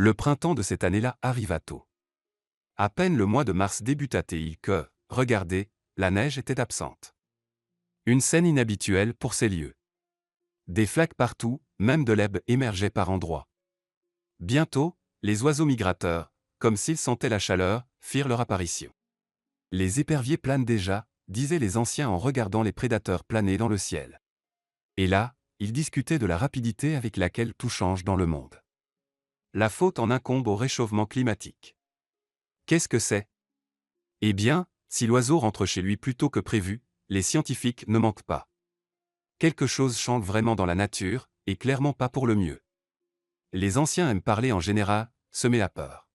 Le printemps de cette année-là arriva tôt. À peine le mois de mars débuta-t-il que, regardez, la neige était absente. Une scène inhabituelle pour ces lieux. Des flaques partout, même de l'herbe émergeait par endroits. Bientôt, les oiseaux migrateurs, comme s'ils sentaient la chaleur, firent leur apparition. Les éperviers planent déjà, disaient les anciens en regardant les prédateurs planer dans le ciel. Et là, ils discutaient de la rapidité avec laquelle tout change dans le monde. La faute en incombe au réchauffement climatique. Qu'est-ce que c'est? Eh bien, si l'oiseau rentre chez lui plus tôt que prévu, les scientifiques ne mentent pas. Quelque chose change vraiment dans la nature, et clairement pas pour le mieux. Les anciens aiment parler en général, semer la peur.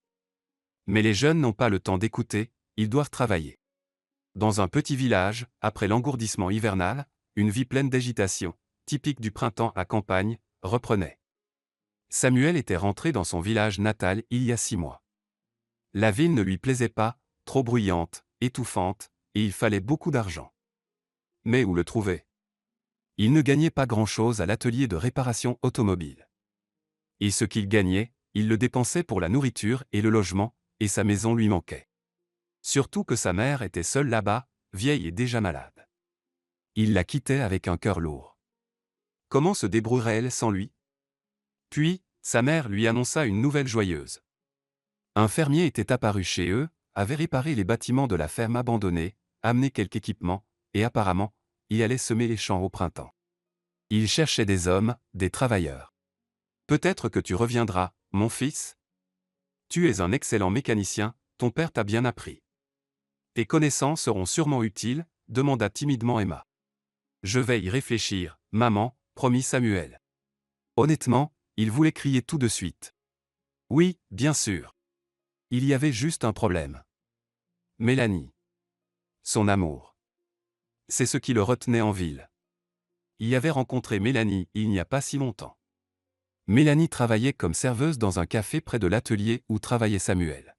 Mais les jeunes n'ont pas le temps d'écouter, ils doivent travailler. Dans un petit village, après l'engourdissement hivernal, une vie pleine d'agitation, typique du printemps à campagne, reprenait. Samuel était rentré dans son village natal il y a 6 mois. La ville ne lui plaisait pas, trop bruyante, étouffante, et il fallait beaucoup d'argent. Mais où le trouver? Il ne gagnait pas grand-chose à l'atelier de réparation automobile. Et ce qu'il gagnait, il le dépensait pour la nourriture et le logement, et sa maison lui manquait. Surtout que sa mère était seule là-bas, vieille et déjà malade. Il la quittait avec un cœur lourd. Comment se débrouillerait-elle sans lui? Puis, sa mère lui annonça une nouvelle joyeuse. Un fermier était apparu chez eux, avait réparé les bâtiments de la ferme abandonnée, amené quelque équipement, et apparemment, y allait semer les champs au printemps. Il cherchait des hommes, des travailleurs. Peut-être que tu reviendras, mon fils? Tu es un excellent mécanicien, ton père t'a bien appris. Tes connaissances seront sûrement utiles, demanda timidement Emma. Je vais y réfléchir, maman, promit Samuel. Honnêtement, il voulait crier tout de suite. Oui, bien sûr. Il y avait juste un problème. Mélanie. Son amour. C'est ce qui le retenait en ville. Il y avait rencontré Mélanie il n'y a pas si longtemps. Mélanie travaillait comme serveuse dans un café près de l'atelier où travaillait Samuel.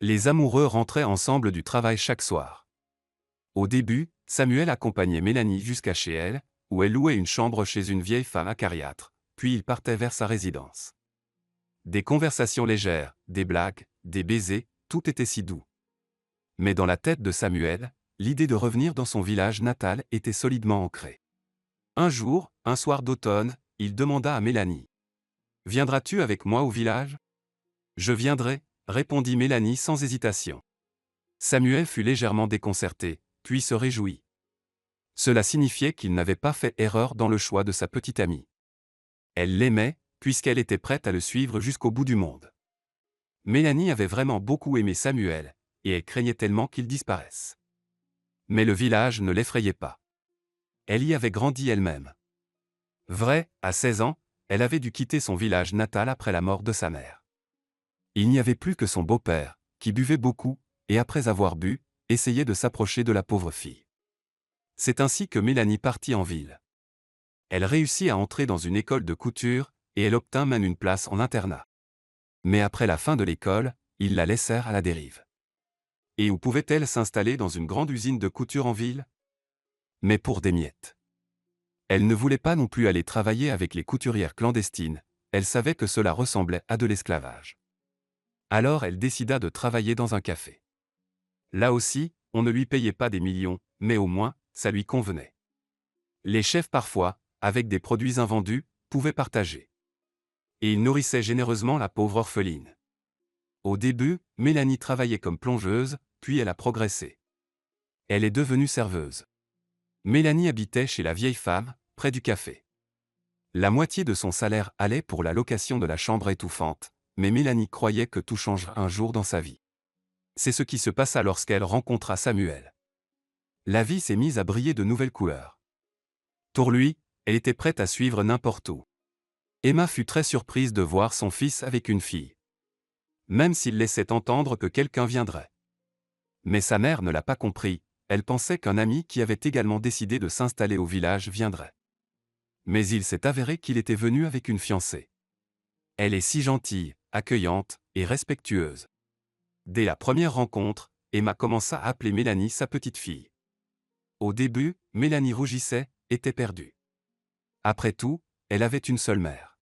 Les amoureux rentraient ensemble du travail chaque soir. Au début, Samuel accompagnait Mélanie jusqu'à chez elle, où elle louait une chambre chez une vieille femme acariâtre, puis il partait vers sa résidence. Des conversations légères, des blagues, des baisers, tout était si doux. Mais dans la tête de Samuel, l'idée de revenir dans son village natal était solidement ancrée. Un jour, un soir d'automne, il demanda à Mélanie. « Viendras-tu avec moi au village ?»« Je viendrai, » répondit Mélanie sans hésitation. Samuel fut légèrement déconcerté, puis se réjouit. Cela signifiait qu'il n'avait pas fait erreur dans le choix de sa petite amie. Elle l'aimait, puisqu'elle était prête à le suivre jusqu'au bout du monde. Mélanie avait vraiment beaucoup aimé Samuel, et elle craignait tellement qu'il disparaisse. Mais le village ne l'effrayait pas. Elle y avait grandi elle-même. Vrai, à 16 ans, elle avait dû quitter son village natal après la mort de sa mère. Il n'y avait plus que son beau-père, qui buvait beaucoup, et après avoir bu, essayait de s'approcher de la pauvre fille. C'est ainsi que Mélanie partit en ville. Elle réussit à entrer dans une école de couture, et elle obtint même une place en internat. Mais après la fin de l'école, ils la laissèrent à la dérive. Et où pouvait-elle s'installer dans une grande usine de couture en ville? Mais pour des miettes. Elle ne voulait pas non plus aller travailler avec les couturières clandestines, elle savait que cela ressemblait à de l'esclavage. Alors elle décida de travailler dans un café. Là aussi, on ne lui payait pas des millions, mais au moins, ça lui convenait. Les chefs parfois, avec des produits invendus, pouvaient partager. Et ils nourrissaient généreusement la pauvre orpheline. Au début, Mélanie travaillait comme plongeuse, puis elle a progressé. Elle est devenue serveuse. Mélanie habitait chez la vieille femme, près du café. La moitié de son salaire allait pour la location de la chambre étouffante, mais Mélanie croyait que tout changerait un jour dans sa vie. C'est ce qui se passa lorsqu'elle rencontra Samuel. La vie s'est mise à briller de nouvelles couleurs. Pour lui, elle était prête à suivre n'importe où. Emma fut très surprise de voir son fils avec une fille. Même s'il laissait entendre que quelqu'un viendrait. Mais sa mère ne l'a pas compris, elle pensait qu'un ami qui avait également décidé de s'installer au village viendrait. Mais il s'est avéré qu'il était venu avec une fiancée. Elle est si gentille, accueillante et respectueuse. Dès la première rencontre, Emma commença à appeler Mélanie sa petite fille. Au début, Mélanie rougissait, était perdue. Après tout, elle avait une seule mère.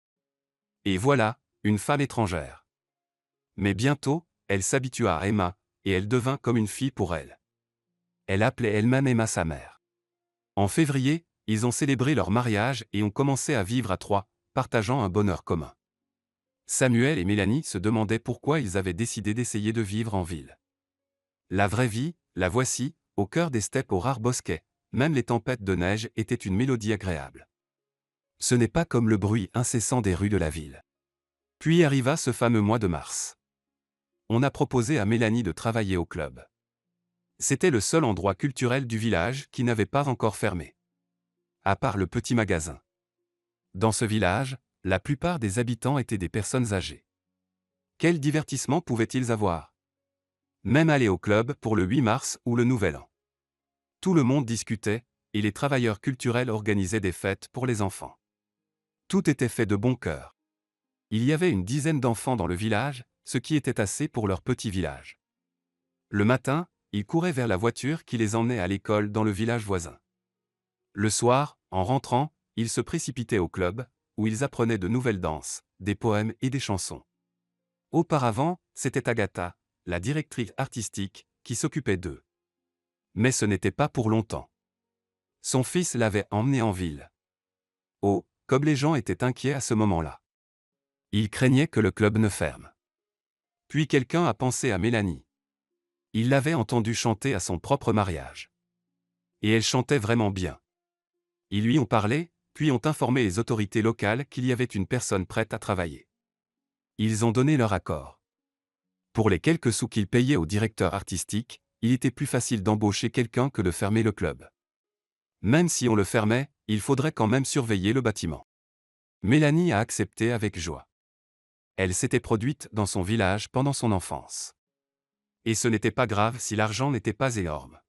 Et voilà, une femme étrangère. Mais bientôt, elle s'habitua à Emma, et elle devint comme une fille pour elle. Elle appelait elle-même Emma sa mère. En février, ils ont célébré leur mariage et ont commencé à vivre à trois, partageant un bonheur commun. Samuel et Mélanie se demandaient pourquoi ils avaient décidé d'essayer de vivre en ville. La vraie vie, la voici, au cœur des steppes aux rares bosquets, même les tempêtes de neige étaient une mélodie agréable. Ce n'est pas comme le bruit incessant des rues de la ville. Puis arriva ce fameux mois de mars. On a proposé à Mélanie de travailler au club. C'était le seul endroit culturel du village qui n'avait pas encore fermé. À part le petit magasin. Dans ce village, la plupart des habitants étaient des personnes âgées. Quel divertissement pouvaient-ils avoir? Même aller au club pour le 8 mars ou le Nouvel An. Tout le monde discutait, et les travailleurs culturels organisaient des fêtes pour les enfants. Tout était fait de bon cœur. Il y avait une dizaine d'enfants dans le village, ce qui était assez pour leur petit village. Le matin, ils couraient vers la voiture qui les emmenait à l'école dans le village voisin. Le soir, en rentrant, ils se précipitaient au club, où ils apprenaient de nouvelles danses, des poèmes et des chansons. Auparavant, c'était Agatha, la directrice artistique, qui s'occupait d'eux. Mais ce n'était pas pour longtemps. Son fils l'avait emmené en ville. Oh, comme les gens étaient inquiets à ce moment-là. Ils craignaient que le club ne ferme. Puis quelqu'un a pensé à Mélanie. Il l'avait entendue chanter à son propre mariage. Et elle chantait vraiment bien. Ils lui ont parlé, puis ont informé les autorités locales qu'il y avait une personne prête à travailler. Ils ont donné leur accord. Pour les quelques sous qu'ils payaient au directeur artistique, il était plus facile d'embaucher quelqu'un que de fermer le club. Même si on le fermait, il faudrait quand même surveiller le bâtiment. Mélanie a accepté avec joie. Elle s'était produite dans son village pendant son enfance. Et ce n'était pas grave si l'argent n'était pas énorme.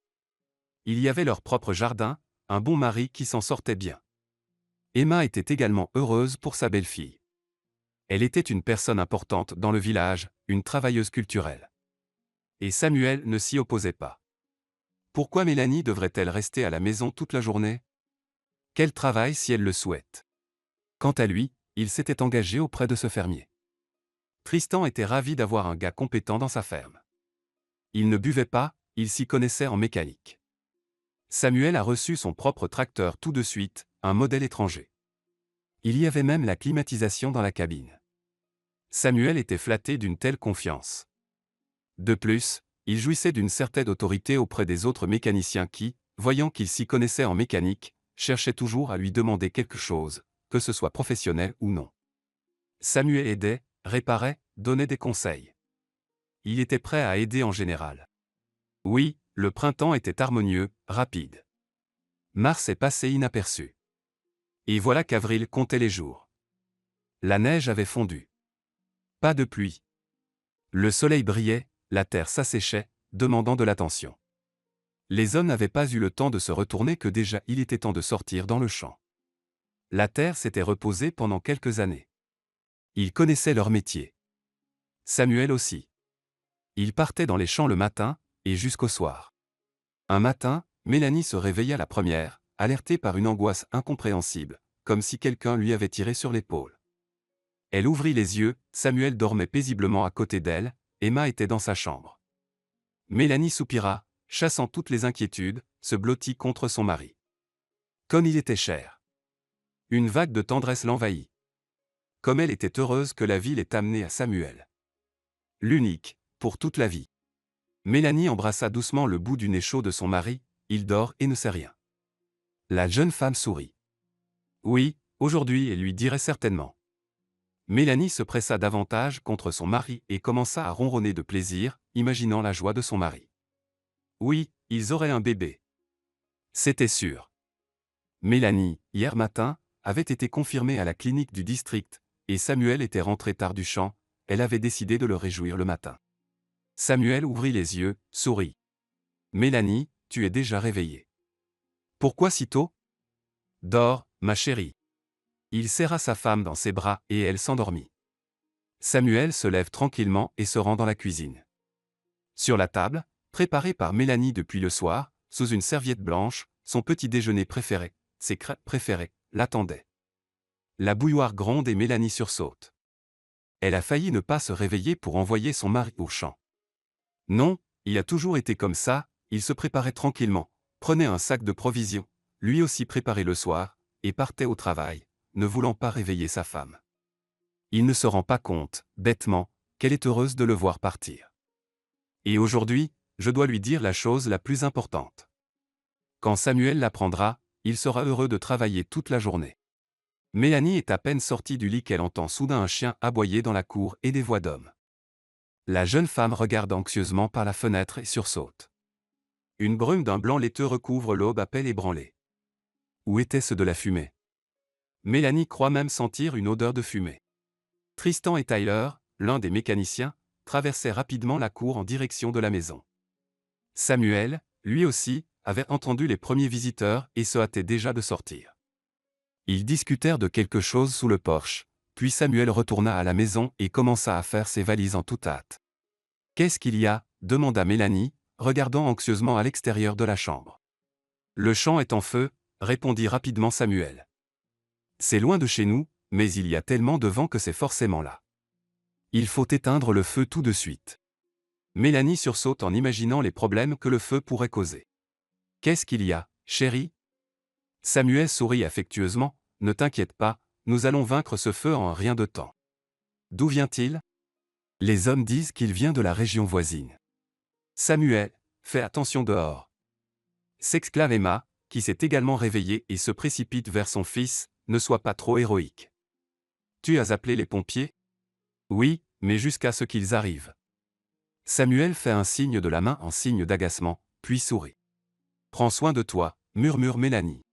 Il y avait leur propre jardin, un bon mari qui s'en sortait bien. Emma était également heureuse pour sa belle-fille. Elle était une personne importante dans le village, une travailleuse culturelle. Et Samuel ne s'y opposait pas. Pourquoi Mélanie devrait-elle rester à la maison toute la journée? Qu'elle travaille si elle le souhaite. Quant à lui, il s'était engagé auprès de ce fermier. Tristan était ravi d'avoir un gars compétent dans sa ferme. Il ne buvait pas, il s'y connaissait en mécanique. Samuel a reçu son propre tracteur tout de suite, un modèle étranger. Il y avait même la climatisation dans la cabine. Samuel était flatté d'une telle confiance. De plus, il jouissait d'une certaine autorité auprès des autres mécaniciens qui, voyant qu'il s'y connaissait en mécanique, cherchaient toujours à lui demander quelque chose, que ce soit professionnel ou non. Samuel aidait, réparait, donnait des conseils. Il était prêt à aider en général. Oui, le printemps était harmonieux, rapide. Mars est passé inaperçu. Et voilà qu'avril comptait les jours. La neige avait fondu. Pas de pluie. Le soleil brillait, la terre s'asséchait, demandant de l'attention. Les hommes n'avaient pas eu le temps de se retourner que déjà il était temps de sortir dans le champ. La terre s'était reposée pendant quelques années. Ils connaissaient leur métier. Samuel aussi. Il partait dans les champs le matin, et jusqu'au soir. Un matin, Mélanie se réveilla la première, alertée par une angoisse incompréhensible, comme si quelqu'un lui avait tiré sur l'épaule. Elle ouvrit les yeux, Samuel dormait paisiblement à côté d'elle, Emma était dans sa chambre. Mélanie soupira, chassant toutes les inquiétudes, se blottit contre son mari. Comme il était cher. Une vague de tendresse l'envahit. Comme elle était heureuse que la ville ait amené à Samuel. L'unique, pour toute la vie. Mélanie embrassa doucement le bout du nez chaud de son mari, il dort et ne sait rien. La jeune femme sourit. Oui, aujourd'hui elle lui dirait certainement. Mélanie se pressa davantage contre son mari et commença à ronronner de plaisir, imaginant la joie de son mari. Oui, ils auraient un bébé. C'était sûr. Mélanie, hier matin, avait été confirmée à la clinique du district, et Samuel était rentré tard du champ, elle avait décidé de le réjouir le matin. Samuel ouvrit les yeux, sourit. Mélanie, tu es déjà réveillée. Pourquoi si tôt? Dors, ma chérie. Il serra sa femme dans ses bras et elle s'endormit. Samuel se lève tranquillement et se rend dans la cuisine. Sur la table, préparée par Mélanie depuis le soir, sous une serviette blanche, son petit déjeuner préféré, ses crêpes préférées, l'attendaient. La bouilloire gronde et Mélanie sursaute. Elle a failli ne pas se réveiller pour envoyer son mari au champ. Non, il a toujours été comme ça, il se préparait tranquillement, prenait un sac de provisions, lui aussi préparé le soir, et partait au travail, ne voulant pas réveiller sa femme. Il ne se rend pas compte, bêtement, qu'elle est heureuse de le voir partir. Et aujourd'hui, je dois lui dire la chose la plus importante. Quand Samuel l'apprendra, il sera heureux de travailler toute la journée. Mélanie est à peine sortie du lit qu'elle entend soudain un chien aboyer dans la cour et des voix d'hommes. La jeune femme regarde anxieusement par la fenêtre et sursaute. Une brume d'un blanc laiteux recouvre l'aube à peine ébranlée. Où était-ce de la fumée? Mélanie croit même sentir une odeur de fumée. Tristan et Tyler, l'un des mécaniciens, traversaient rapidement la cour en direction de la maison. Samuel, lui aussi, avait entendu les premiers visiteurs et se hâtait déjà de sortir. Ils discutèrent de quelque chose sous le porche, puis Samuel retourna à la maison et commença à faire ses valises en toute hâte. « Qu'est-ce qu'il y a » demanda Mélanie, regardant anxieusement à l'extérieur de la chambre. « Le champ est en feu » répondit rapidement Samuel. « C'est loin de chez nous, mais il y a tellement de vent que c'est forcément là. Il faut éteindre le feu tout de suite. » Mélanie sursaute en imaginant les problèmes que le feu pourrait causer. « Qu'est-ce qu'il y a, chérie ?» Samuel sourit affectueusement. « Ne t'inquiète pas, nous allons vaincre ce feu en rien de temps. » « D'où vient-il ? » Les hommes disent qu'il vient de la région voisine. « Samuel, fais attention dehors. » S'exclame Emma, qui s'est également réveillée et se précipite vers son fils. « Ne sois pas trop héroïque. »« Tu as appelé les pompiers ? » ?»« Oui, mais jusqu'à ce qu'ils arrivent. » Samuel fait un signe de la main en signe d'agacement, puis sourit. « Prends soin de toi, » murmure Mélanie.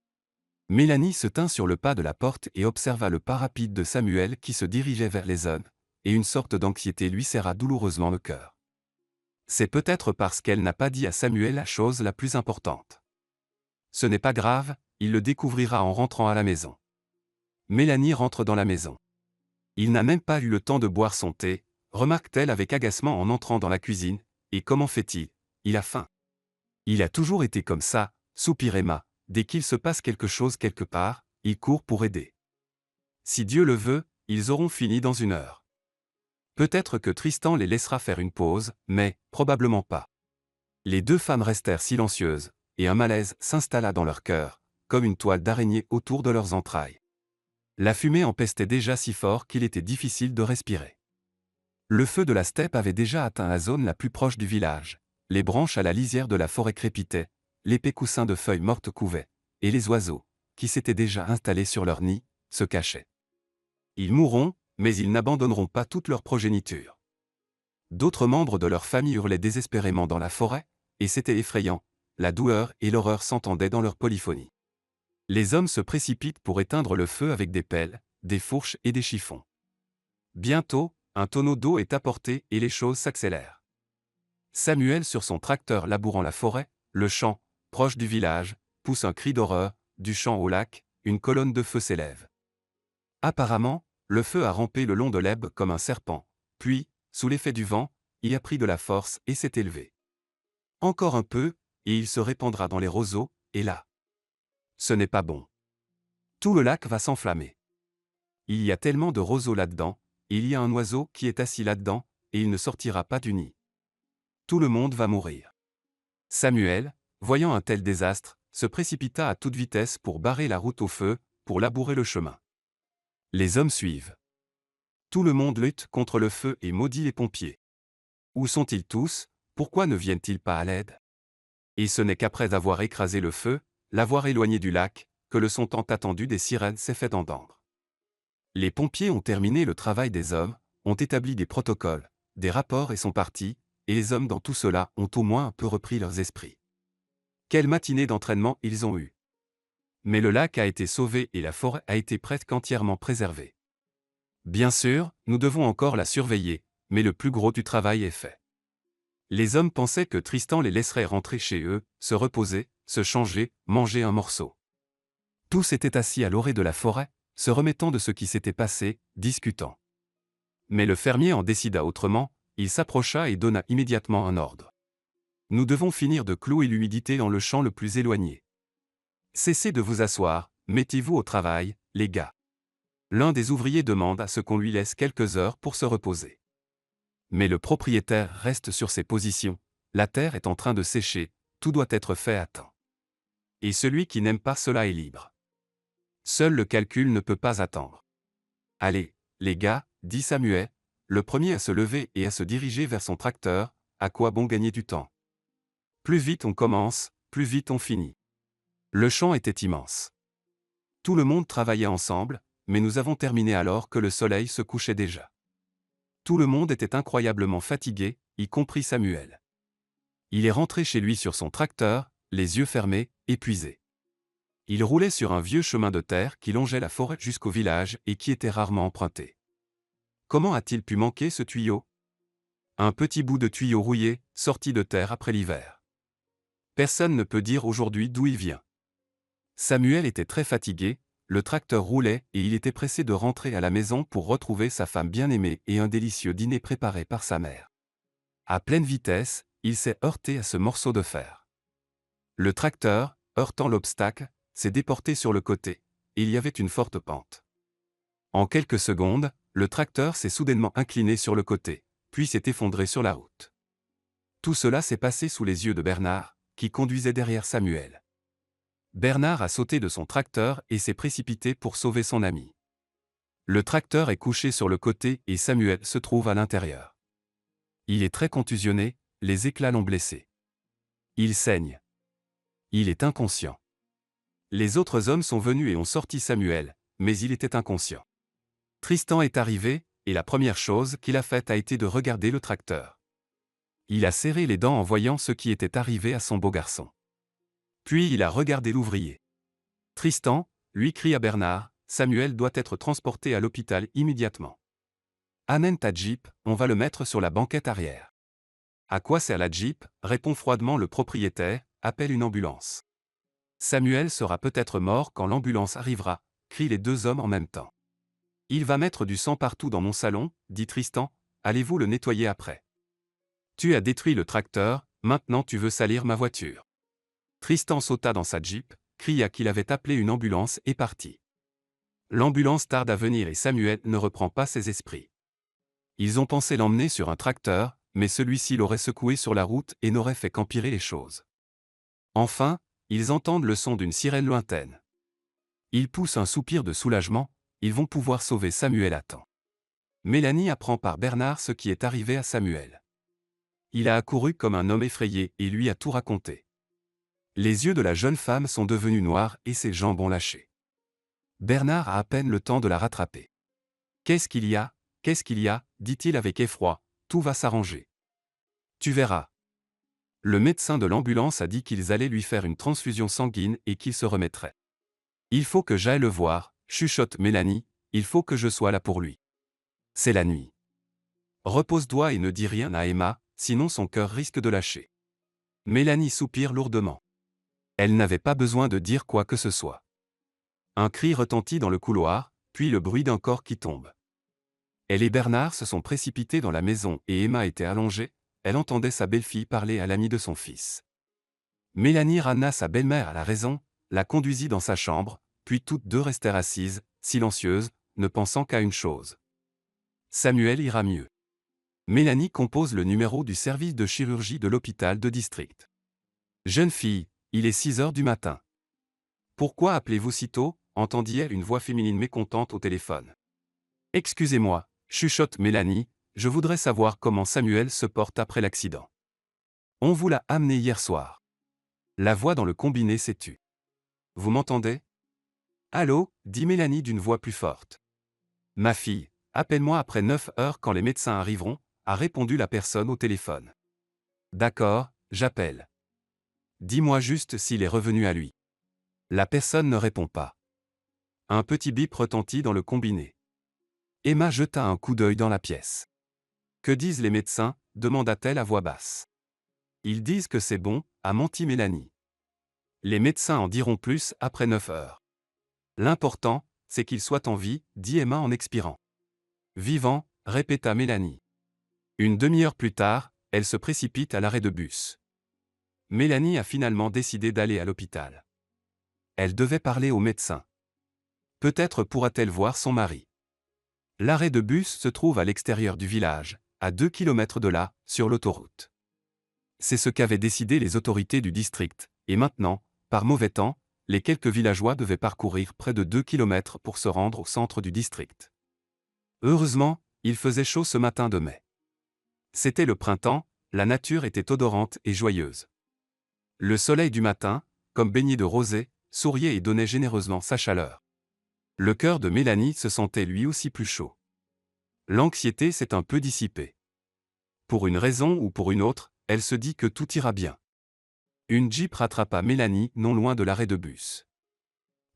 Mélanie se tint sur le pas de la porte et observa le pas rapide de Samuel qui se dirigeait vers les hommes, et une sorte d'anxiété lui serra douloureusement le cœur. C'est peut-être parce qu'elle n'a pas dit à Samuel la chose la plus importante. Ce n'est pas grave, il le découvrira en rentrant à la maison. Mélanie rentre dans la maison. Il n'a même pas eu le temps de boire son thé, remarque-t-elle avec agacement en entrant dans la cuisine, et comment fait-il ? Il a faim. Il a toujours été comme ça, soupire Emma. Dès qu'il se passe quelque chose quelque part, il court pour aider. Si Dieu le veut, ils auront fini dans 1 heure. Peut-être que Tristan les laissera faire une pause, mais probablement pas. Les 2 femmes restèrent silencieuses, et un malaise s'installa dans leur cœur, comme une toile d'araignée autour de leurs entrailles. La fumée empestait déjà si fort qu'il était difficile de respirer. Le feu de la steppe avait déjà atteint la zone la plus proche du village. Les branches à la lisière de la forêt crépitaient, l'épais coussin de feuilles mortes couvait, et les oiseaux, qui s'étaient déjà installés sur leur nid, se cachaient. Ils mourront, mais ils n'abandonneront pas toute leur progéniture. D'autres membres de leur famille hurlaient désespérément dans la forêt, et c'était effrayant, la douleur et l'horreur s'entendaient dans leur polyphonie. Les hommes se précipitent pour éteindre le feu avec des pelles, des fourches et des chiffons. Bientôt, un tonneau d'eau est apporté et les choses s'accélèrent. Samuel sur son tracteur labourant la forêt, le champ, proche du village, pousse un cri d'horreur. Du champ au lac, une colonne de feu s'élève. Apparemment, le feu a rampé le long de l'Elbe comme un serpent, puis, sous l'effet du vent, il a pris de la force et s'est élevé. Encore un peu, et il se répandra dans les roseaux, et là. Ce n'est pas bon. Tout le lac va s'enflammer. Il y a tellement de roseaux là-dedans, et il y a un oiseau qui est assis là-dedans, et il ne sortira pas du nid. Tout le monde va mourir. Samuel, voyant un tel désastre, se précipita à toute vitesse pour barrer la route au feu, pour labourer le chemin. Les hommes suivent. Tout le monde lutte contre le feu et maudit les pompiers. Où sont-ils tous ? Pourquoi ne viennent-ils pas à l'aide ? Et ce n'est qu'après avoir écrasé le feu, l'avoir éloigné du lac, que le son tant attendu des sirènes s'est fait entendre. Les pompiers ont terminé le travail des hommes, ont établi des protocoles, des rapports et sont partis, et les hommes dans tout cela ont au moins un peu repris leurs esprits. Quelle matinée d'entraînement ils ont eue. Mais le lac a été sauvé et la forêt a été presque entièrement préservée. Bien sûr, nous devons encore la surveiller, mais le plus gros du travail est fait. Les hommes pensaient que Tristan les laisserait rentrer chez eux, se reposer, se changer, manger un morceau. Tous étaient assis à l'orée de la forêt, se remettant de ce qui s'était passé, discutant. Mais le fermier en décida autrement, il s'approcha et donna immédiatement un ordre. Nous devons finir de clouer l'humidité dans le champ le plus éloigné. Cessez de vous asseoir, mettez-vous au travail, les gars. L'un des ouvriers demande à ce qu'on lui laisse quelques heures pour se reposer. Mais le propriétaire reste sur ses positions. La terre est en train de sécher, tout doit être fait à temps. Et celui qui n'aime pas cela est libre. Seul le calcul ne peut pas attendre. Allez, les gars, dit Samuel, le premier à se lever et à se diriger vers son tracteur, à quoi bon gagner du temps? Plus vite on commence, plus vite on finit. Le champ était immense. Tout le monde travaillait ensemble, mais nous avons terminé alors que le soleil se couchait déjà. Tout le monde était incroyablement fatigué, y compris Samuel. Il est rentré chez lui sur son tracteur, les yeux fermés, épuisé. Il roulait sur un vieux chemin de terre qui longeait la forêt jusqu'au village et qui était rarement emprunté. Comment a-t-il pu manquer ce tuyau? Un petit bout de tuyau rouillé, sorti de terre après l'hiver. Personne ne peut dire aujourd'hui d'où il vient. Samuel était très fatigué, le tracteur roulait et il était pressé de rentrer à la maison pour retrouver sa femme bien-aimée et un délicieux dîner préparé par sa mère. À pleine vitesse, il s'est heurté à ce morceau de fer. Le tracteur, heurtant l'obstacle, s'est déporté sur le côté, et il y avait une forte pente. En quelques secondes, le tracteur s'est soudainement incliné sur le côté, puis s'est effondré sur la route. Tout cela s'est passé sous les yeux de Bernard, qui conduisait derrière Samuel. Bernard a sauté de son tracteur et s'est précipité pour sauver son ami. Le tracteur est couché sur le côté et Samuel se trouve à l'intérieur. Il est très contusionné, les éclats l'ont blessé. Il saigne. Il est inconscient. Les autres hommes sont venus et ont sorti Samuel, mais il était inconscient. Tristan est arrivé, et la première chose qu'il a faite a été de regarder le tracteur. Il a serré les dents en voyant ce qui était arrivé à son beau garçon. Puis il a regardé l'ouvrier. Tristan, lui cria Bernard, Samuel doit être transporté à l'hôpital immédiatement. Amène ta Jeep, on va le mettre sur la banquette arrière. À quoi sert la Jeep? Répond froidement le propriétaire, appelle une ambulance. Samuel sera peut-être mort quand l'ambulance arrivera, crient les deux hommes en même temps. Il va mettre du sang partout dans mon salon, dit Tristan, allez-vous le nettoyer après? Tu as détruit le tracteur, maintenant tu veux salir ma voiture. Tristan sauta dans sa Jeep, cria qu'il avait appelé une ambulance et partit. L'ambulance tarde à venir et Samuel ne reprend pas ses esprits. Ils ont pensé l'emmener sur un tracteur, mais celui-ci l'aurait secoué sur la route et n'aurait fait qu'empirer les choses. Enfin, ils entendent le son d'une sirène lointaine. Ils poussent un soupir de soulagement, ils vont pouvoir sauver Samuel à temps. Mélanie apprend par Bernard ce qui est arrivé à Samuel. Il a accouru comme un homme effrayé et lui a tout raconté. Les yeux de la jeune femme sont devenus noirs et ses jambes ont lâché. Bernard a à peine le temps de la rattraper. Qu'est-ce qu'il y a? Qu'est-ce qu'il y a? Dit-il avec effroi, tout va s'arranger. Tu verras. Le médecin de l'ambulance a dit qu'ils allaient lui faire une transfusion sanguine et qu'il se remettrait. Il faut que j'aille le voir, chuchote Mélanie, il faut que je sois là pour lui. C'est la nuit. Repose-toi et ne dis rien à Emma, sinon son cœur risque de lâcher. Mélanie soupire lourdement. Elle n'avait pas besoin de dire quoi que ce soit. Un cri retentit dans le couloir, puis le bruit d'un corps qui tombe. Elle et Bernard se sont précipités dans la maison et Emma était allongée, elle entendait sa belle-fille parler à l'ami de son fils. Mélanie ramena sa belle-mère à la raison, la conduisit dans sa chambre, puis toutes deux restèrent assises, silencieuses, ne pensant qu'à une chose. Samuel ira mieux. Mélanie compose le numéro du service de chirurgie de l'hôpital de district. Jeune fille, il est 6 heures du matin. Pourquoi appelez-vous si tôt? Entendit-elle une voix féminine mécontente au téléphone. Excusez-moi, chuchote Mélanie, je voudrais savoir comment Samuel se porte après l'accident. On vous l'a amené hier soir. La voix dans le combiné s'est tue. Vous m'entendez? Allô, dit Mélanie d'une voix plus forte. Ma fille, appelle-moi après 9 heures quand les médecins arriveront, a répondu la personne au téléphone. D'accord, j'appelle. Dis-moi juste s'il est revenu à lui. La personne ne répond pas. Un petit bip retentit dans le combiné. Emma jeta un coup d'œil dans la pièce. Que disent les médecins? Demanda-t-elle à voix basse. Ils disent que c'est bon, a menti Mélanie. Les médecins en diront plus après 9 heures. L'important, c'est qu'il soit en vie, dit Emma en expirant. Vivant, répéta Mélanie. Une demi-heure plus tard, elle se précipite à l'arrêt de bus. Mélanie a finalement décidé d'aller à l'hôpital. Elle devait parler au médecin. Peut-être pourra-t-elle voir son mari. L'arrêt de bus se trouve à l'extérieur du village, à 2 kilomètres de là, sur l'autoroute. C'est ce qu'avaient décidé les autorités du district, et maintenant, par mauvais temps, les quelques villageois devaient parcourir près de 2 kilomètres pour se rendre au centre du district. Heureusement, il faisait chaud ce matin de mai. C'était le printemps, la nature était odorante et joyeuse. Le soleil du matin, comme baigné de rosée, souriait et donnait généreusement sa chaleur. Le cœur de Mélanie se sentait lui aussi plus chaud. L'anxiété s'est un peu dissipée. Pour une raison ou pour une autre, elle se dit que tout ira bien. Une Jeep rattrapa Mélanie non loin de l'arrêt de bus.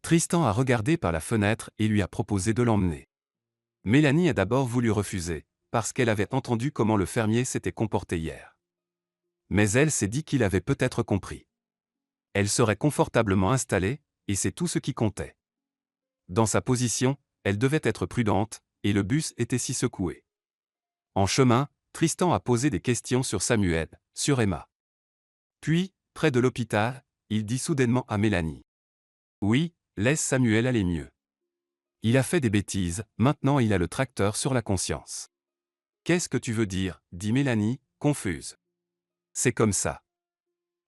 Tristan a regardé par la fenêtre et lui a proposé de l'emmener. Mélanie a d'abord voulu refuser, parce qu'elle avait entendu comment le fermier s'était comporté hier. Mais elle s'est dit qu'il avait peut-être compris. Elle serait confortablement installée, et c'est tout ce qui comptait. Dans sa position, elle devait être prudente, et le bus était si secoué. En chemin, Tristan a posé des questions sur Samuel, sur Emma. Puis, près de l'hôpital, il dit soudainement à Mélanie. « Oui, laisse Samuel aller mieux. Il a fait des bêtises, maintenant il a le tracteur sur la conscience. »« Qu'est-ce que tu veux dire » dit Mélanie, confuse. « C'est comme ça.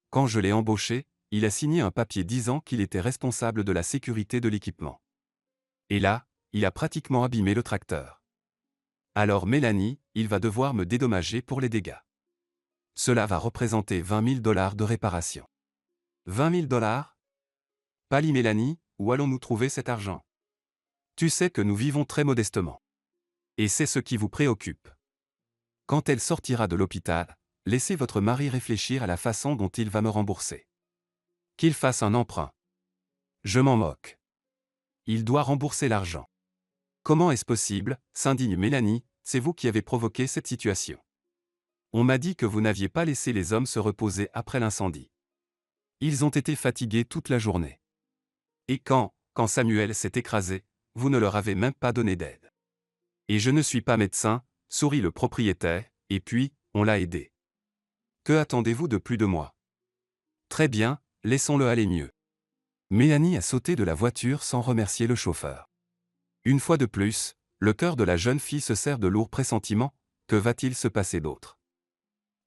Quand je l'ai embauché, il a signé un papier disant qu'il était responsable de la sécurité de l'équipement. Et là, il a pratiquement abîmé le tracteur. Alors Mélanie, il va devoir me dédommager pour les dégâts. Cela va représenter $20 000 de réparation. 20 000 $? Pâlit Mélanie, où allons-nous trouver cet argent? Tu sais que nous vivons très modestement. Et c'est ce qui vous préoccupe. Quand elle sortira de l'hôpital, laissez votre mari réfléchir à la façon dont il va me rembourser. Qu'il fasse un emprunt. Je m'en moque. Il doit rembourser l'argent. Comment est-ce possible, s'indigne Mélanie, c'est vous qui avez provoqué cette situation. On m'a dit que vous n'aviez pas laissé les hommes se reposer après l'incendie. Ils ont été fatigués toute la journée. Et quand Samuel s'est écrasé, vous ne leur avez même pas donné d'aide. Et je ne suis pas médecin, sourit le propriétaire, et puis, on l'a aidé. Que attendez-vous de plus de moi? Très bien, laissons-le aller mieux. Mélanie a sauté de la voiture sans remercier le chauffeur. Une fois de plus, le cœur de la jeune fille se serre de lourds pressentiments, que va-t-il se passer d'autre?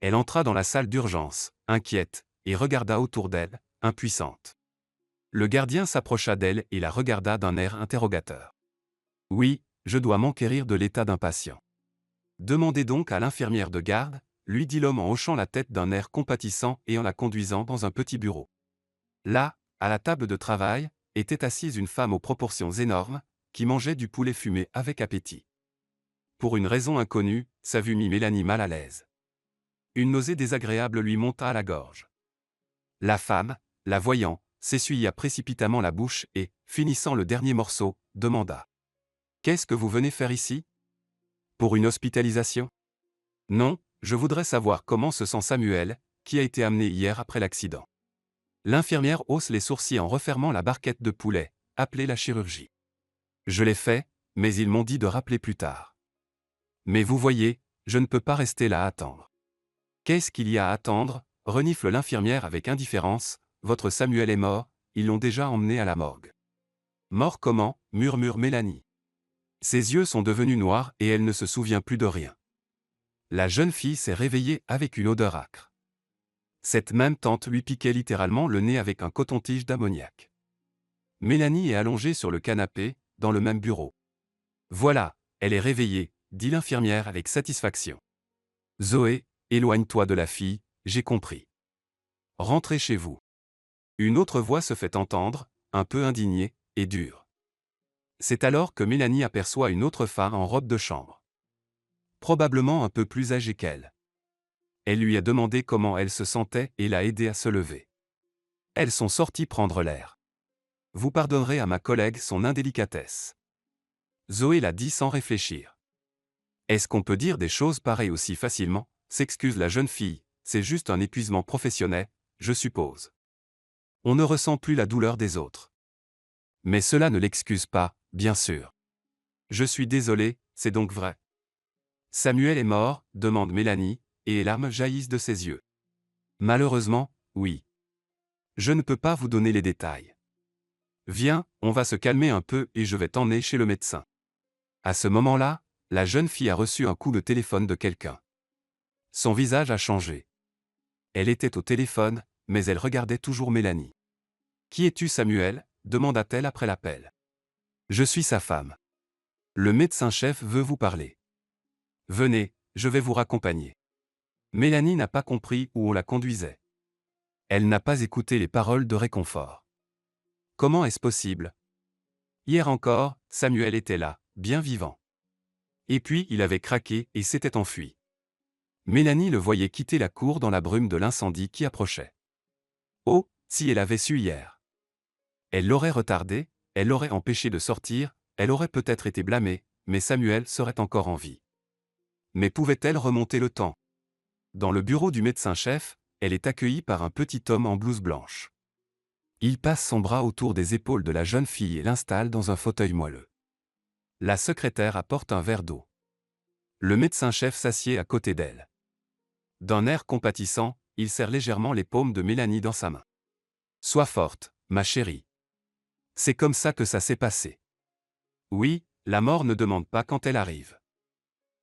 Elle entra dans la salle d'urgence, inquiète, et regarda autour d'elle, impuissante. Le gardien s'approcha d'elle et la regarda d'un air interrogateur. « Oui, je dois m'enquérir de l'état d'un patient. »« Demandez donc à l'infirmière de garde, » lui dit l'homme en hochant la tête d'un air compatissant et en la conduisant dans un petit bureau. Là, à la table de travail, était assise une femme aux proportions énormes, qui mangeait du poulet fumé avec appétit. Pour une raison inconnue, sa vue mit Mélanie mal à l'aise. Une nausée désagréable lui monta à la gorge. La femme, la voyant, s'essuya précipitamment la bouche et, finissant le dernier morceau, demanda. « Qu'est-ce que vous venez faire ici? Pour une hospitalisation? » « Non, je voudrais savoir comment se sent Samuel, qui a été amené hier après l'accident. » L'infirmière hausse les sourcils en refermant la barquette de poulet, appelée la chirurgie. « Je l'ai fait, mais ils m'ont dit de rappeler plus tard. »« Mais vous voyez, je ne peux pas rester là à attendre. »« Qu'est-ce qu'il y a à attendre ?» renifle l'infirmière avec indifférence. « Votre Samuel est mort, ils l'ont déjà emmené à la morgue. »« Mort comment ?» murmure Mélanie. Ses yeux sont devenus noirs et elle ne se souvient plus de rien. La jeune fille s'est réveillée avec une odeur âcre. Cette même tante lui piquait littéralement le nez avec un coton-tige d'ammoniac. Mélanie est allongée sur le canapé, dans le même bureau. « Voilà, elle est réveillée, » dit l'infirmière avec satisfaction. « Zoé, éloigne-toi de la fille, j'ai compris. Rentrez chez vous. » Une autre voix se fait entendre, un peu indignée, et dure. C'est alors que Mélanie aperçoit une autre femme en robe de chambre. Probablement un peu plus âgée qu'elle. Elle lui a demandé comment elle se sentait et l'a aidée à se lever. Elles sont sorties prendre l'air. Vous pardonnerez à ma collègue son indélicatesse. Zoé l'a dit sans réfléchir. Est-ce qu'on peut dire des choses pareilles aussi facilement? S'excuse la jeune fille, c'est juste un épuisement professionnel, je suppose. On ne ressent plus la douleur des autres. Mais cela ne l'excuse pas, bien sûr. Je suis désolée, c'est donc vrai. Samuel est mort, demande Mélanie, et les larmes jaillissent de ses yeux. Malheureusement, oui. Je ne peux pas vous donner les détails. Viens, on va se calmer un peu et je vais t'emmener chez le médecin. À ce moment-là, la jeune fille a reçu un coup de téléphone de quelqu'un. Son visage a changé. Elle était au téléphone, mais elle regardait toujours Mélanie. « Qui es-tu, Samuel ?» demanda-t-elle après l'appel. « Je suis sa femme. Le médecin-chef veut vous parler. Venez, je vais vous raccompagner. » Mélanie n'a pas compris où on la conduisait. Elle n'a pas écouté les paroles de réconfort. Comment est-ce possible? Hier encore, Samuel était là, bien vivant. Et puis il avait craqué et s'était enfui. Mélanie le voyait quitter la cour dans la brume de l'incendie qui approchait. Oh, si elle avait su hier. Elle l'aurait retardé, elle l'aurait empêché de sortir, elle aurait peut-être été blâmée, mais Samuel serait encore en vie. Mais pouvait-elle remonter le temps? Dans le bureau du médecin-chef, elle est accueillie par un petit homme en blouse blanche. Il passe son bras autour des épaules de la jeune fille et l'installe dans un fauteuil moelleux. La secrétaire apporte un verre d'eau. Le médecin-chef s'assied à côté d'elle. D'un air compatissant, il serre légèrement les paumes de Mélanie dans sa main. « Sois forte, ma chérie. C'est comme ça que ça s'est passé. Oui, la mort ne demande pas quand elle arrive.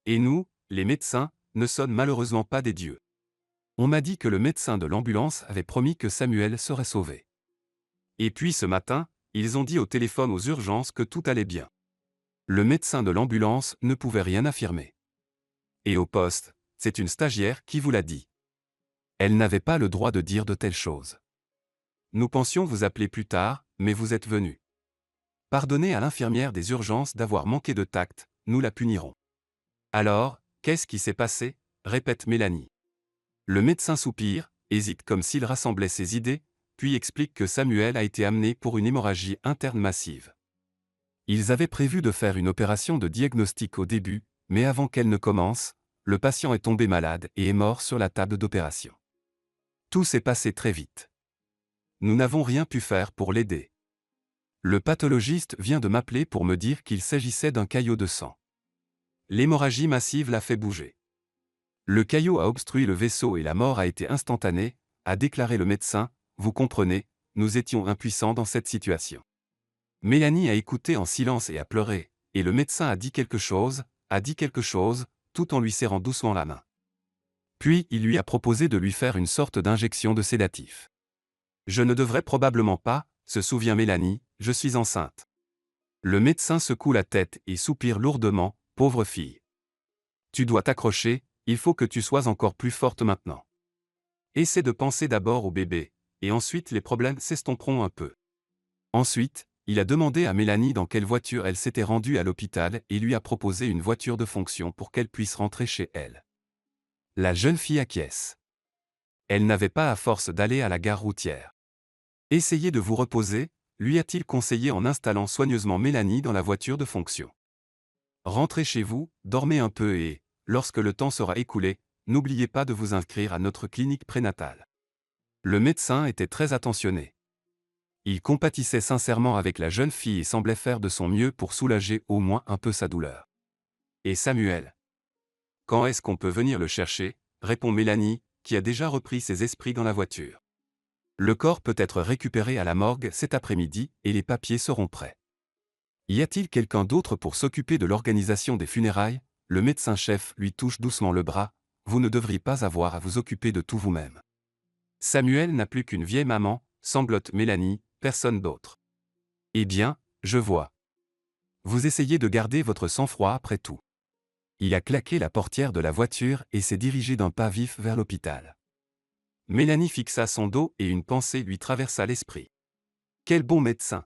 Et nous, les médecins, ne sommes malheureusement pas des dieux. On m'a dit que le médecin de l'ambulance avait promis que Samuel serait sauvé. Et puis ce matin, ils ont dit au téléphone aux urgences que tout allait bien. Le médecin de l'ambulance ne pouvait rien affirmer. Et au poste, c'est une stagiaire qui vous l'a dit. Elle n'avait pas le droit de dire de telles choses. Nous pensions vous appeler plus tard, mais vous êtes venu. Pardonnez à l'infirmière des urgences d'avoir manqué de tact, nous la punirons. Alors, qu'est-ce qui s'est passé? Répète Mélanie. Le médecin soupire, hésite comme s'il rassemblait ses idées, puis explique que Samuel a été amené pour une hémorragie interne massive. Ils avaient prévu de faire une opération de diagnostic au début, mais avant qu'elle ne commence, le patient est tombé malade et est mort sur la table d'opération. Tout s'est passé très vite. Nous n'avons rien pu faire pour l'aider. Le pathologiste vient de m'appeler pour me dire qu'il s'agissait d'un caillot de sang. L'hémorragie massive l'a fait bouger. Le caillot a obstrué le vaisseau et la mort a été instantanée, a déclaré le médecin. Vous comprenez, nous étions impuissants dans cette situation. Mélanie a écouté en silence et a pleuré, et le médecin a dit quelque chose, tout en lui serrant doucement la main. Puis il lui a proposé de lui faire une sorte d'injection de sédatif. Je ne devrais probablement pas, se souvient Mélanie, je suis enceinte. Le médecin secoue la tête et soupire lourdement, pauvre fille. Tu dois t'accrocher, il faut que tu sois encore plus forte maintenant. Essaie de penser d'abord au bébé, et ensuite les problèmes s'estomperont un peu. Ensuite, il a demandé à Mélanie dans quelle voiture elle s'était rendue à l'hôpital et lui a proposé une voiture de fonction pour qu'elle puisse rentrer chez elle. La jeune fille acquiesce. Elle n'avait pas à force d'aller à la gare routière. Essayez de vous reposer, lui a-t-il conseillé en installant soigneusement Mélanie dans la voiture de fonction. Rentrez chez vous, dormez un peu et, lorsque le temps sera écoulé, n'oubliez pas de vous inscrire à notre clinique prénatale. Le médecin était très attentionné. Il compatissait sincèrement avec la jeune fille et semblait faire de son mieux pour soulager au moins un peu sa douleur. Et Samuel? Quand est-ce qu'on peut venir le chercher? Répond Mélanie, qui a déjà repris ses esprits dans la voiture. Le corps peut être récupéré à la morgue cet après-midi et les papiers seront prêts. Y a-t-il quelqu'un d'autre pour s'occuper de l'organisation des funérailles? Le médecin-chef lui touche doucement le bras. Vous ne devriez pas avoir à vous occuper de tout vous-même. Samuel n'a plus qu'une vieille maman, sanglote Mélanie, personne d'autre. Eh bien, je vois. Vous essayez de garder votre sang-froid après tout. Il a claqué la portière de la voiture et s'est dirigé d'un pas vif vers l'hôpital. Mélanie fixa son dos et une pensée lui traversa l'esprit. Quel bon médecin!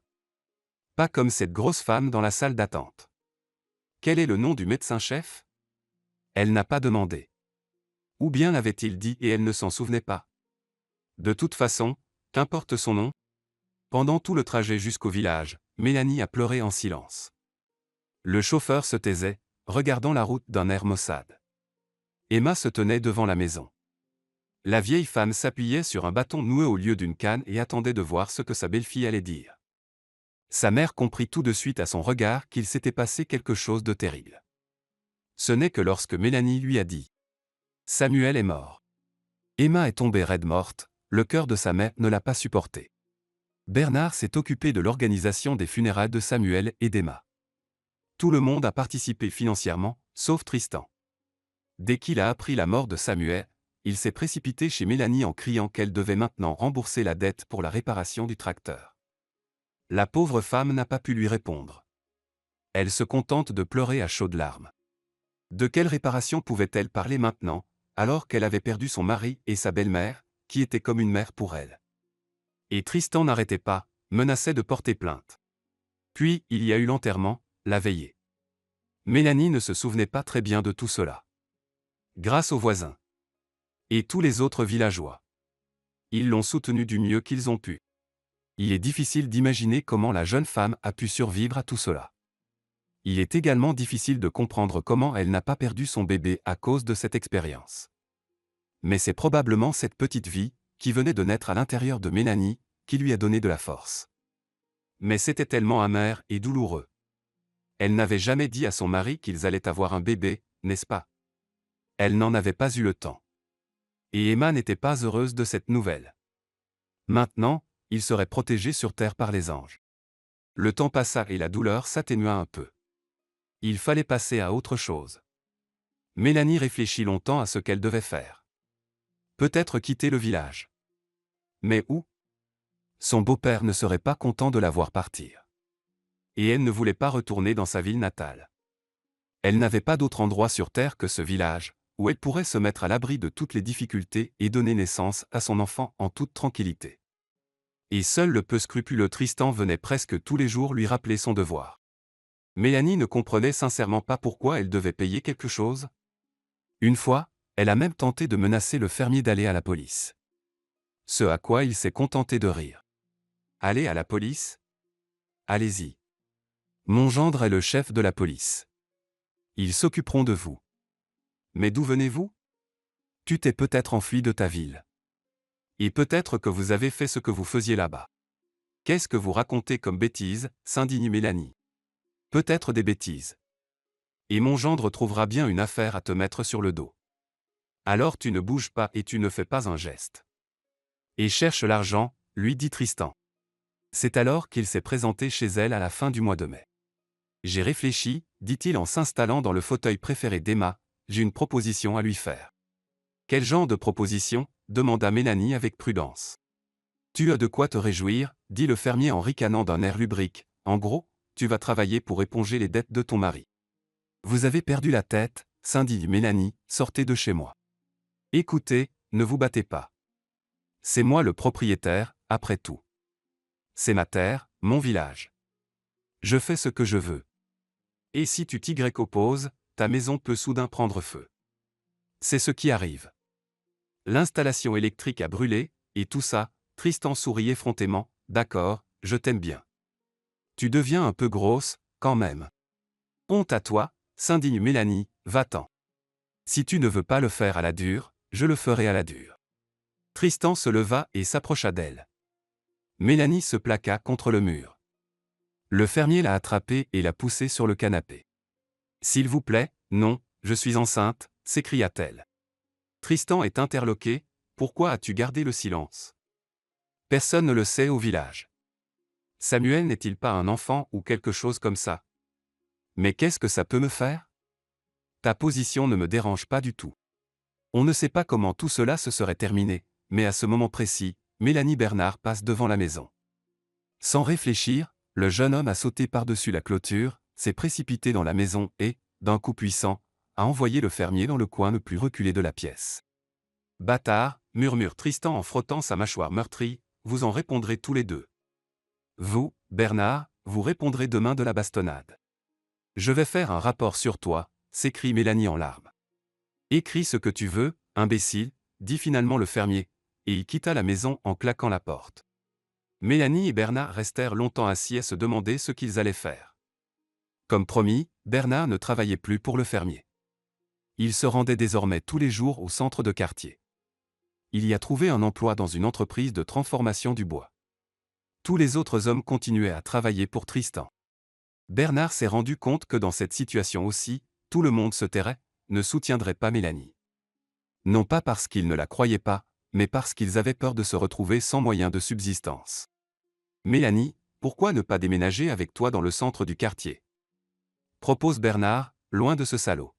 Pas comme cette grosse femme dans la salle d'attente. Quel est le nom du médecin-chef? Elle n'a pas demandé. Ou bien l'avait-il dit et elle ne s'en souvenait pas? De toute façon, qu'importe son nom? Pendant tout le trajet jusqu'au village, Mélanie a pleuré en silence. Le chauffeur se taisait, regardant la route d'un air maussade. Emma se tenait devant la maison. La vieille femme s'appuyait sur un bâton noué au lieu d'une canne et attendait de voir ce que sa belle-fille allait dire. Sa mère comprit tout de suite à son regard qu'il s'était passé quelque chose de terrible. Ce n'est que lorsque Mélanie lui a dit « Samuel est mort ». Emma est tombée raide morte, le cœur de sa mère ne l'a pas supporté. Bernard s'est occupé de l'organisation des funérailles de Samuel et d'Emma. Tout le monde a participé financièrement, sauf Tristan. Dès qu'il a appris la mort de Samuel, il s'est précipité chez Mélanie en criant qu'elle devait maintenant rembourser la dette pour la réparation du tracteur. La pauvre femme n'a pas pu lui répondre. Elle se contente de pleurer à chaudes larmes. De quelle réparation pouvait-elle parler maintenant, alors qu'elle avait perdu son mari et sa belle-mère, qui était comme une mère pour elle? Et Tristan n'arrêtait pas, menaçait de porter plainte. Puis, il y a eu l'enterrement, la veillée. Mélanie ne se souvenait pas très bien de tout cela. Grâce aux voisins. Et tous les autres villageois. Ils l'ont soutenue du mieux qu'ils ont pu. Il est difficile d'imaginer comment la jeune femme a pu survivre à tout cela. Il est également difficile de comprendre comment elle n'a pas perdu son bébé à cause de cette expérience. Mais c'est probablement cette petite vie, qui venait de naître à l'intérieur de Mélanie, qui lui a donné de la force. Mais c'était tellement amer et douloureux. Elle n'avait jamais dit à son mari qu'ils allaient avoir un bébé, n'est-ce pas? Elle n'en avait pas eu le temps. Et Emma n'était pas heureuse de cette nouvelle. Maintenant, il serait protégé sur terre par les anges. Le temps passa et la douleur s'atténua un peu. Il fallait passer à autre chose. Mélanie réfléchit longtemps à ce qu'elle devait faire. Peut-être quitter le village. Mais où? Son beau-père ne serait pas content de la voir partir. Et elle ne voulait pas retourner dans sa ville natale. Elle n'avait pas d'autre endroit sur terre que ce village, où elle pourrait se mettre à l'abri de toutes les difficultés et donner naissance à son enfant en toute tranquillité. Et seul le peu scrupuleux Tristan venait presque tous les jours lui rappeler son devoir. Mélanie ne comprenait sincèrement pas pourquoi elle devait payer quelque chose. Une fois, elle a même tenté de menacer le fermier d'aller à la police. Ce à quoi il s'est contenté de rire. Allez à la police? Allez-y. Mon gendre est le chef de la police. Ils s'occuperont de vous. Mais d'où venez-vous? Tu t'es peut-être enfui de ta ville. Et peut-être que vous avez fait ce que vous faisiez là-bas. Qu'est-ce que vous racontez comme bêtises, s'indigne Mélanie. Peut-être des bêtises. Et mon gendre trouvera bien une affaire à te mettre sur le dos. Alors tu ne bouges pas et tu ne fais pas un geste. Et cherche l'argent, lui dit Tristan. C'est alors qu'il s'est présenté chez elle à la fin du mois de mai. J'ai réfléchi, dit-il en s'installant dans le fauteuil préféré d'Emma, j'ai une proposition à lui faire. Quel genre de proposition? Demanda Mélanie avec prudence. Tu as de quoi te réjouir, dit le fermier en ricanant d'un air lubrique, en gros, tu vas travailler pour éponger les dettes de ton mari. Vous avez perdu la tête, s'indigne Mélanie, sortez de chez moi. Écoutez, ne vous battez pas. C'est moi le propriétaire, après tout. C'est ma terre, mon village. Je fais ce que je veux. Et si tu t'y opposes, ta maison peut soudain prendre feu. C'est ce qui arrive. L'installation électrique a brûlé, et tout ça, Tristan sourit effrontément, d'accord, je t'aime bien. Tu deviens un peu grosse, quand même. Honte à toi, s'indigne Mélanie, va-t'en. Si tu ne veux pas le faire à la dure, je le ferai à la dure. Tristan se leva et s'approcha d'elle. Mélanie se plaqua contre le mur. Le fermier l'a attrapée et l'a poussée sur le canapé. S'il vous plaît, non, je suis enceinte, s'écria-t-elle. Tristan est interloqué, pourquoi as-tu gardé le silence? Personne ne le sait au village. Samuel n'est-il pas un enfant ou quelque chose comme ça? Mais qu'est-ce que ça peut me faire? Ta position ne me dérange pas du tout. On ne sait pas comment tout cela se serait terminé, mais à ce moment précis, Mélanie Bernard passe devant la maison. Sans réfléchir, le jeune homme a sauté par-dessus la clôture, s'est précipité dans la maison et, d'un coup puissant, a envoyé le fermier dans le coin le plus reculé de la pièce. Bâtard, murmure Tristan en frottant sa mâchoire meurtrie, vous en répondrez tous les deux. Vous, Bernard, vous répondrez demain de la bastonnade. Je vais faire un rapport sur toi, s'écrie Mélanie en larmes. Écris ce que tu veux, imbécile, dit finalement le fermier, et il quitta la maison en claquant la porte. Mélanie et Bernard restèrent longtemps assis à se demander ce qu'ils allaient faire. Comme promis, Bernard ne travaillait plus pour le fermier. Il se rendait désormais tous les jours au centre de quartier. Il y a trouvé un emploi dans une entreprise de transformation du bois. Tous les autres hommes continuaient à travailler pour Tristan. Bernard s'est rendu compte que dans cette situation aussi, tout le monde se tairait, ne soutiendrait pas Mélanie. Non pas parce qu'ils ne la croyaient pas, mais parce qu'ils avaient peur de se retrouver sans moyen de subsistance. Mélanie, pourquoi ne pas déménager avec toi dans le centre du quartier? Propose Bernard, loin de ce salaud.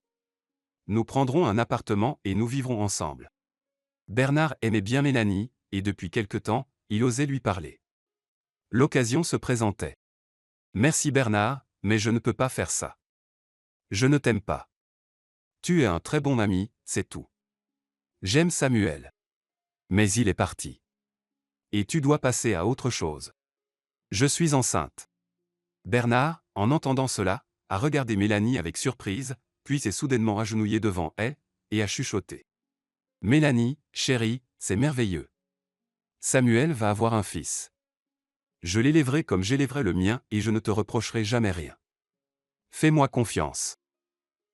Nous prendrons un appartement et nous vivrons ensemble. Bernard aimait bien Mélanie, et depuis quelque temps, il osait lui parler. L'occasion se présentait. Merci Bernard, mais je ne peux pas faire ça. Je ne t'aime pas. Tu es un très bon ami, c'est tout. J'aime Samuel. Mais il est parti. Et tu dois passer à autre chose. Je suis enceinte. Bernard, en entendant cela, a regardé Mélanie avec surprise, puis s'est soudainement agenouillé devant elle, et a chuchoté. Mélanie, chérie, c'est merveilleux. Samuel va avoir un fils. Je l'élèverai comme j'élèverai le mien et je ne te reprocherai jamais rien. Fais-moi confiance.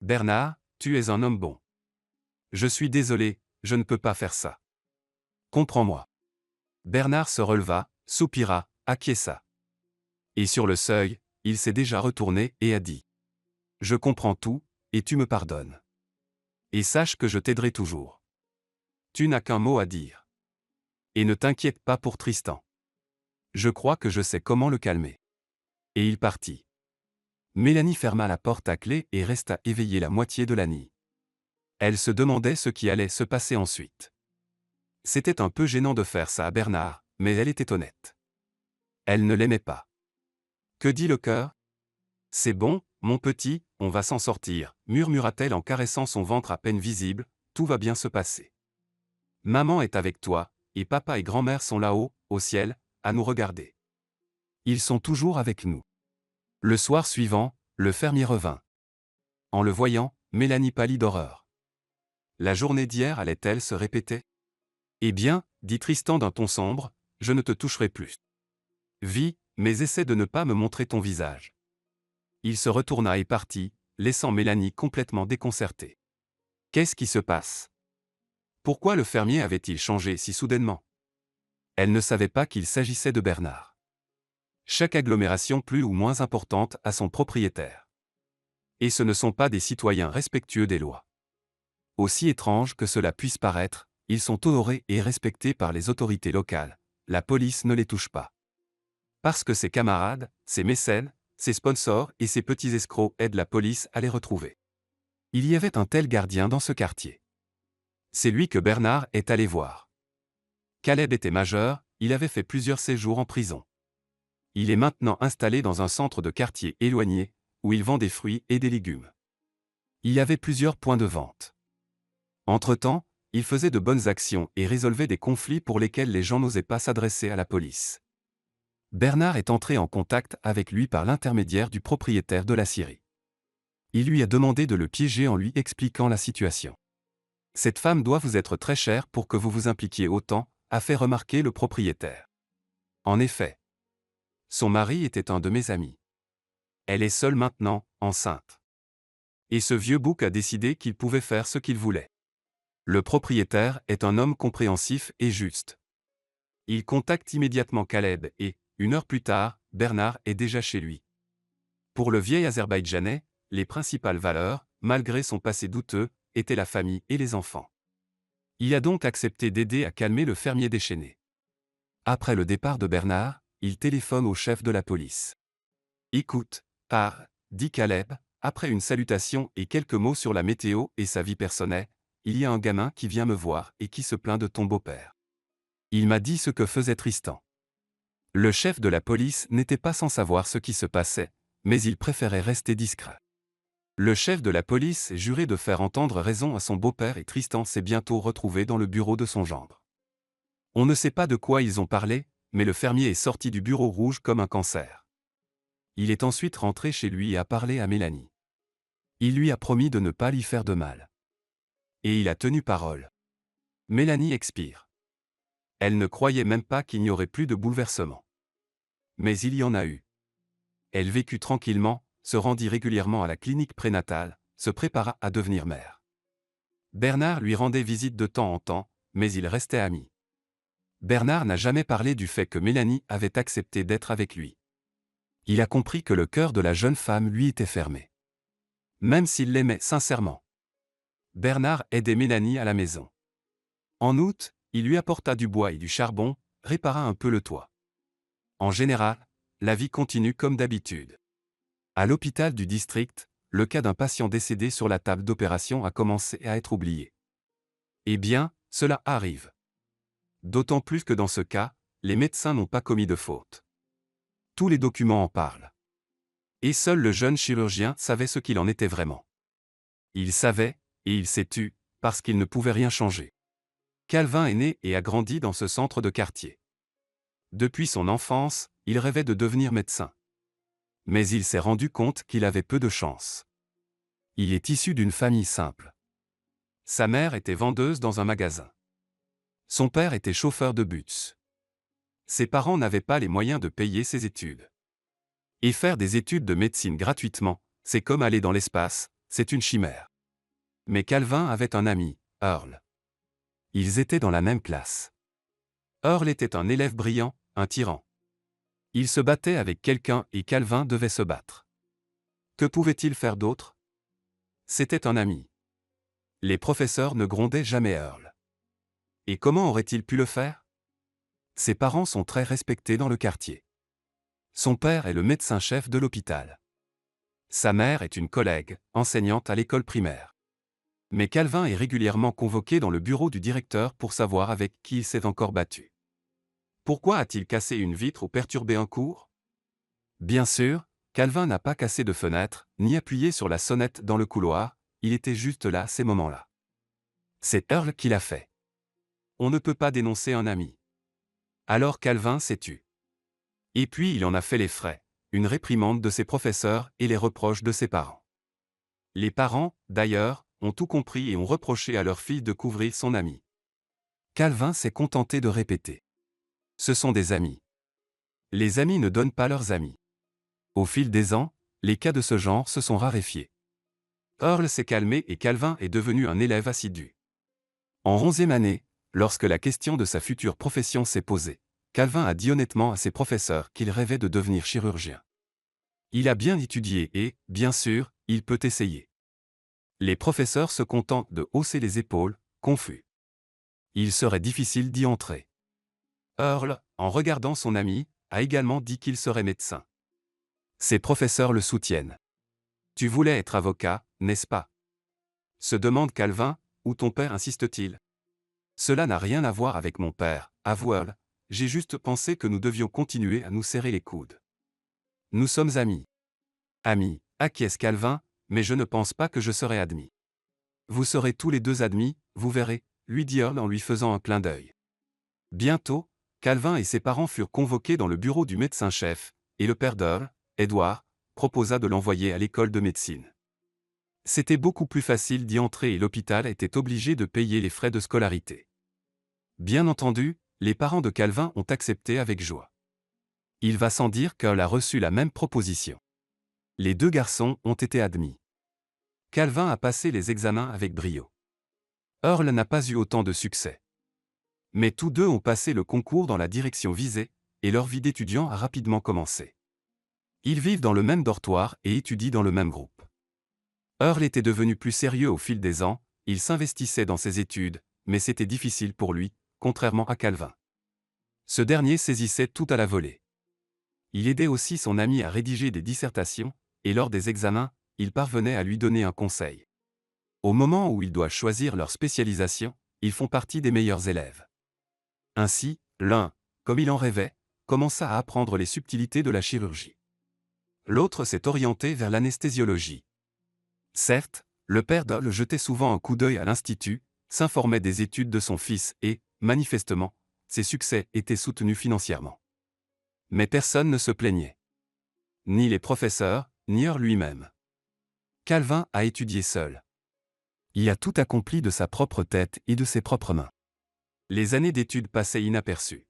Bernard, tu es un homme bon. Je suis désolé, je ne peux pas faire ça. Comprends-moi. Bernard se releva, soupira, acquiesça. Et sur le seuil, il s'est déjà retourné et a dit. Je comprends tout, et tu me pardonnes. Et sache que je t'aiderai toujours. Tu n'as qu'un mot à dire. Et ne t'inquiète pas pour Tristan. Je crois que je sais comment le calmer. Et il partit. Mélanie ferma la porte à clé et resta éveillée la moitié de la nuit. Elle se demandait ce qui allait se passer ensuite. C'était un peu gênant de faire ça à Bernard, mais elle était honnête. Elle ne l'aimait pas. Que dit le cœur? C'est bon, mon petit, on va s'en sortir, murmura-t-elle en caressant son ventre à peine visible, tout va bien se passer. Maman est avec toi, et papa et grand-mère sont là-haut, au ciel, à nous regarder. Ils sont toujours avec nous. Le soir suivant, le fermier revint. En le voyant, Mélanie pâlit d'horreur. La journée d'hier allait-elle se répéter? Eh bien, dit Tristan d'un ton sombre, je ne te toucherai plus. Vis, mais essaie de ne pas me montrer ton visage. Il se retourna et partit, laissant Mélanie complètement déconcertée. Qu'est-ce qui se passe? Pourquoi le fermier avait-il changé si soudainement? Elle ne savait pas qu'il s'agissait de Bernard. Chaque agglomération plus ou moins importante a son propriétaire. Et ce ne sont pas des citoyens respectueux des lois. Aussi étrange que cela puisse paraître, ils sont honorés et respectés par les autorités locales. La police ne les touche pas. Parce que ses camarades, ses mécènes, ses sponsors et ses petits escrocs aident la police à les retrouver. Il y avait un tel gardien dans ce quartier. C'est lui que Bernard est allé voir. Caleb était majeur, il avait fait plusieurs séjours en prison. Il est maintenant installé dans un centre de quartier éloigné, où il vend des fruits et des légumes. Il y avait plusieurs points de vente. Entre-temps, il faisait de bonnes actions et résolvait des conflits pour lesquels les gens n'osaient pas s'adresser à la police. Bernard est entré en contact avec lui par l'intermédiaire du propriétaire de la scierie. Il lui a demandé de le piéger en lui expliquant la situation. Cette femme doit vous être très chère pour que vous vous impliquiez autant, a fait remarquer le propriétaire. En effet. Son mari était un de mes amis. Elle est seule maintenant, enceinte. Et ce vieux bouc a décidé qu'il pouvait faire ce qu'il voulait. Le propriétaire est un homme compréhensif et juste. Il contacte immédiatement Caleb et, une heure plus tard, Bernard est déjà chez lui. Pour le vieil Azerbaïdjanais, les principales valeurs, malgré son passé douteux, étaient la famille et les enfants. Il a donc accepté d'aider à calmer le fermier déchaîné. Après le départ de Bernard, il téléphone au chef de la police. Écoute, dit Caleb, après une salutation et quelques mots sur la météo et sa vie personnelle, il y a un gamin qui vient me voir et qui se plaint de ton beau-père. Il m'a dit ce que faisait Tristan. Le chef de la police n'était pas sans savoir ce qui se passait, mais il préférait rester discret. Le chef de la police jurait de faire entendre raison à son beau-père et Tristan s'est bientôt retrouvé dans le bureau de son gendre. On ne sait pas de quoi ils ont parlé, mais le fermier est sorti du bureau rouge comme un cancer. Il est ensuite rentré chez lui et a parlé à Mélanie. Il lui a promis de ne pas lui faire de mal. Et il a tenu parole. Mélanie expire. Elle ne croyait même pas qu'il n'y aurait plus de bouleversement. Mais il y en a eu. Elle vécut tranquillement, se rendit régulièrement à la clinique prénatale, se prépara à devenir mère. Bernard lui rendait visite de temps en temps, mais ils restaient amis. Bernard n'a jamais parlé du fait que Mélanie avait accepté d'être avec lui. Il a compris que le cœur de la jeune femme lui était fermé. Même s'il l'aimait sincèrement. Bernard aidait Mélanie à la maison. En août, il lui apporta du bois et du charbon, répara un peu le toit. En général, la vie continue comme d'habitude. À l'hôpital du district, le cas d'un patient décédé sur la table d'opération a commencé à être oublié. Eh bien, cela arrive. D'autant plus que dans ce cas, les médecins n'ont pas commis de faute. Tous les documents en parlent. Et seul le jeune chirurgien savait ce qu'il en était vraiment. Il savait, et il s'est tu, parce qu'il ne pouvait rien changer. Calvin est né et a grandi dans ce centre de quartier. Depuis son enfance, il rêvait de devenir médecin. Mais il s'est rendu compte qu'il avait peu de chance. Il est issu d'une famille simple. Sa mère était vendeuse dans un magasin. Son père était chauffeur de bus. Ses parents n'avaient pas les moyens de payer ses études. Et faire des études de médecine gratuitement, c'est comme aller dans l'espace, c'est une chimère. Mais Calvin avait un ami, Earl. Ils étaient dans la même classe. Earl était un élève brillant, un tyran. Il se battait avec quelqu'un et Calvin devait se battre. Que pouvait-il faire d'autre? C'était un ami. Les professeurs ne grondaient jamais Earl. Et comment aurait-il pu le faire? Ses parents sont très respectés dans le quartier. Son père est le médecin-chef de l'hôpital. Sa mère est une collègue, enseignante à l'école primaire. Mais Calvin est régulièrement convoqué dans le bureau du directeur pour savoir avec qui il s'est encore battu. Pourquoi a-t-il cassé une vitre ou perturbé un cours? Bien sûr, Calvin n'a pas cassé de fenêtre, ni appuyé sur la sonnette dans le couloir, il était juste là à ces moments-là. C'est Earl qui l'a fait. On ne peut pas dénoncer un ami. Alors Calvin s'est tu. Et puis il en a fait les frais, une réprimande de ses professeurs et les reproches de ses parents. Les parents, d'ailleurs, ont tout compris et ont reproché à leur fille de couvrir son ami. Calvin s'est contenté de répéter. Ce sont des amis. Les amis ne donnent pas leurs amis. Au fil des ans, les cas de ce genre se sont raréfiés. Earl s'est calmé et Calvin est devenu un élève assidu. En 11e année, lorsque la question de sa future profession s'est posée, Calvin a dit honnêtement à ses professeurs qu'il rêvait de devenir chirurgien. Il a bien étudié et, bien sûr, il peut essayer. Les professeurs se contentent de hausser les épaules, confus. Il serait difficile d'y entrer. Earl, en regardant son ami, a également dit qu'il serait médecin. Ses professeurs le soutiennent. Tu voulais être avocat, n'est-ce pas? Se demande Calvin, ou ton père insiste-t-il? Cela n'a rien à voir avec mon père, avoue Earl. J'ai juste pensé que nous devions continuer à nous serrer les coudes. Nous sommes amis. Amis, acquiesce Calvin, mais je ne pense pas que je serai admis. Vous serez tous les deux admis, vous verrez, lui dit Earl en lui faisant un clin d'œil. Bientôt, Calvin et ses parents furent convoqués dans le bureau du médecin-chef, et le père d'Earl, Edward, proposa de l'envoyer à l'école de médecine. C'était beaucoup plus facile d'y entrer et l'hôpital était obligé de payer les frais de scolarité. Bien entendu, les parents de Calvin ont accepté avec joie. Il va sans dire qu'Earl a reçu la même proposition. Les deux garçons ont été admis. Calvin a passé les examens avec brio. Earl n'a pas eu autant de succès. Mais tous deux ont passé le concours dans la direction visée, et leur vie d'étudiant a rapidement commencé. Ils vivent dans le même dortoir et étudient dans le même groupe. Earl était devenu plus sérieux au fil des ans, il s'investissait dans ses études, mais c'était difficile pour lui, contrairement à Calvin. Ce dernier saisissait tout à la volée. Il aidait aussi son ami à rédiger des dissertations, et lors des examens, il parvenait à lui donner un conseil. Au moment où ils doivent choisir leur spécialisation, ils font partie des meilleurs élèves. Ainsi, l'un, comme il en rêvait, commença à apprendre les subtilités de la chirurgie. L'autre s'est orienté vers l'anesthésiologie. Certes, le père d'Earl jetait souvent un coup d'œil à l'institut, s'informait des études de son fils et, manifestement, ses succès étaient soutenus financièrement. Mais personne ne se plaignait. Ni les professeurs, ni Earl lui-même. Calvin a étudié seul. Il a tout accompli de sa propre tête et de ses propres mains. Les années d'études passaient inaperçues.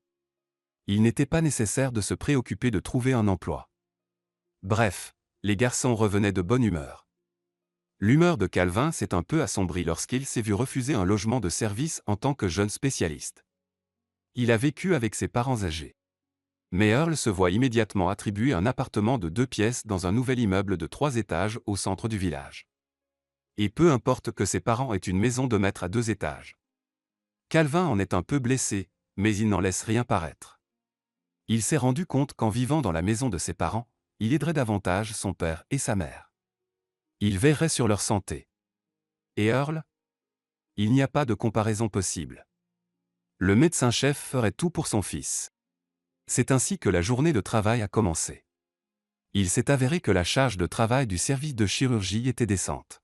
Il n'était pas nécessaire de se préoccuper de trouver un emploi. Bref, les garçons revenaient de bonne humeur. L'humeur de Calvin s'est un peu assombrie lorsqu'il s'est vu refuser un logement de service en tant que jeune spécialiste. Il a vécu avec ses parents âgés. Mais Earl se voit immédiatement attribuer un appartement de 2 pièces dans un nouvel immeuble de 3 étages au centre du village. Et peu importe que ses parents aient une maison de maître à 2 étages. Calvin en est un peu blessé, mais il n'en laisse rien paraître. Il s'est rendu compte qu'en vivant dans la maison de ses parents, il aiderait davantage son père et sa mère. Il veillerait sur leur santé. Et Earl? Il n'y a pas de comparaison possible. Le médecin-chef ferait tout pour son fils. C'est ainsi que la journée de travail a commencé. Il s'est avéré que la charge de travail du service de chirurgie était décente.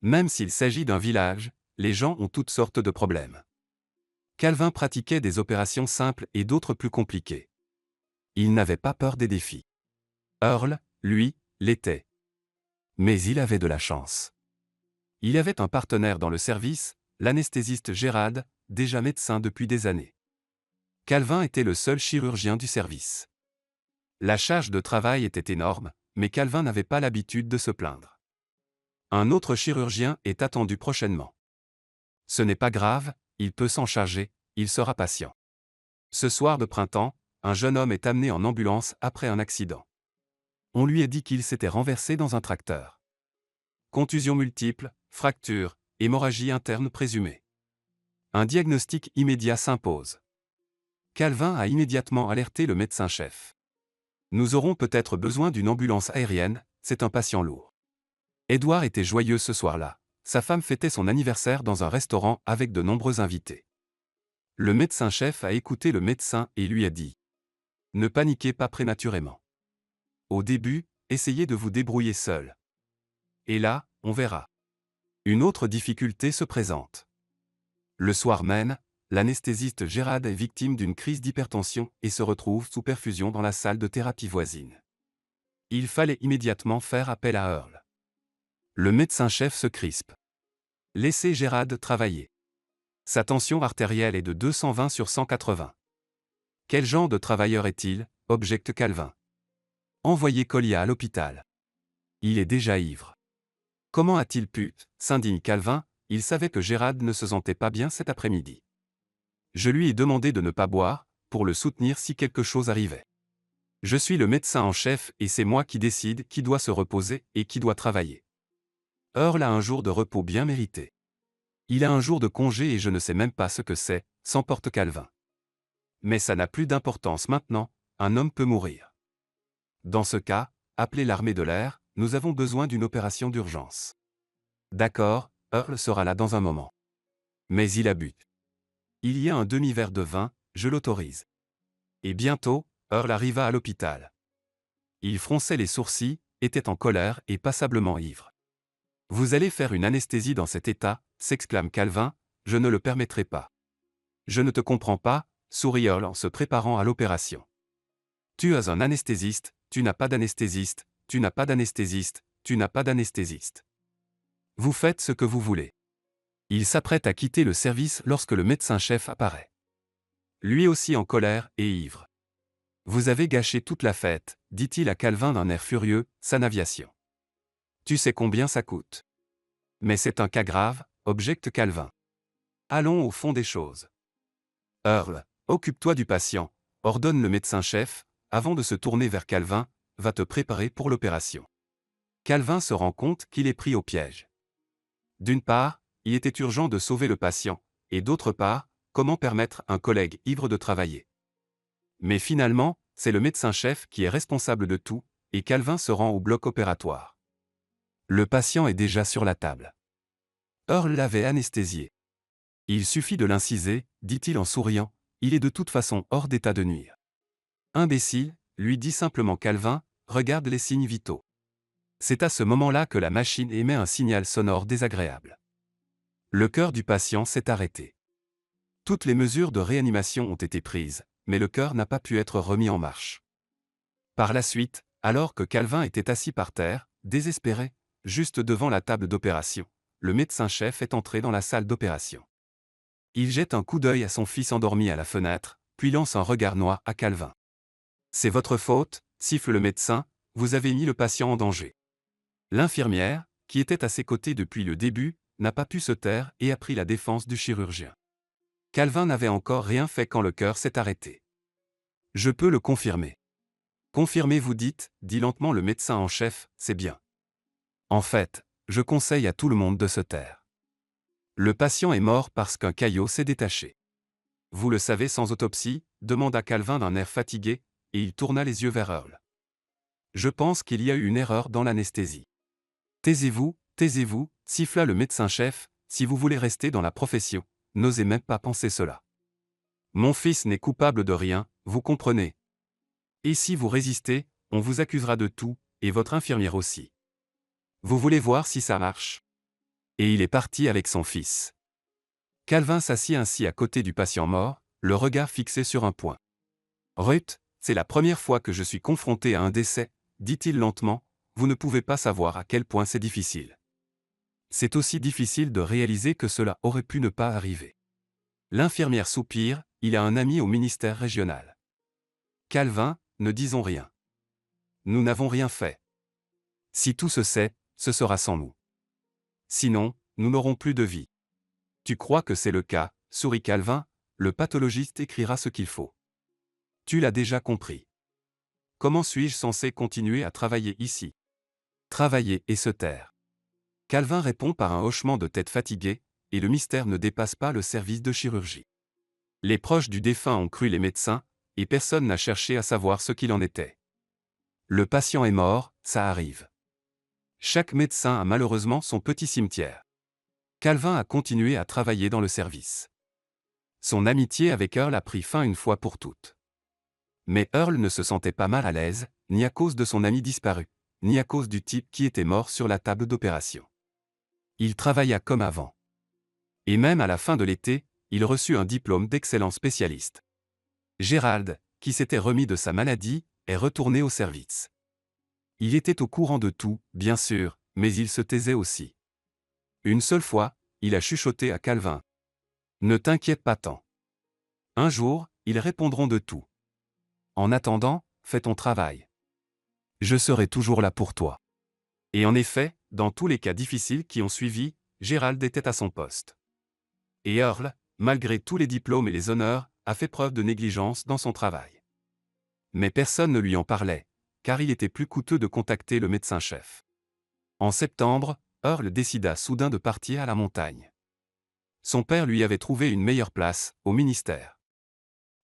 Même s'il s'agit d'un village, les gens ont toutes sortes de problèmes. Calvin pratiquait des opérations simples et d'autres plus compliquées. Il n'avait pas peur des défis. Earl, lui, l'était. Mais il avait de la chance. Il avait un partenaire dans le service, l'anesthésiste Gerald, déjà médecin depuis des années. Calvin était le seul chirurgien du service. La charge de travail était énorme, mais Calvin n'avait pas l'habitude de se plaindre. Un autre chirurgien est attendu prochainement. Ce n'est pas grave, il peut s'en charger, il sera patient. Ce soir de printemps, un jeune homme est amené en ambulance après un accident. On lui a dit qu'il s'était renversé dans un tracteur. Contusions multiples, fractures, hémorragie interne présumée. Un diagnostic immédiat s'impose. Calvin a immédiatement alerté le médecin-chef. Nous aurons peut-être besoin d'une ambulance aérienne, c'est un patient lourd. Édouard était joyeux ce soir-là. Sa femme fêtait son anniversaire dans un restaurant avec de nombreux invités. Le médecin-chef a écouté le médecin et lui a dit : « Ne paniquez pas prématurément. Au début, essayez de vous débrouiller seul. Et là, on verra. » Une autre difficulté se présente. Le soir même, l'anesthésiste Gerald est victime d'une crise d'hypertension et se retrouve sous perfusion dans la salle de thérapie voisine. Il fallait immédiatement faire appel à Earl. Le médecin-chef se crispe. Laissez Gerald travailler. Sa tension artérielle est de 220 sur 180. Quel genre de travailleur est-il, objecte Calvin. Envoyez Collier à l'hôpital. Il est déjà ivre. Comment a-t-il pu, s'indigne Calvin, il savait que Gerald ne se sentait pas bien cet après-midi. Je lui ai demandé de ne pas boire, pour le soutenir si quelque chose arrivait. Je suis le médecin en chef et c'est moi qui décide qui doit se reposer et qui doit travailler. Earl a un jour de repos bien mérité. Il a un jour de congé et je ne sais même pas ce que c'est, s'emporte Calvin. Mais ça n'a plus d'importance maintenant, un homme peut mourir. Dans ce cas, appelez l'armée de l'air, nous avons besoin d'une opération d'urgence. D'accord, Earl sera là dans un moment. Mais il a bu. Il y a un demi-verre de vin, je l'autorise. Et bientôt, Earl arriva à l'hôpital. Il fronçait les sourcils, était en colère et passablement ivre. Vous allez faire une anesthésie dans cet état, s'exclame Calvin, je ne le permettrai pas. Je ne te comprends pas, sourit Earl en se préparant à l'opération. Tu as un anesthésiste, tu n'as pas d'anesthésiste, tu n'as pas d'anesthésiste, tu n'as pas d'anesthésiste. Vous faites ce que vous voulez. Il s'apprête à quitter le service lorsque le médecin-chef apparaît. Lui aussi en colère et ivre. Vous avez gâché toute la fête, dit-il à Calvin d'un air furieux, Sanaviation. Tu sais combien ça coûte. Mais c'est un cas grave, objecte Calvin. Allons au fond des choses. Earl, occupe-toi du patient, ordonne le médecin-chef, avant de se tourner vers Calvin, va te préparer pour l'opération. Calvin se rend compte qu'il est pris au piège. D'une part, il était urgent de sauver le patient, et d'autre part, comment permettre à un collègue ivre de travailler. Mais finalement, c'est le médecin-chef qui est responsable de tout, et Calvin se rend au bloc opératoire. Le patient est déjà sur la table. Earl l'avait anesthésié. Il suffit de l'inciser, dit-il en souriant, il est de toute façon hors d'état de nuire. Imbécile, lui dit simplement Calvin, regarde les signes vitaux. C'est à ce moment-là que la machine émet un signal sonore désagréable. Le cœur du patient s'est arrêté. Toutes les mesures de réanimation ont été prises, mais le cœur n'a pas pu être remis en marche. Par la suite, alors que Calvin était assis par terre, désespéré, juste devant la table d'opération, le médecin-chef est entré dans la salle d'opération. Il jette un coup d'œil à son fils endormi à la fenêtre, puis lance un regard noir à Calvin. C'est votre faute, siffle le médecin, vous avez mis le patient en danger. L'infirmière, qui était à ses côtés depuis le début, n'a pas pu se taire et a pris la défense du chirurgien. Calvin n'avait encore rien fait quand le cœur s'est arrêté. Je peux le confirmer. Confirmez, vous dites, dit lentement le médecin en chef, c'est bien. En fait, je conseille à tout le monde de se taire. Le patient est mort parce qu'un caillot s'est détaché. Vous le savez sans autopsie, demanda Calvin d'un air fatigué, et il tourna les yeux vers Earl. Je pense qu'il y a eu une erreur dans l'anesthésie. Taisez-vous, siffla le médecin-chef, si vous voulez rester dans la profession, n'osez même pas penser cela. Mon fils n'est coupable de rien, vous comprenez. Et si vous résistez, on vous accusera de tout, et votre infirmière aussi. Vous voulez voir si ça marche? Et il est parti avec son fils. Calvin s'assit ainsi à côté du patient mort, le regard fixé sur un point. Ruth, c'est la première fois que je suis confronté à un décès, dit-il lentement, vous ne pouvez pas savoir à quel point c'est difficile. C'est aussi difficile de réaliser que cela aurait pu ne pas arriver. L'infirmière soupire, il a un ami au ministère régional. Calvin, ne disons rien. Nous n'avons rien fait. Si tout se sait, ce sera sans nous. Sinon, nous n'aurons plus de vie. Tu crois que c'est le cas, sourit Calvin, le pathologiste écrira ce qu'il faut. Tu l'as déjà compris. Comment suis-je censé continuer à travailler ici? Travailler et se taire. Calvin répond par un hochement de tête fatigué, et le mystère ne dépasse pas le service de chirurgie. Les proches du défunt ont cru les médecins, et personne n'a cherché à savoir ce qu'il en était. Le patient est mort, ça arrive. Chaque médecin a malheureusement son petit cimetière. Calvin a continué à travailler dans le service. Son amitié avec Earl a pris fin une fois pour toutes. Mais Earl ne se sentait pas mal à l'aise, ni à cause de son ami disparu, ni à cause du type qui était mort sur la table d'opération. Il travailla comme avant. Et même à la fin de l'été, il reçut un diplôme d'excellent spécialiste. Gérald, qui s'était remis de sa maladie, est retourné au service. Il était au courant de tout, bien sûr, mais il se taisait aussi. Une seule fois, il a chuchoté à Calvin. Ne t'inquiète pas tant. Un jour, ils répondront de tout. En attendant, fais ton travail. Je serai toujours là pour toi. Et en effet, dans tous les cas difficiles qui ont suivi, Gérald était à son poste. Et Earl, malgré tous les diplômes et les honneurs, a fait preuve de négligence dans son travail. Mais personne ne lui en parlait, car il était plus coûteux de contacter le médecin-chef. En septembre, Earl décida soudain de partir à la montagne. Son père lui avait trouvé une meilleure place, au ministère.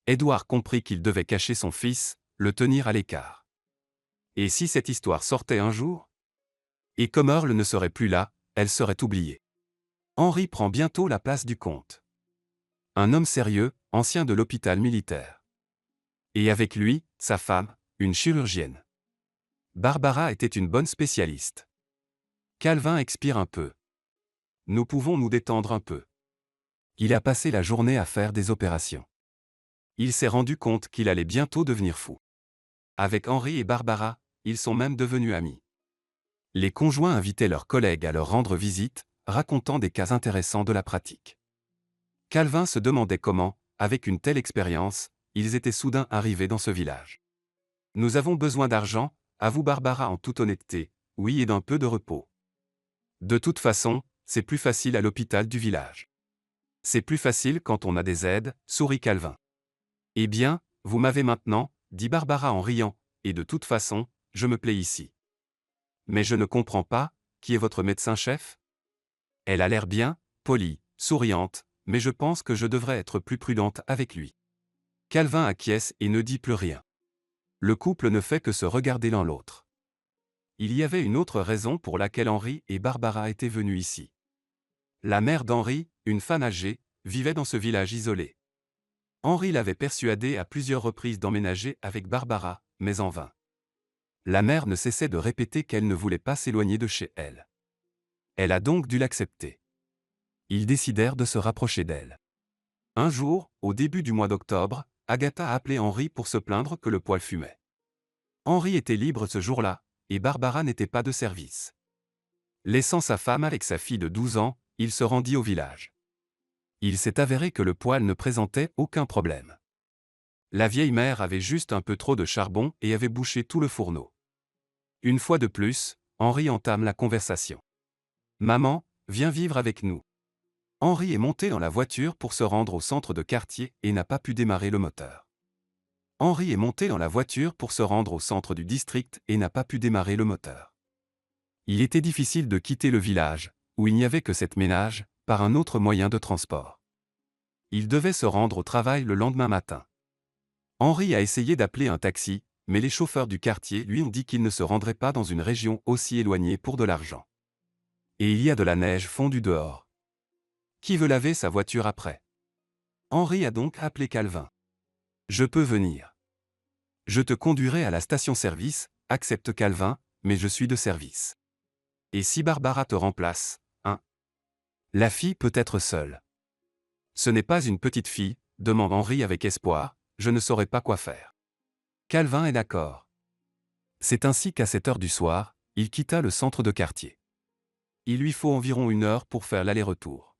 Edward comprit qu'il devait cacher son fils, le tenir à l'écart. Et si cette histoire sortait un jour? Et comme Earl ne serait plus là, elle serait oubliée. Henry prend bientôt la place du comte. Un homme sérieux, ancien de l'hôpital militaire. Et avec lui, sa femme, une chirurgienne. Barbara était une bonne spécialiste. Calvin expire un peu. Nous pouvons nous détendre un peu. Il a passé la journée à faire des opérations. Il s'est rendu compte qu'il allait bientôt devenir fou. Avec Henry et Barbara, ils sont même devenus amis. Les conjoints invitaient leurs collègues à leur rendre visite, racontant des cas intéressants de la pratique. Calvin se demandait comment, avec une telle expérience, ils étaient soudain arrivés dans ce village. Nous avons besoin d'argent, avoue Barbara en toute honnêteté, oui et d'un peu de repos. De toute façon, c'est plus facile à l'hôpital du village. C'est plus facile quand on a des aides, sourit Calvin. Eh bien, vous m'avez maintenant, dit Barbara en riant, et de toute façon, je me plais ici. Mais je ne comprends pas, qui est votre médecin-chef? Elle a l'air bien, polie, souriante, mais je pense que je devrais être plus prudente avec lui. Calvin acquiesce et ne dit plus rien. Le couple ne fait que se regarder l'un l'autre. Il y avait une autre raison pour laquelle Henry et Barbara étaient venus ici. La mère d'Henry, une femme âgée, vivait dans ce village isolé. Henry l'avait persuadée à plusieurs reprises d'emménager avec Barbara, mais en vain. La mère ne cessait de répéter qu'elle ne voulait pas s'éloigner de chez elle. Elle a donc dû l'accepter. Ils décidèrent de se rapprocher d'elle. Un jour, au début du mois d'octobre, Agatha a appelé Henry pour se plaindre que le poêle fumait. Henry était libre ce jour-là, et Barbara n'était pas de service. Laissant sa femme avec sa fille de 12 ans, il se rendit au village. Il s'est avéré que le poêle ne présentait aucun problème. La vieille mère avait juste un peu trop de charbon et avait bouché tout le fourneau. Une fois de plus, Henry entame la conversation. « Maman, viens vivre avec nous. » Henry est monté dans la voiture pour se rendre au centre de quartier et n'a pas pu démarrer le moteur. Henry est monté dans la voiture pour se rendre au centre du district et n'a pas pu démarrer le moteur. Il était difficile de quitter le village, où il n'y avait que cette ménage, par un autre moyen de transport. Il devait se rendre au travail le lendemain matin. Henri a essayé d'appeler un taxi, mais les chauffeurs du quartier lui ont dit qu'il ne se rendrait pas dans une région aussi éloignée pour de l'argent. Et il y a de la neige fondue dehors. Qui veut laver sa voiture après? Henri a donc appelé Calvin. Je peux venir. Je te conduirai à la station-service, accepte Calvin, mais je suis de service. Et si Barbara te remplace, hein? La fille peut être seule. Ce n'est pas une petite fille, demande Henri avec espoir, je ne saurais pas quoi faire. Calvin est d'accord. C'est ainsi qu'à 7 heures du soir, il quitta le centre de quartier. Il lui faut environ 1 heure pour faire l'aller-retour.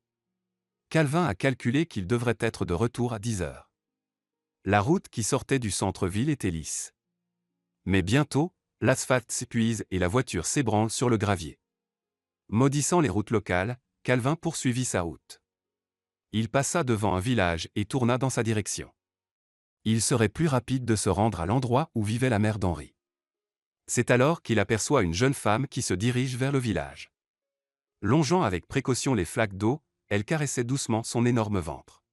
Calvin a calculé qu'il devrait être de retour à 10 heures. La route qui sortait du centre-ville était lisse. Mais bientôt, l'asphalte s'épuise et la voiture s'ébranle sur le gravier. Maudissant les routes locales, Calvin poursuivit sa route. Il passa devant un village et tourna dans sa direction. Il serait plus rapide de se rendre à l'endroit où vivait la mère d'Henri. C'est alors qu'il aperçoit une jeune femme qui se dirige vers le village. Longeant avec précaution les flaques d'eau, elle caressait doucement son énorme ventre.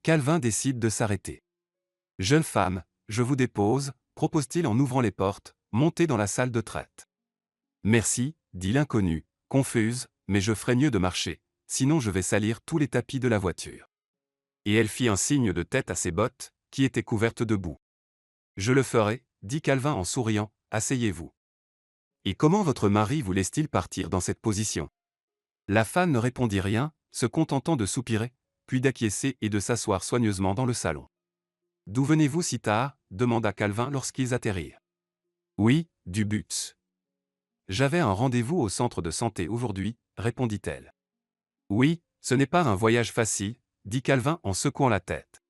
Calvin décide de s'arrêter. « Jeune femme, je vous dépose », propose-t-il en ouvrant les portes, montez dans la salle de traite. « Merci », dit l'inconnue, confuse, « mais je ferais mieux de marcher, sinon je vais salir tous les tapis de la voiture. » Et elle fit un signe de tête à ses bottes, qui étaient couvertes de boue. « Je le ferai », dit Calvin en souriant, « asseyez-vous. » « Et comment votre mari vous laisse-t-il partir dans cette position ?» La femme ne répondit rien, se contentant de soupirer, puis d'acquiescer et de s'asseoir soigneusement dans le salon. « D'où venez-vous si tard » demanda Calvin lorsqu'ils atterrirent. « Oui, du Buttes. J'avais un rendez-vous au centre de santé aujourd'hui, répondit-elle. « Oui, ce n'est pas un voyage facile, dit Calvin en secouant la tête.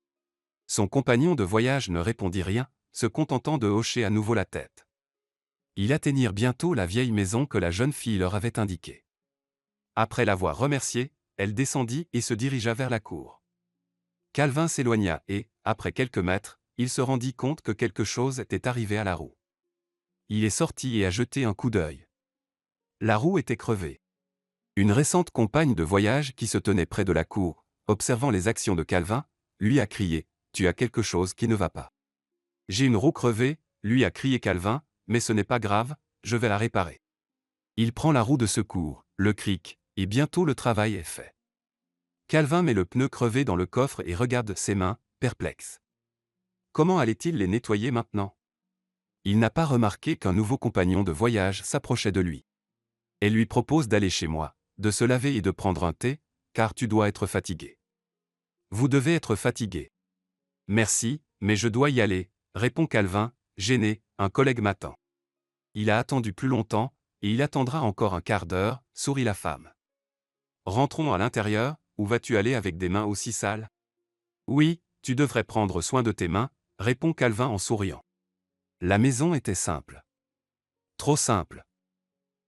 Son compagnon de voyage ne répondit rien, se contentant de hocher à nouveau la tête. Ils atteignirent bientôt la vieille maison que la jeune fille leur avait indiquée. Après l'avoir remerciée, elle descendit et se dirigea vers la cour. Calvin s'éloigna et, après quelques mètres, il se rendit compte que quelque chose était arrivé à la roue. Il est sorti et a jeté un coup d'œil. La roue était crevée. Une récente compagne de voyage qui se tenait près de la cour, observant les actions de Calvin, lui a crié « Tu as quelque chose qui ne va pas. » « J'ai une roue crevée », lui a crié Calvin, « mais ce n'est pas grave, je vais la réparer. » Il prend la roue de secours, le cric, et bientôt le travail est fait. Calvin met le pneu crevé dans le coffre et regarde ses mains, perplexe. Comment allait-il les nettoyer maintenant? Il n'a pas remarqué qu'un nouveau compagnon de voyage s'approchait de lui. Elle lui propose d'aller chez moi, de se laver et de prendre un thé, car tu dois être fatigué. Vous devez être fatigué. Merci, mais je dois y aller, répond Calvin, gêné, un collègue m'attend. Il a attendu plus longtemps, et il attendra encore un quart d'heure, sourit la femme. Rentrons à l'intérieur, où vas-tu aller avec des mains aussi sales? Oui, tu devrais prendre soin de tes mains, répond Calvin en souriant. La maison était simple. Trop simple.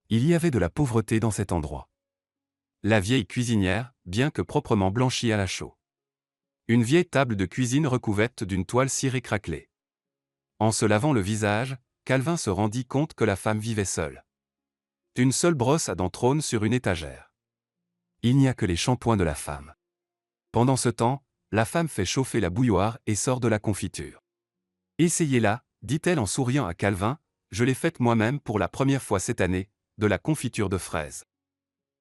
Il y avait de la pauvreté dans cet endroit. La vieille cuisinière, bien que proprement blanchie à la chaux. Une vieille table de cuisine recouverte d'une toile cirée craquelée. En se lavant le visage, Calvin se rendit compte que la femme vivait seule. Une seule brosse à dents trône sur une étagère. Il n'y a que les shampoings de la femme. Pendant ce temps, la femme fait chauffer la bouilloire et sort de la confiture. « Essayez-la » dit-elle en souriant à Calvin, « je l'ai faite moi-même pour la première fois cette année, de la confiture de fraises. »«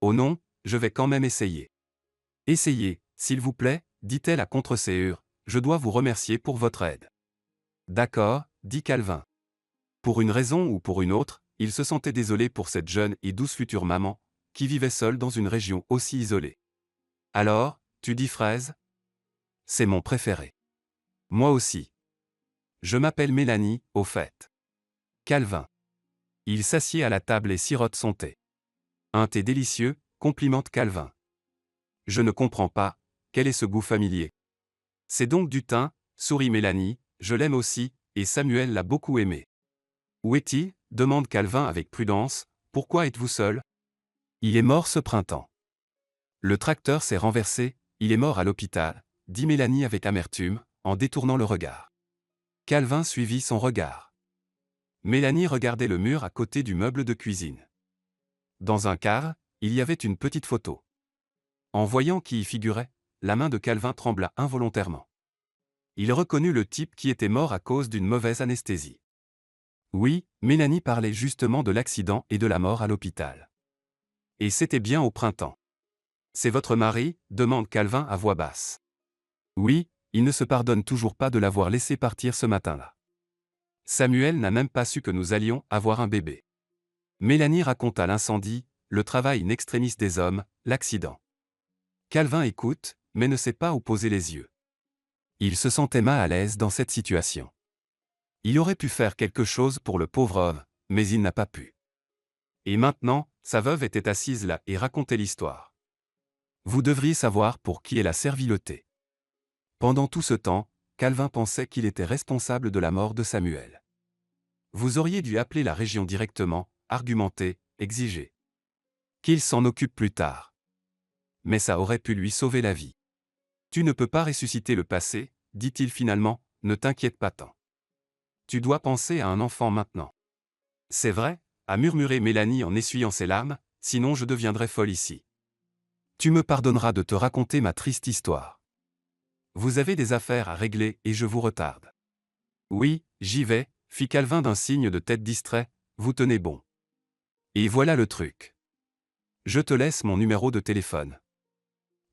Oh non, je vais quand même essayer. »« Essayez, s'il vous plaît, » dit-elle à contre-séhure, « je dois vous remercier pour votre aide. »« D'accord, » dit Calvin. Pour une raison ou pour une autre, il se sentait désolé pour cette jeune et douce future maman, qui vivait seule dans une région aussi isolée. « Alors, tu dis fraise? C'est mon préféré. »« Moi aussi. Je m'appelle Mélanie, au fait. » Calvin. Il s'assied à la table et sirote son thé. « Un thé délicieux, » complimente Calvin. « Je ne comprends pas, quel est ce goût familier? »« C'est donc du thym, » sourit Mélanie, « je l'aime aussi, et Samuel l'a beaucoup aimé. »« Où est-il » demande Calvin avec prudence, « pourquoi êtes-vous seul? »« Il est mort ce printemps. »« Le tracteur s'est renversé, il est mort à l'hôpital, » dit Mélanie avec amertume, en détournant le regard. Calvin suivit son regard. Mélanie regardait le mur à côté du meuble de cuisine. Dans un quart, il y avait une petite photo. En voyant qui y figurait, la main de Calvin trembla involontairement. Il reconnut le type qui était mort à cause d'une mauvaise anesthésie. Oui, Mélanie parlait justement de l'accident et de la mort à l'hôpital. Et c'était bien au printemps. C'est votre mari ? Demande Calvin à voix basse. Oui, il ne se pardonne toujours pas de l'avoir laissé partir ce matin-là. Samuel n'a même pas su que nous allions avoir un bébé. Mélanie raconta l'incendie, le travail in extremis des hommes, l'accident. Calvin écoute, mais ne sait pas où poser les yeux. Il se sentait mal à l'aise dans cette situation. Il aurait pu faire quelque chose pour le pauvre homme, mais il n'a pas pu. Et maintenant, sa veuve était assise là et racontait l'histoire. Vous devriez savoir pour qui elle a servi le thé. Pendant tout ce temps, Calvin pensait qu'il était responsable de la mort de Samuel. Vous auriez dû appeler la région directement, argumenter, exiger. Qu'il s'en occupe plus tard. Mais ça aurait pu lui sauver la vie. Tu ne peux pas ressusciter le passé, dit-il finalement, ne t'inquiète pas tant. Tu dois penser à un enfant maintenant. C'est vrai, a murmuré Mélanie en essuyant ses larmes, sinon je deviendrai folle ici. Tu me pardonneras de te raconter ma triste histoire. Vous avez des affaires à régler et je vous retarde. Oui, j'y vais, fit Calvin d'un signe de tête distrait, vous tenez bon. Et voilà le truc. Je te laisse mon numéro de téléphone.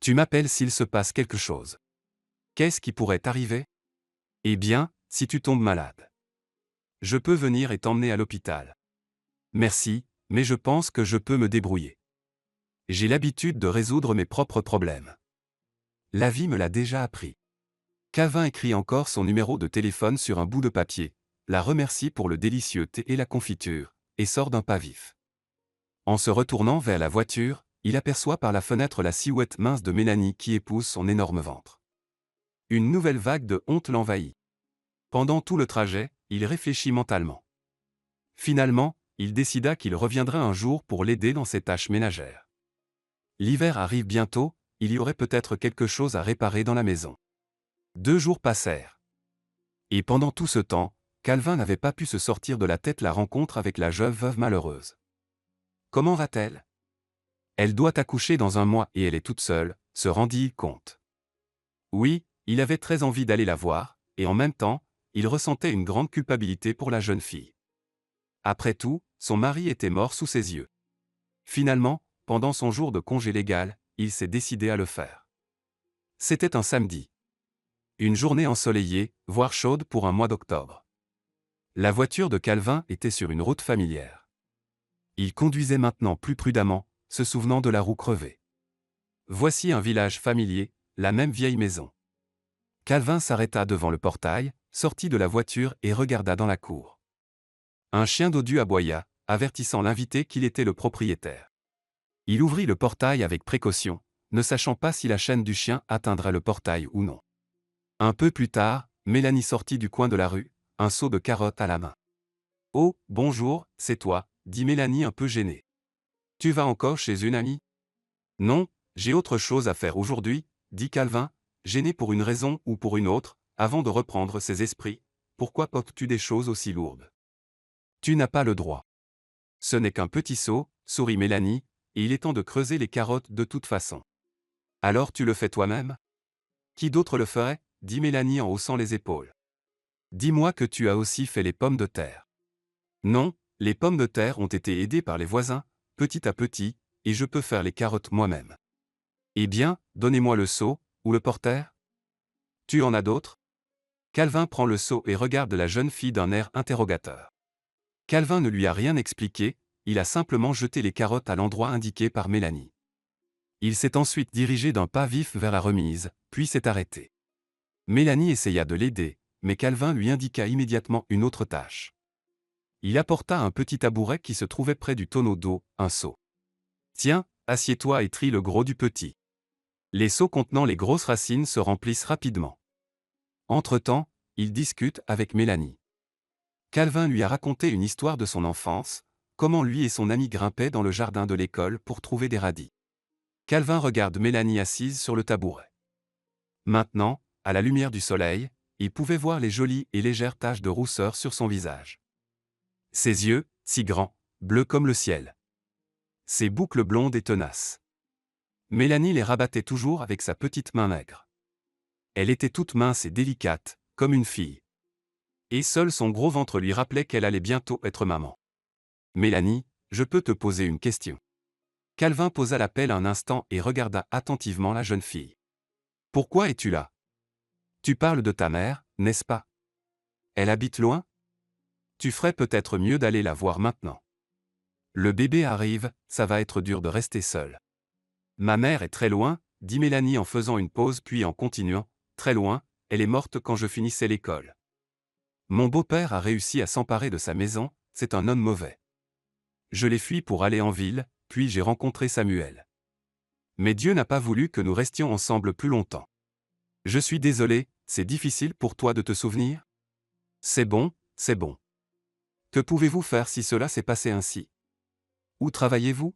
Tu m'appelles s'il se passe quelque chose. Qu'est-ce qui pourrait t'arriver ? Eh bien, si tu tombes malade. Je peux venir et t'emmener à l'hôpital. Merci, mais je pense que je peux me débrouiller. J'ai l'habitude de résoudre mes propres problèmes. La vie me l'a déjà appris. Calvin écrit encore son numéro de téléphone sur un bout de papier, la remercie pour le délicieux thé et la confiture, et sort d'un pas vif. En se retournant vers la voiture, il aperçoit par la fenêtre la silhouette mince de Mélanie qui épouse son énorme ventre. Une nouvelle vague de honte l'envahit. Pendant tout le trajet, il réfléchit mentalement. Finalement, il décida qu'il reviendrait un jour pour l'aider dans ses tâches ménagères. L'hiver arrive bientôt, il y aurait peut-être quelque chose à réparer dans la maison. 2 jours passèrent. Et pendant tout ce temps, Calvin n'avait pas pu se sortir de la tête la rencontre avec la jeune veuve malheureuse. Comment va-t-elle ? Elle doit accoucher dans 1 mois et elle est toute seule, se rendit compte. Oui, il avait très envie d'aller la voir, et en même temps, il ressentait une grande culpabilité pour la jeune fille. Après tout, son mari était mort sous ses yeux. Finalement, pendant son jour de congé légal, il s'est décidé à le faire. C'était un samedi. Une journée ensoleillée, voire chaude pour un mois d'octobre. La voiture de Calvin était sur une route familière. Il conduisait maintenant plus prudemment, se souvenant de la roue crevée. Voici un village familier, la même vieille maison. Calvin s'arrêta devant le portail, sortit de la voiture et regarda dans la cour. Un chien dodu aboya, avertissant l'invité qu'il était le propriétaire. Il ouvrit le portail avec précaution, ne sachant pas si la chaîne du chien atteindrait le portail ou non. Un peu plus tard, Mélanie sortit du coin de la rue, un seau de carottes à la main. « Oh, bonjour, c'est toi », dit Mélanie un peu gênée. « Tu vas encore chez une amie ? » ?»« Non, j'ai autre chose à faire aujourd'hui, » dit Calvin, gêné pour une raison ou pour une autre, avant de reprendre ses esprits. « Pourquoi portes-tu des choses aussi lourdes ? Tu n'as pas le droit. » « Ce n'est qu'un petit seau, » sourit Mélanie, et il est temps de creuser les carottes de toute façon. « Alors tu le fais toi-même ? » « Qui d'autre le ferait ?» dit Mélanie en haussant les épaules. « Dis-moi que tu as aussi fait les pommes de terre. » »« Non, les pommes de terre ont été aidées par les voisins, petit à petit, et je peux faire les carottes moi-même. »« Eh bien, donnez-moi le seau, ou le porter ? Tu en as d'autres ? » Calvin prend le seau et regarde la jeune fille d'un air interrogateur. Calvin ne lui a rien expliqué, il a simplement jeté les carottes à l'endroit indiqué par Mélanie. Il s'est ensuite dirigé d'un pas vif vers la remise, puis s'est arrêté. Mélanie essaya de l'aider, mais Calvin lui indiqua immédiatement une autre tâche. Il apporta un petit tabouret qui se trouvait près du tonneau d'eau, un seau. « Tiens, assieds-toi et trie le gros du petit. » Les seaux contenant les grosses racines se remplissent rapidement. Entre-temps, il discute avec Mélanie. Calvin lui a raconté une histoire de son enfance, comment lui et son ami grimpaient dans le jardin de l'école pour trouver des radis. Calvin regarde Mélanie assise sur le tabouret. Maintenant, à la lumière du soleil, il pouvait voir les jolies et légères taches de rousseur sur son visage. Ses yeux, si grands, bleus comme le ciel. Ses boucles blondes et tenaces. Mélanie les rabattait toujours avec sa petite main maigre. Elle était toute mince et délicate, comme une fille. Et seul son gros ventre lui rappelait qu'elle allait bientôt être maman. Mélanie, je peux te poser une question. Calvin posa la pelle un instant et regarda attentivement la jeune fille. Pourquoi es-tu là? Tu parles de ta mère, n'est-ce pas? Elle habite loin? Tu ferais peut-être mieux d'aller la voir maintenant. Le bébé arrive, ça va être dur de rester seul. Ma mère est très loin, dit Mélanie en faisant une pause puis en continuant, très loin, elle est morte quand je finissais l'école. Mon beau-père a réussi à s'emparer de sa maison, c'est un homme mauvais. Je l'ai fui pour aller en ville, puis j'ai rencontré Samuel. Mais Dieu n'a pas voulu que nous restions ensemble plus longtemps. Je suis désolé, c'est difficile pour toi de te souvenir? C'est bon, c'est bon. Que pouvez-vous faire si cela s'est passé ainsi? Où travaillez-vous?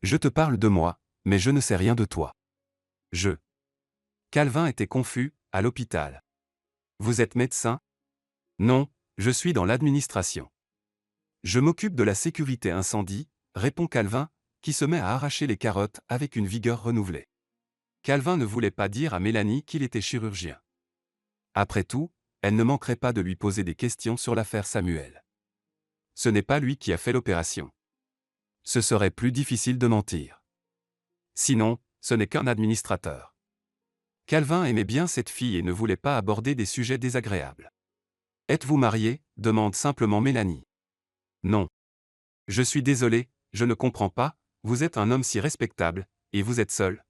Je te parle de moi, mais je ne sais rien de toi. Calvin était confus, à l'hôpital. Vous êtes médecin? Non, je suis dans l'administration. Je m'occupe de la sécurité incendie, répond Calvin, qui se met à arracher les carottes avec une vigueur renouvelée. Calvin ne voulait pas dire à Mélanie qu'il était chirurgien. Après tout, elle ne manquerait pas de lui poser des questions sur l'affaire Samuel. Ce n'est pas lui qui a fait l'opération. Ce serait plus difficile de mentir. Sinon, ce n'est qu'un administrateur. Calvin aimait bien cette fille et ne voulait pas aborder des sujets désagréables. Êtes-vous marié? Demande simplement Mélanie. Non. Je suis désolé, je ne comprends pas, vous êtes un homme si respectable, et vous êtes seul.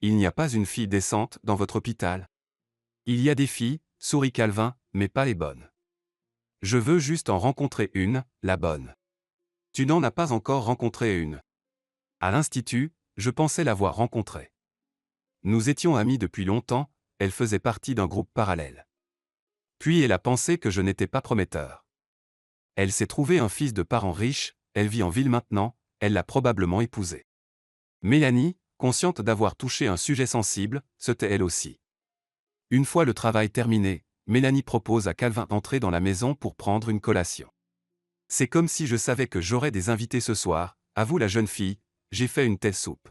Il n'y a pas une fille décente dans votre hôpital. Il y a des filles, sourit Calvin, mais pas les bonnes. Je veux juste en rencontrer une, la bonne. Tu n'en as pas encore rencontré une. À l'institut, je pensais l'avoir rencontrée. Nous étions amis depuis longtemps, elle faisait partie d'un groupe parallèle. Puis elle a pensé que je n'étais pas prometteur. Elle s'est trouvée un fils de parents riches, elle vit en ville maintenant, elle l'a probablement épousé. Mélanie, consciente d'avoir touché un sujet sensible, se tait elle aussi. Une fois le travail terminé, Mélanie propose à Calvin d'entrer dans la maison pour prendre une collation. C'est comme si je savais que j'aurais des invités ce soir, avoue la jeune fille, j'ai fait une telle soupe.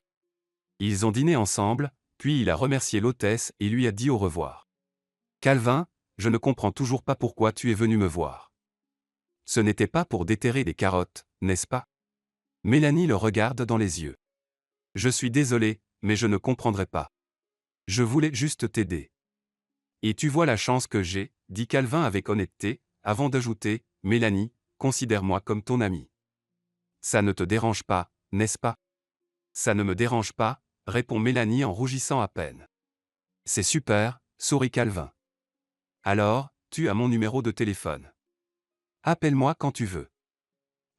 Ils ont dîné ensemble, puis il a remercié l'hôtesse et lui a dit au revoir. Calvin, je ne comprends toujours pas pourquoi tu es venu me voir. Ce n'était pas pour déterrer des carottes, n'est-ce pas? Mélanie le regarde dans les yeux. Je suis désolé, mais je ne comprendrai pas. Je voulais juste t'aider. Et tu vois la chance que j'ai, dit Calvin avec honnêteté, avant d'ajouter, Mélanie, considère-moi comme ton ami. Ça ne te dérange pas, n'est-ce pas? Ça ne me dérange pas, répond Mélanie en rougissant à peine. C'est super, sourit Calvin. Alors, tu as mon numéro de téléphone. Appelle-moi quand tu veux.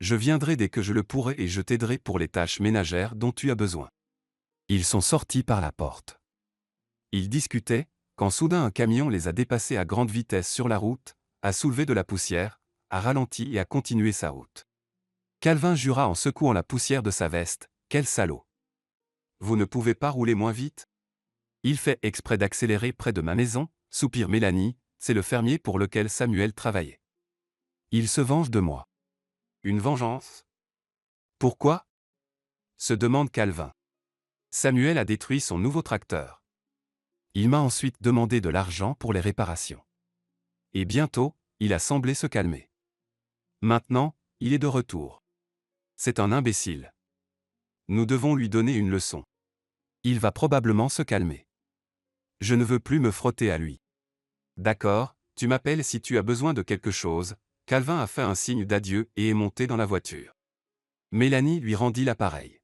Je viendrai dès que je le pourrai et je t'aiderai pour les tâches ménagères dont tu as besoin. Ils sont sortis par la porte. Ils discutaient, quand soudain un camion les a dépassés à grande vitesse sur la route, a soulevé de la poussière, a ralenti et a continué sa route. Calvin jura en secouant la poussière de sa veste, « Quel salaud! Vous ne pouvez pas rouler moins vite? Il fait exprès d'accélérer près de ma maison, soupire Mélanie, c'est le fermier pour lequel Samuel travaillait. Il se venge de moi. Une vengeance? Pourquoi? Se demande Calvin. Samuel a détruit son nouveau tracteur. Il m'a ensuite demandé de l'argent pour les réparations. Et bientôt, il a semblé se calmer. Maintenant, il est de retour. C'est un imbécile. Nous devons lui donner une leçon. Il va probablement se calmer. Je ne veux plus me frotter à lui. D'accord, tu m'appelles si tu as besoin de quelque chose. Calvin a fait un signe d'adieu et est monté dans la voiture. Mélanie lui rendit l'appareil.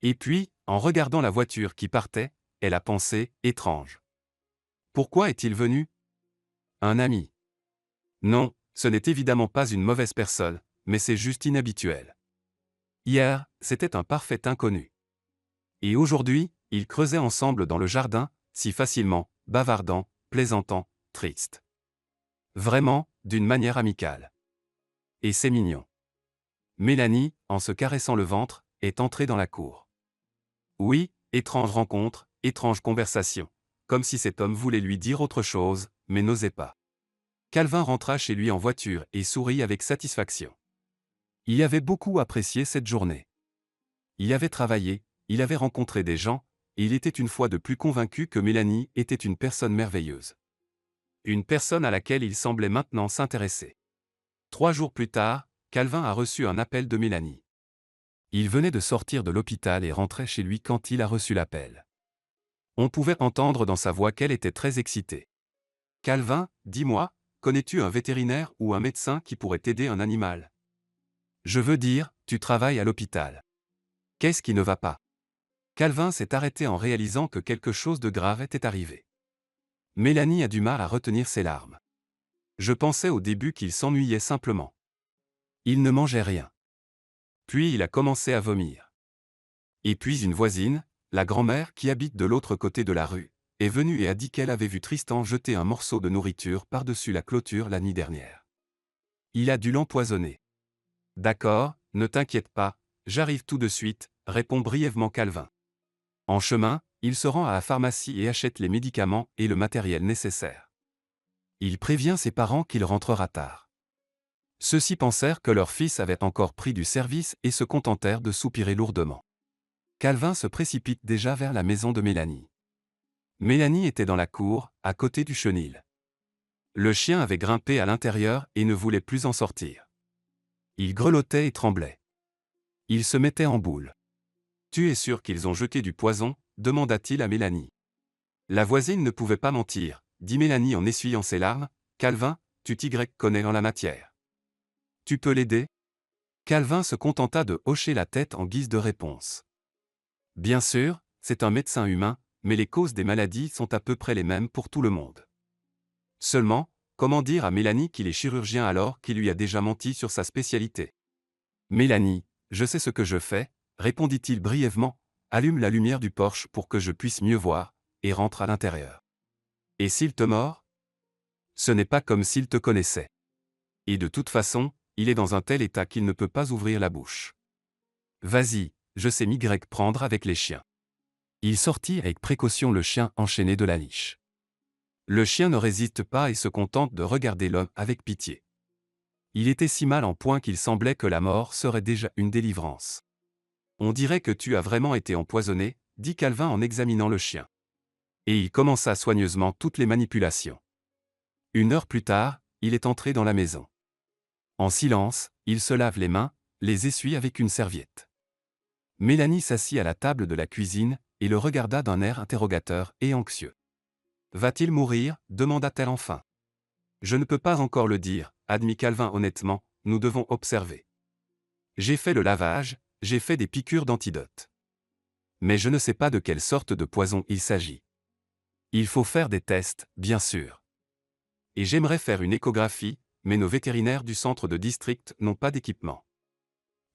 Et puis, en regardant la voiture qui partait, elle a pensé, étrange. Pourquoi est-il venu? Un ami. Non, ce n'est évidemment pas une mauvaise personne, mais c'est juste inhabituel. Hier, c'était un parfait inconnu. Et aujourd'hui, ils creusaient ensemble dans le jardin, si facilement, bavardant, plaisantant, triste. Vraiment, d'une manière amicale. Et c'est mignon. Mélanie, en se caressant le ventre, est entrée dans la cour. Oui, étrange rencontre, étrange conversation. Comme si cet homme voulait lui dire autre chose, mais n'osait pas. Calvin rentra chez lui en voiture et sourit avec satisfaction. Il avait beaucoup apprécié cette journée. Il avait travaillé, il avait rencontré des gens, et il était une fois de plus convaincu que Mélanie était une personne merveilleuse. Une personne à laquelle il semblait maintenant s'intéresser. 3 jours plus tard, Calvin a reçu un appel de Mélanie. Il venait de sortir de l'hôpital et rentrait chez lui quand il a reçu l'appel. On pouvait entendre dans sa voix qu'elle était très excitée. « Calvin, dis-moi, connais-tu un vétérinaire ou un médecin qui pourrait aider un animal? Je veux dire, tu travailles à l'hôpital. Qu'est-ce qui ne va pas ?» Calvin s'est arrêté en réalisant que quelque chose de grave était arrivé. Mélanie a du mal à retenir ses larmes. Je pensais au début qu'il s'ennuyait simplement. Il ne mangeait rien. Puis il a commencé à vomir. Et puis une voisine, la grand-mère qui habite de l'autre côté de la rue, est venue et a dit qu'elle avait vu Tristan jeter un morceau de nourriture par-dessus la clôture la nuit dernière. Il a dû l'empoisonner. D'accord, ne t'inquiète pas, j'arrive tout de suite, répond brièvement Calvin. En chemin, il se rend à la pharmacie et achète les médicaments et le matériel nécessaire. Il prévient ses parents qu'il rentrera tard. Ceux-ci pensèrent que leur fils avait encore pris du service et se contentèrent de soupirer lourdement. Calvin se précipite déjà vers la maison de Mélanie. Mélanie était dans la cour, à côté du chenil. Le chien avait grimpé à l'intérieur et ne voulait plus en sortir. Il grelottait et tremblait. Il se mettait en boule. « Tu es sûr qu'ils ont jeté du poison ?» demanda-t-il à Mélanie. La voisine ne pouvait pas mentir, dit Mélanie en essuyant ses larmes. « Calvin, tu t'y connais en la matière. Tu peux l'aider ?» Calvin se contenta de hocher la tête en guise de réponse. Bien sûr, c'est un médecin humain, mais les causes des maladies sont à peu près les mêmes pour tout le monde. Seulement, comment dire à Mélanie qu'il est chirurgien alors qu'il lui a déjà menti sur sa spécialité? Mélanie, je sais ce que je fais, répondit-il brièvement, allume la lumière du porche pour que je puisse mieux voir, et rentre à l'intérieur. Et s'il te mord? Ce n'est pas comme s'il te connaissait. Et de toute façon, il est dans un tel état qu'il ne peut pas ouvrir la bouche. Vas-y, je sais m'y prendre avec les chiens. Il sortit avec précaution le chien enchaîné de la niche. Le chien ne résiste pas et se contente de regarder l'homme avec pitié. Il était si mal en point qu'il semblait que la mort serait déjà une délivrance. On dirait que tu as vraiment été empoisonné, dit Calvin en examinant le chien. Et il commença soigneusement toutes les manipulations. 1 heure plus tard, il est entré dans la maison. En silence, il se lave les mains, les essuie avec une serviette. Mélanie s'assit à la table de la cuisine et le regarda d'un air interrogateur et anxieux. « Va-t-il mourir ?» demanda-t-elle enfin. « Je ne peux pas encore le dire, admit Calvin honnêtement, nous devons observer. J'ai fait le lavage, j'ai fait des piqûres d'antidote. Mais je ne sais pas de quelle sorte de poison il s'agit. Il faut faire des tests, bien sûr. Et j'aimerais faire une échographie, mais nos vétérinaires du centre de district n'ont pas d'équipement.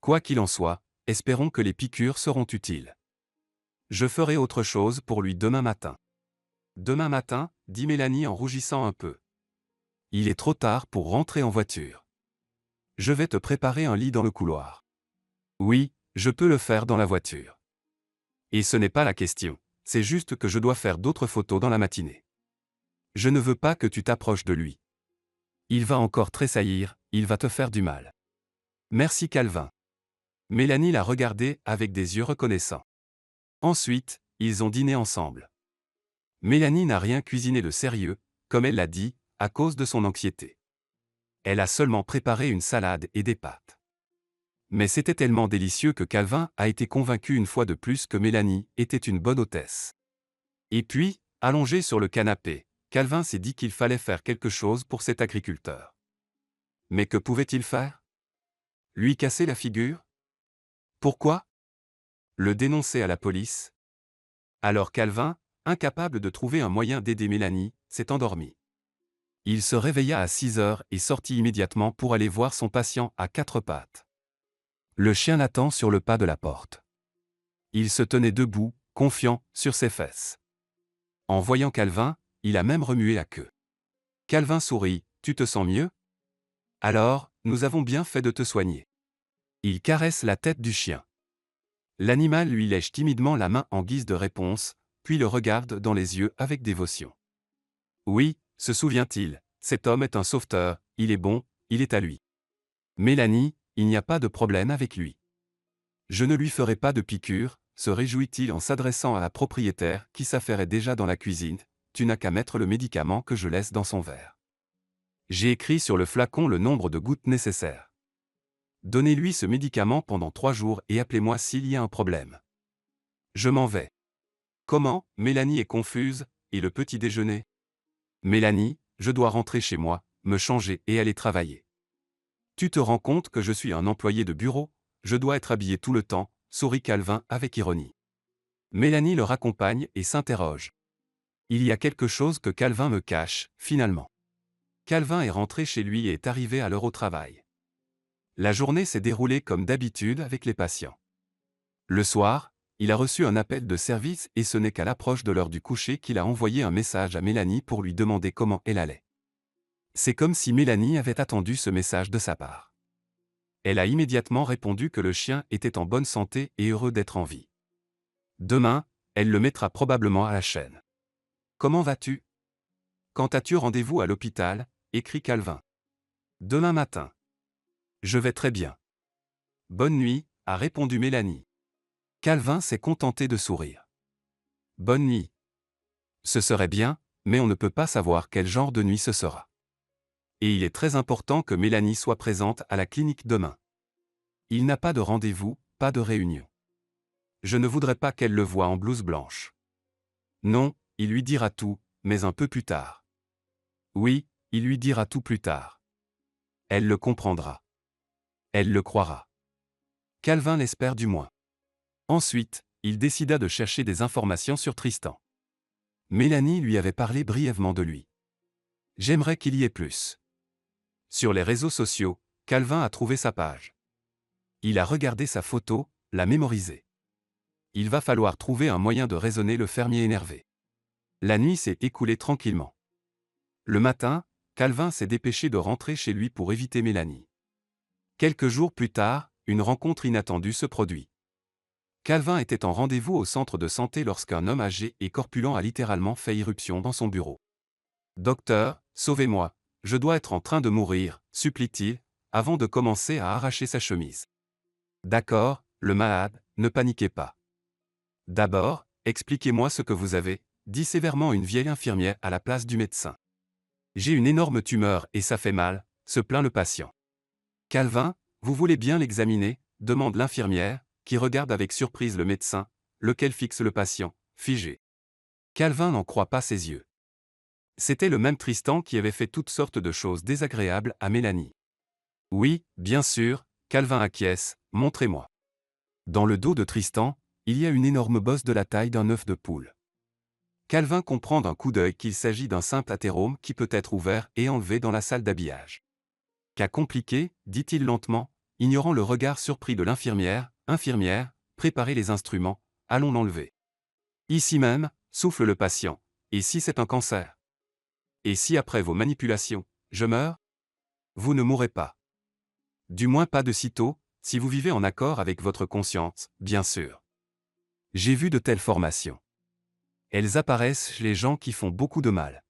Quoi qu'il en soit, espérons que les piqûres seront utiles. Je ferai autre chose pour lui demain matin. » Demain matin, dit Mélanie en rougissant un peu. Il est trop tard pour rentrer en voiture. Je vais te préparer un lit dans le couloir. Oui, je peux le faire dans la voiture. Et ce n'est pas la question, c'est juste que je dois faire d'autres photos dans la matinée. Je ne veux pas que tu t'approches de lui. Il va encore tressaillir, il va te faire du mal. Merci Calvin. Mélanie l'a regardé avec des yeux reconnaissants. Ensuite, ils ont dîné ensemble. Mélanie n'a rien cuisiné de sérieux, comme elle l'a dit, à cause de son anxiété. Elle a seulement préparé une salade et des pâtes. Mais c'était tellement délicieux que Calvin a été convaincu une fois de plus que Mélanie était une bonne hôtesse. Et puis, allongé sur le canapé, Calvin s'est dit qu'il fallait faire quelque chose pour cet agriculteur. Mais que pouvait-il faire? Lui casser la figure? Pourquoi? Le dénoncer à la police? Alors Calvin, incapable de trouver un moyen d'aider Mélanie, s'est endormi. Il se réveilla à 6 heures et sortit immédiatement pour aller voir son patient à 4 pattes. Le chien l'attend sur le pas de la porte. Il se tenait debout, confiant, sur ses fesses. En voyant Calvin, il a même remué la queue. Calvin sourit, « Tu te sens mieux? Alors, nous avons bien fait de te soigner. » Il caresse la tête du chien. L'animal lui lèche timidement la main en guise de réponse, puis le regarde dans les yeux avec dévotion. Oui, se souvient-il, cet homme est un sauveteur, il est bon, il est à lui. Mélanie, il n'y a pas de problème avec lui. Je ne lui ferai pas de piqûre, se réjouit-il en s'adressant à la propriétaire qui s'affairait déjà dans la cuisine, tu n'as qu'à mettre le médicament que je laisse dans son verre. J'ai écrit sur le flacon le nombre de gouttes nécessaires. Donnez-lui ce médicament pendant 3 jours et appelez-moi s'il y a un problème. Je m'en vais. Comment? Mélanie est confuse, et le petit déjeuner? Mélanie, je dois rentrer chez moi, me changer et aller travailler. Tu te rends compte que je suis un employé de bureau? Je dois être habillé tout le temps, sourit Calvin avec ironie. Mélanie le raccompagne et s'interroge. Il y a quelque chose que Calvin me cache, finalement. Calvin est rentré chez lui et est arrivé à l'heure au travail. La journée s'est déroulée comme d'habitude avec les patients. Le soir, il a reçu un appel de service et ce n'est qu'à l'approche de l'heure du coucher qu'il a envoyé un message à Mélanie pour lui demander comment elle allait. C'est comme si Mélanie avait attendu ce message de sa part. Elle a immédiatement répondu que le chien était en bonne santé et heureux d'être en vie. Demain, elle le mettra probablement à la chaîne. Comment vas-tu? Quand as-tu rendez-vous à l'hôpital? Écrit Calvin. Demain matin. Je vais très bien. Bonne nuit, a répondu Mélanie. Calvin s'est contenté de sourire. Bonne nuit. Ce serait bien, mais on ne peut pas savoir quel genre de nuit ce sera. Et il est très important que Mélanie soit présente à la clinique demain. Il n'a pas de rendez-vous, pas de réunion. Je ne voudrais pas qu'elle le voie en blouse blanche. Non, il lui dira tout, mais un peu plus tard. Oui, il lui dira tout plus tard. Elle le comprendra. Elle le croira. Calvin l'espère du moins. Ensuite, il décida de chercher des informations sur Tristan. Mélanie lui avait parlé brièvement de lui. J'aimerais qu'il y ait plus. Sur les réseaux sociaux, Calvin a trouvé sa page. Il a regardé sa photo, l'a mémorisée. Il va falloir trouver un moyen de raisonner le fermier énervé. La nuit s'est écoulée tranquillement. Le matin, Calvin s'est dépêché de rentrer chez lui pour éviter Mélanie. Quelques jours plus tard, une rencontre inattendue se produit. Calvin était en rendez-vous au centre de santé lorsqu'un homme âgé et corpulent a littéralement fait irruption dans son bureau. « Docteur, sauvez-moi, je dois être en train de mourir, supplie-t-il, avant de commencer à arracher sa chemise. D'accord, le malade, ne paniquez pas. D'abord, expliquez-moi ce que vous avez, dit sévèrement une vieille infirmière à la place du médecin. J'ai une énorme tumeur et ça fait mal, se plaint le patient. Calvin, vous voulez bien l'examiner, demande l'infirmière, qui regarde avec surprise le médecin, lequel fixe le patient, figé. Calvin n'en croit pas ses yeux. C'était le même Tristan qui avait fait toutes sortes de choses désagréables à Mélanie. Oui, bien sûr, Calvin acquiesce, montrez-moi. Dans le dos de Tristan, il y a une énorme bosse de la taille d'un œuf de poule. Calvin comprend d'un coup d'œil qu'il s'agit d'un simple athérome qui peut être ouvert et enlevé dans la salle d'habillage. Cas compliqué, dit-il lentement, ignorant le regard surpris de l'infirmière. Infirmière, préparez les instruments, allons l'enlever. Ici même, souffle le patient. Et si c'est un cancer? Et si après vos manipulations, je meurs? Vous ne mourrez pas. Du moins pas de sitôt, si vous vivez en accord avec votre conscience, bien sûr. J'ai vu de telles formations. Elles apparaissent chez les gens qui font beaucoup de mal.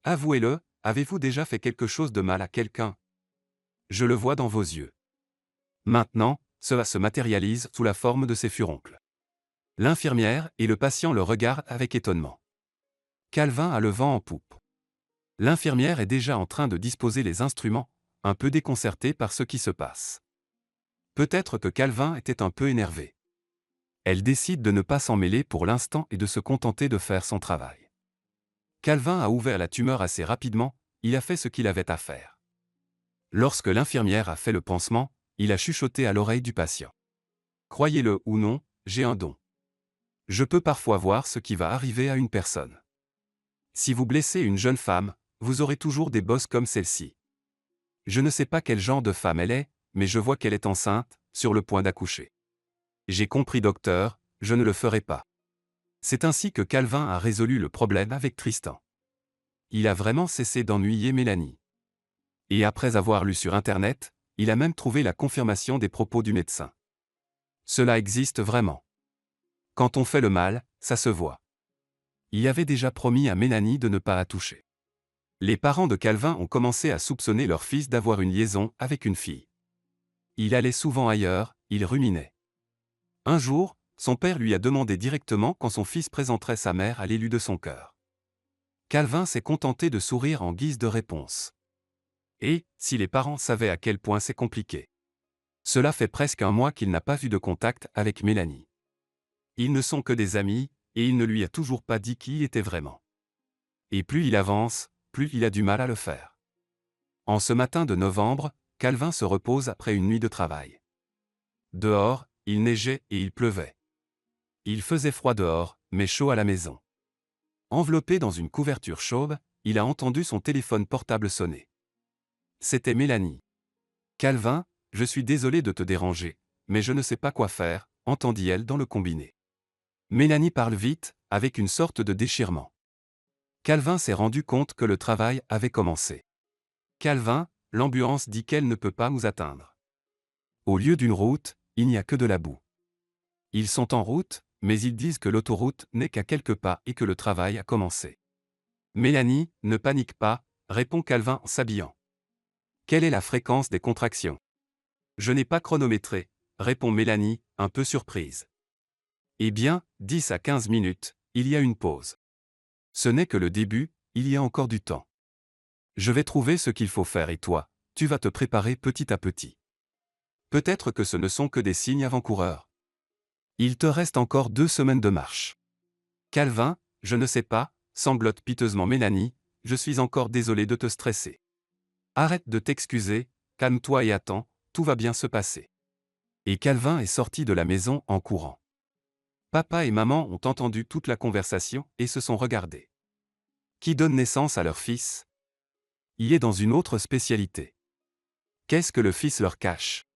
Avouez-le, avez-vous déjà fait quelque chose de mal à quelqu'un? Je le vois dans vos yeux. Maintenant, cela se matérialise sous la forme de ces furoncles. L'infirmière et le patient le regardent avec étonnement. Calvin a le vent en poupe. L'infirmière est déjà en train de disposer les instruments, un peu déconcertée par ce qui se passe. Peut-être que Calvin était un peu énervé. Elle décide de ne pas s'en mêler pour l'instant et de se contenter de faire son travail. Calvin a ouvert la tumeur assez rapidement, il a fait ce qu'il avait à faire. Lorsque l'infirmière a fait le pansement, il a chuchoté à l'oreille du patient. Croyez-le ou non, j'ai un don. Je peux parfois voir ce qui va arriver à une personne. Si vous blessez une jeune femme, vous aurez toujours des bosses comme celle-ci. Je ne sais pas quel genre de femme elle est, mais je vois qu'elle est enceinte, sur le point d'accoucher. J'ai compris docteur, je ne le ferai pas. C'est ainsi que Calvin a résolu le problème avec Tristan. Il a vraiment cessé d'ennuyer Mélanie. Et après avoir lu sur Internet, il a même trouvé la confirmation des propos du médecin. Cela existe vraiment. Quand on fait le mal, ça se voit. Il avait déjà promis à Mélanie de ne pas la toucher. Les parents de Calvin ont commencé à soupçonner leur fils d'avoir une liaison avec une fille. Il allait souvent ailleurs, il ruminait. Un jour, son père lui a demandé directement quand son fils présenterait sa mère à l'élu de son cœur. Calvin s'est contenté de sourire en guise de réponse. Et, si les parents savaient à quel point c'est compliqué. Cela fait presque un mois qu'il n'a pas eu de contact avec Mélanie. Ils ne sont que des amis, et il ne lui a toujours pas dit qui il était vraiment. Et plus il avance, plus il a du mal à le faire. En ce matin de novembre, Calvin se repose après une nuit de travail. Dehors, il neigeait et il pleuvait. Il faisait froid dehors, mais chaud à la maison. Enveloppé dans une couverture chaude, il a entendu son téléphone portable sonner. C'était Mélanie. « Calvin, je suis désolé de te déranger, mais je ne sais pas quoi faire, entendit-elle dans le combiné. Mélanie parle vite, avec une sorte de déchirement. Calvin s'est rendu compte que le travail avait commencé. Calvin, l'ambulance dit qu'elle ne peut pas nous atteindre. Au lieu d'une route, il n'y a que de la boue. Ils sont en route, mais ils disent que l'autoroute n'est qu'à quelques pas et que le travail a commencé. Mélanie, ne panique pas, répond Calvin en s'habillant. Quelle est la fréquence des contractions? Je n'ai pas chronométré, répond Mélanie, un peu surprise. Eh bien, 10 à 15 minutes, il y a une pause. Ce n'est que le début, il y a encore du temps. Je vais trouver ce qu'il faut faire et toi, tu vas te préparer petit à petit. Peut-être que ce ne sont que des signes avant-coureurs. Il te reste encore 2 semaines de marche. Calvin, je ne sais pas, sanglote piteusement Mélanie, je suis encore désolé de te stresser. Arrête de t'excuser, calme-toi et attends, tout va bien se passer. Et Calvin est sorti de la maison en courant. Papa et maman ont entendu toute la conversation et se sont regardés. Qui donne naissance à leur fils? Il est dans une autre spécialité. Qu'est-ce que le fils leur cache?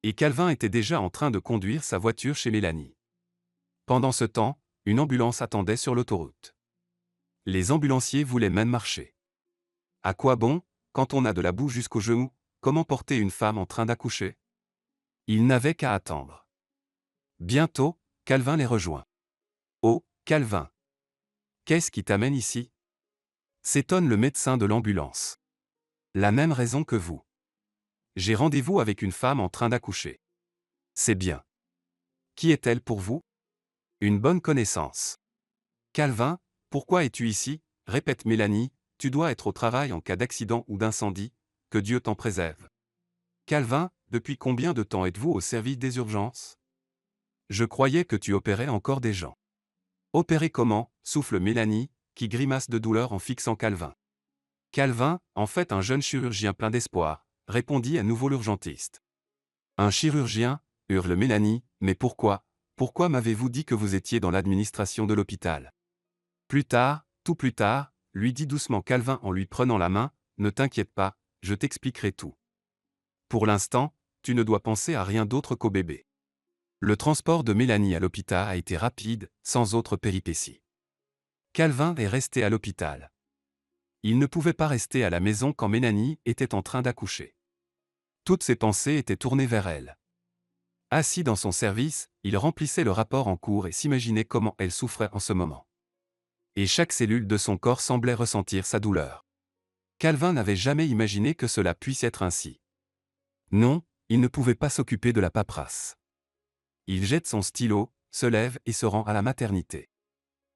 Et Calvin était déjà en train de conduire sa voiture chez Mélanie. Pendant ce temps, une ambulance attendait sur l'autoroute. Les ambulanciers voulaient même marcher. À quoi bon, quand on a de la boue jusqu'aux genoux, comment porter une femme en train d'accoucher? Ils n'avaient qu'à attendre. Bientôt, Calvin les rejoint. Oh, Calvin! Qu'est-ce qui t'amène ici? S'étonne le médecin de l'ambulance. La même raison que vous. J'ai rendez-vous avec une femme en train d'accoucher. C'est bien. Qui est-elle pour vous? Une bonne connaissance. Calvin, pourquoi es-tu ici? Répète Mélanie, tu dois être au travail en cas d'accident ou d'incendie, que Dieu t'en préserve. Calvin, depuis combien de temps êtes-vous au service des urgences? Je croyais que tu opérais encore des gens. Opérer comment? Souffle Mélanie, qui grimace de douleur en fixant Calvin. Calvin, en fait un jeune chirurgien plein d'espoir, répondit à nouveau l'urgentiste. Un chirurgien? Hurle Mélanie, mais pourquoi? Pourquoi m'avez-vous dit que vous étiez dans l'administration de l'hôpital? Plus tard, tout plus tard, lui dit doucement Calvin en lui prenant la main, ne t'inquiète pas, je t'expliquerai tout. Pour l'instant, tu ne dois penser à rien d'autre qu'au bébé. Le transport de Mélanie à l'hôpital a été rapide, sans autre péripéties. Calvin est resté à l'hôpital. Il ne pouvait pas rester à la maison quand Mélanie était en train d'accoucher. Toutes ses pensées étaient tournées vers elle. Assis dans son service, il remplissait le rapport en cours et s'imaginait comment elle souffrait en ce moment. Et chaque cellule de son corps semblait ressentir sa douleur. Calvin n'avait jamais imaginé que cela puisse être ainsi. Non, il ne pouvait pas s'occuper de la paperasse. Il jette son stylo, se lève et se rend à la maternité.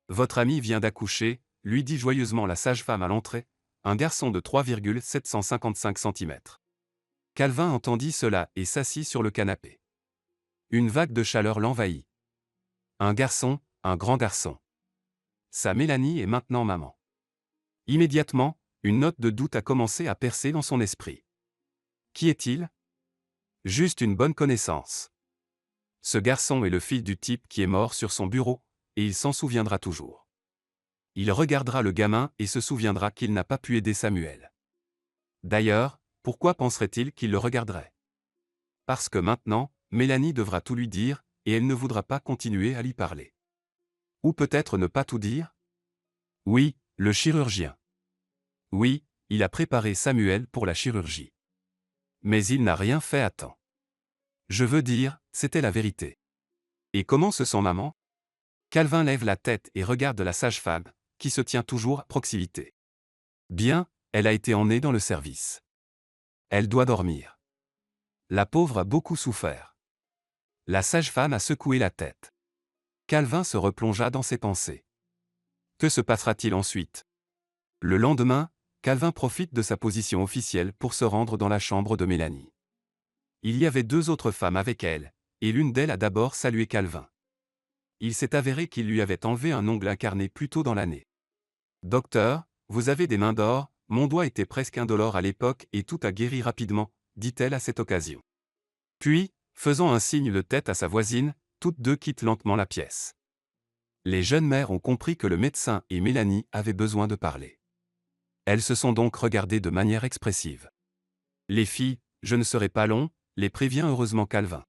Votre ami vient d'accoucher, lui dit joyeusement la sage-femme à l'entrée, un garçon de 3,755 cm. Calvin entendit cela et s'assit sur le canapé. Une vague de chaleur l'envahit. Un garçon, un grand garçon. Sa Mélanie est maintenant maman. Immédiatement, une note de doute a commencé à percer dans son esprit. Qui est-il? Juste une bonne connaissance. Ce garçon est le fils du type qui est mort sur son bureau, et il s'en souviendra toujours. Il regardera le gamin et se souviendra qu'il n'a pas pu aider Samuel. D'ailleurs, pourquoi penserait-il qu'il le regarderait? Parce que maintenant, Mélanie devra tout lui dire, et elle ne voudra pas continuer à lui parler. Ou peut-être ne pas tout dire? Oui, le chirurgien. Oui, il a préparé Samuel pour la chirurgie. Mais il n'a rien fait à temps. Je veux dire, c'était la vérité. Et comment se sent maman? Calvin lève la tête et regarde la sage-femme, qui se tient toujours à proximité. Bien, elle a été emmenée dans le service. Elle doit dormir. La pauvre a beaucoup souffert. La sage-femme a secoué la tête. Calvin se replongea dans ses pensées. Que se passera-t-il ensuite? Le lendemain, Calvin profite de sa position officielle pour se rendre dans la chambre de Mélanie. Il y avait 2 autres femmes avec elle, et l'une d'elles a d'abord salué Calvin. Il s'est avéré qu'il lui avait enlevé un ongle incarné plus tôt dans l'année. « Docteur, vous avez des mains d'or, mon doigt était presque indolore à l'époque et tout a guéri rapidement », dit-elle à cette occasion. Puis, faisant un signe de tête à sa voisine, toutes deux quittent lentement la pièce. Les jeunes mères ont compris que le médecin et Mélanie avaient besoin de parler. Elles se sont donc regardées de manière expressive. « Les filles, je ne serai pas long », les prévient heureusement Calvin.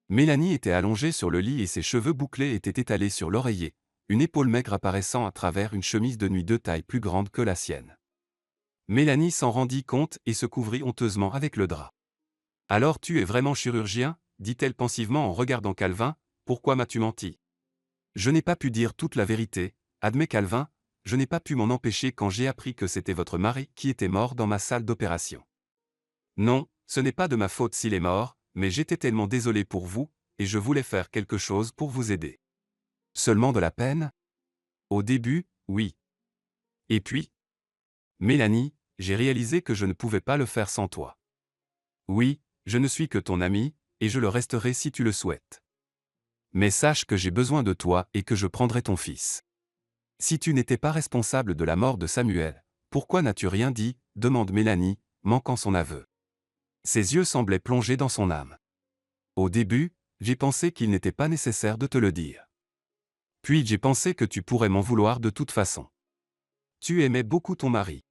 Mélanie était allongée sur le lit et ses cheveux bouclés étaient étalés sur l'oreiller, une épaule maigre apparaissant à travers une chemise de nuit de taille plus grande que la sienne. Mélanie s'en rendit compte et se couvrit honteusement avec le drap. « Alors tu es vraiment chirurgien ?» dit-elle pensivement en regardant Calvin, « pourquoi m'as-tu menti ?»« Je n'ai pas pu dire toute la vérité, admet Calvin, je n'ai pas pu m'en empêcher quand j'ai appris que c'était votre mari qui était mort dans ma salle d'opération. Non, ce n'est pas de ma faute s'il est mort, mais j'étais tellement désolé pour vous, et je voulais faire quelque chose pour vous aider. » Seulement de la peine? Au début, oui. Et puis? Mélanie, j'ai réalisé que je ne pouvais pas le faire sans toi. Oui, je ne suis que ton ami, et je le resterai si tu le souhaites. Mais sache que j'ai besoin de toi et que je prendrai ton fils. Si tu n'étais pas responsable de la mort de Samuel, pourquoi n'as-tu rien dit? Demande Mélanie, manquant son aveu. Ses yeux semblaient plongés dans son âme. Au début, j'ai pensé qu'il n'était pas nécessaire de te le dire. Puis j'ai pensé que tu pourrais m'en vouloir de toute façon. Tu aimais beaucoup ton mari.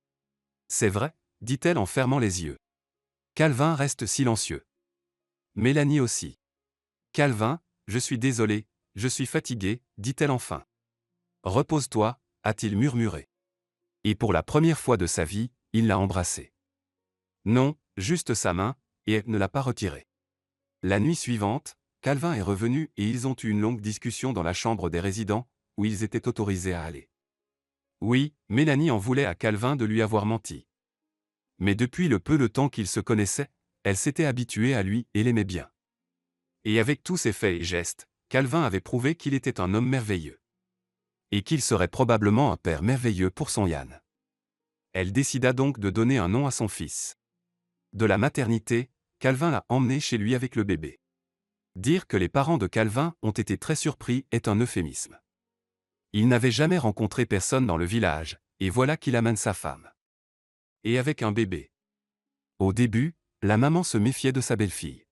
C'est vrai, dit-elle en fermant les yeux. Calvin reste silencieux. Mélanie aussi. Calvin, je suis désolé, je suis fatiguée, dit-elle enfin. Repose-toi, a-t-il murmuré. Et pour la première fois de sa vie, il l'a embrassée. Non, juste sa main, et elle ne l'a pas retirée. La nuit suivante, Calvin est revenu et ils ont eu une longue discussion dans la chambre des résidents, où ils étaient autorisés à aller. Oui, Mélanie en voulait à Calvin de lui avoir menti. Mais depuis le peu de temps qu'ils se connaissaient, elle s'était habituée à lui et l'aimait bien. Et avec tous ses faits et gestes, Calvin avait prouvé qu'il était un homme merveilleux. Et qu'il serait probablement un père merveilleux pour son Yann. Elle décida donc de donner un nom à son fils. De la maternité, Calvin l'a emmené chez lui avec le bébé. Dire que les parents de Calvin ont été très surpris est un euphémisme. Il n'avait jamais rencontré personne dans le village, et voilà qu'il amène sa femme. Et avec un bébé. Au début, la maman se méfiait de sa belle-fille.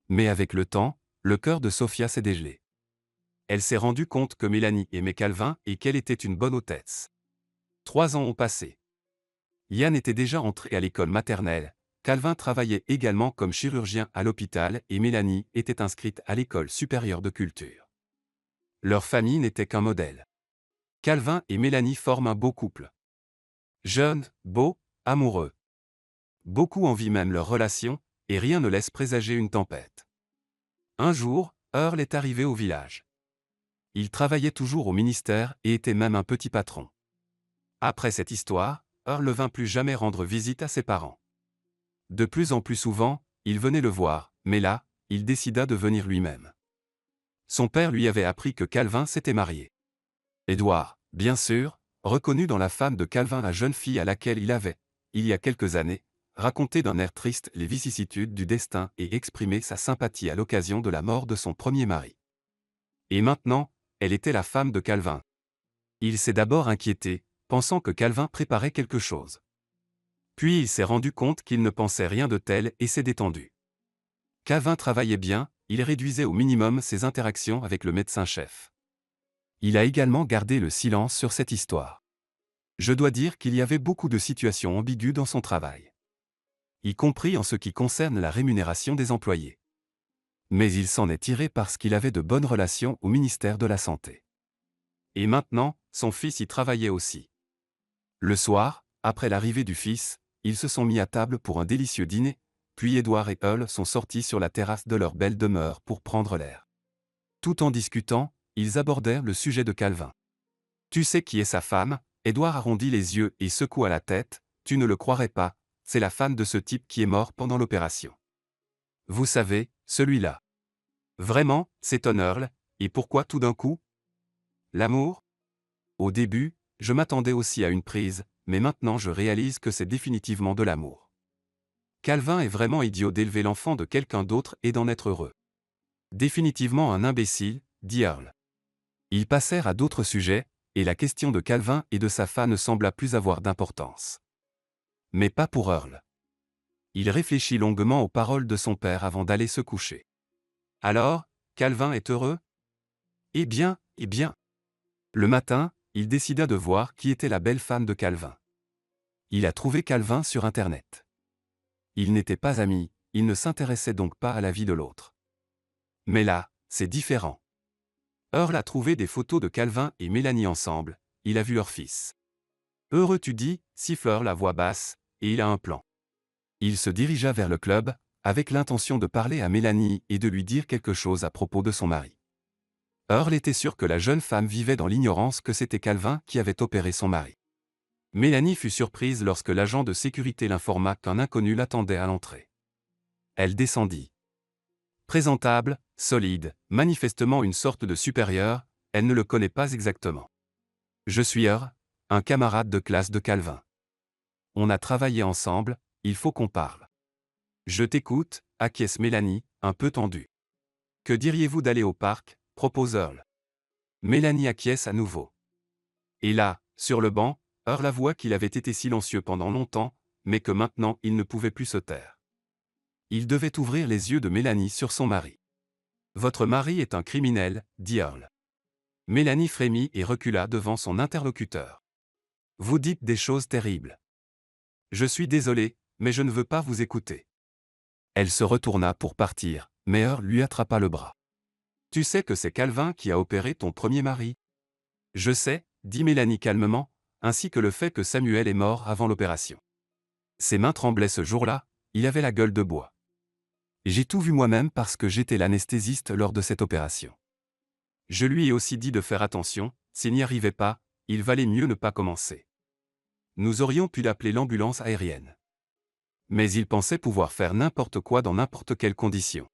Mais avec le temps, le cœur de Sophia s'est dégelé. Elle s'est rendue compte que Mélanie aimait Calvin et qu'elle était une bonne hôtesse. 3 ans ont passé. Yann était déjà entré à l'école maternelle, Calvin travaillait également comme chirurgien à l'hôpital et Mélanie était inscrite à l'école supérieure de culture. Leur famille n'était qu'un modèle. Calvin et Mélanie forment un beau couple. Jeunes, beaux, amoureux. Beaucoup envient même leur relation, et rien ne laisse présager une tempête. Un jour, Earl est arrivé au village. Il travaillait toujours au ministère et était même un petit patron. Après cette histoire, Earl ne vint plus jamais rendre visite à ses parents. De plus en plus souvent, il venait le voir, mais là, il décida de venir lui-même. Son père lui avait appris que Calvin s'était marié. Édouard, bien sûr, reconnut dans la femme de Calvin la jeune fille à laquelle il avait, il y a quelques années, raconté d'un air triste les vicissitudes du destin et exprimé sa sympathie à l'occasion de la mort de son premier mari. Et maintenant, elle était la femme de Calvin. Il s'est d'abord inquiété, pensant que Calvin préparait quelque chose. Puis il s'est rendu compte qu'il ne pensait rien de tel et s'est détendu. Calvin travaillait bien, il réduisait au minimum ses interactions avec le médecin-chef. Il a également gardé le silence sur cette histoire. Je dois dire qu'il y avait beaucoup de situations ambiguës dans son travail. Y compris en ce qui concerne la rémunération des employés. Mais il s'en est tiré parce qu'il avait de bonnes relations au ministère de la Santé. Et maintenant, son fils y travaillait aussi. Le soir, après l'arrivée du fils, ils se sont mis à table pour un délicieux dîner, puis Édouard et Earl sont sortis sur la terrasse de leur belle demeure pour prendre l'air. Tout en discutant, ils abordèrent le sujet de Calvin. « Tu sais qui est sa femme ?» Édouard arrondit les yeux et secoua la tête. « Tu ne le croirais pas, c'est la femme de ce type qui est mort pendant l'opération. Vous savez, celui-là. » Vraiment, s'étonne Earl, Et pourquoi tout d'un coup? L'amour? Au début, je m'attendais aussi à une prise, mais maintenant je réalise que c'est définitivement de l'amour. Calvin est vraiment idiot d'élever l'enfant de quelqu'un d'autre et d'en être heureux. Définitivement un imbécile, dit Earl. Ils passèrent à d'autres sujets, et la question de Calvin et de sa femme ne sembla plus avoir d'importance. Mais pas pour Earl. Il réfléchit longuement aux paroles de son père avant d'aller se coucher. Alors, Calvin est heureux? Eh bien. Le matin, il décida de voir qui était la belle femme de Calvin. Il a trouvé Calvin sur Internet. Ils n'étaient pas amis, ils ne s'intéressaient donc pas à la vie de l'autre. Mais là, c'est différent. Earl a trouvé des photos de Calvin et Mélanie ensemble, il a vu leur fils. Heureux tu dis, siffleur la voix basse, et il a un plan. Il se dirigea vers le club, avec l'intention de parler à Mélanie et de lui dire quelque chose à propos de son mari. Earl était sûr que la jeune femme vivait dans l'ignorance que c'était Calvin qui avait opéré son mari. Mélanie fut surprise lorsque l'agent de sécurité l'informa qu'un inconnu l'attendait à l'entrée. Elle descendit. Présentable, solide, manifestement une sorte de supérieur, elle ne le connaît pas exactement. Je suis Earl, un camarade de classe de Calvin. On a travaillé ensemble, il faut qu'on parle. Je t'écoute, acquiesce Mélanie, un peu tendue. Que diriez-vous d'aller au parc, propose Earl. Mélanie acquiesce à nouveau. Et là, sur le banc, Earl avoua qu'il avait été silencieux pendant longtemps, mais que maintenant il ne pouvait plus se taire. Il devait ouvrir les yeux de Mélanie sur son mari. Votre mari est un criminel, dit Earl. Mélanie frémit et recula devant son interlocuteur. Vous dites des choses terribles. Je suis désolé, mais je ne veux pas vous écouter. Elle se retourna pour partir, mais Earl lui attrapa le bras. Tu sais que c'est Calvin qui a opéré ton premier mari? Je sais, dit Mélanie calmement, ainsi que le fait que Samuel est mort avant l'opération. Ses mains tremblaient ce jour-là, il avait la gueule de bois. J'ai tout vu moi-même parce que j'étais l'anesthésiste lors de cette opération. Je lui ai aussi dit de faire attention, s'il n'y arrivait pas, il valait mieux ne pas commencer. Nous aurions pu l'appeler l'ambulance aérienne. Mais il pensait pouvoir faire n'importe quoi dans n'importe quelle condition.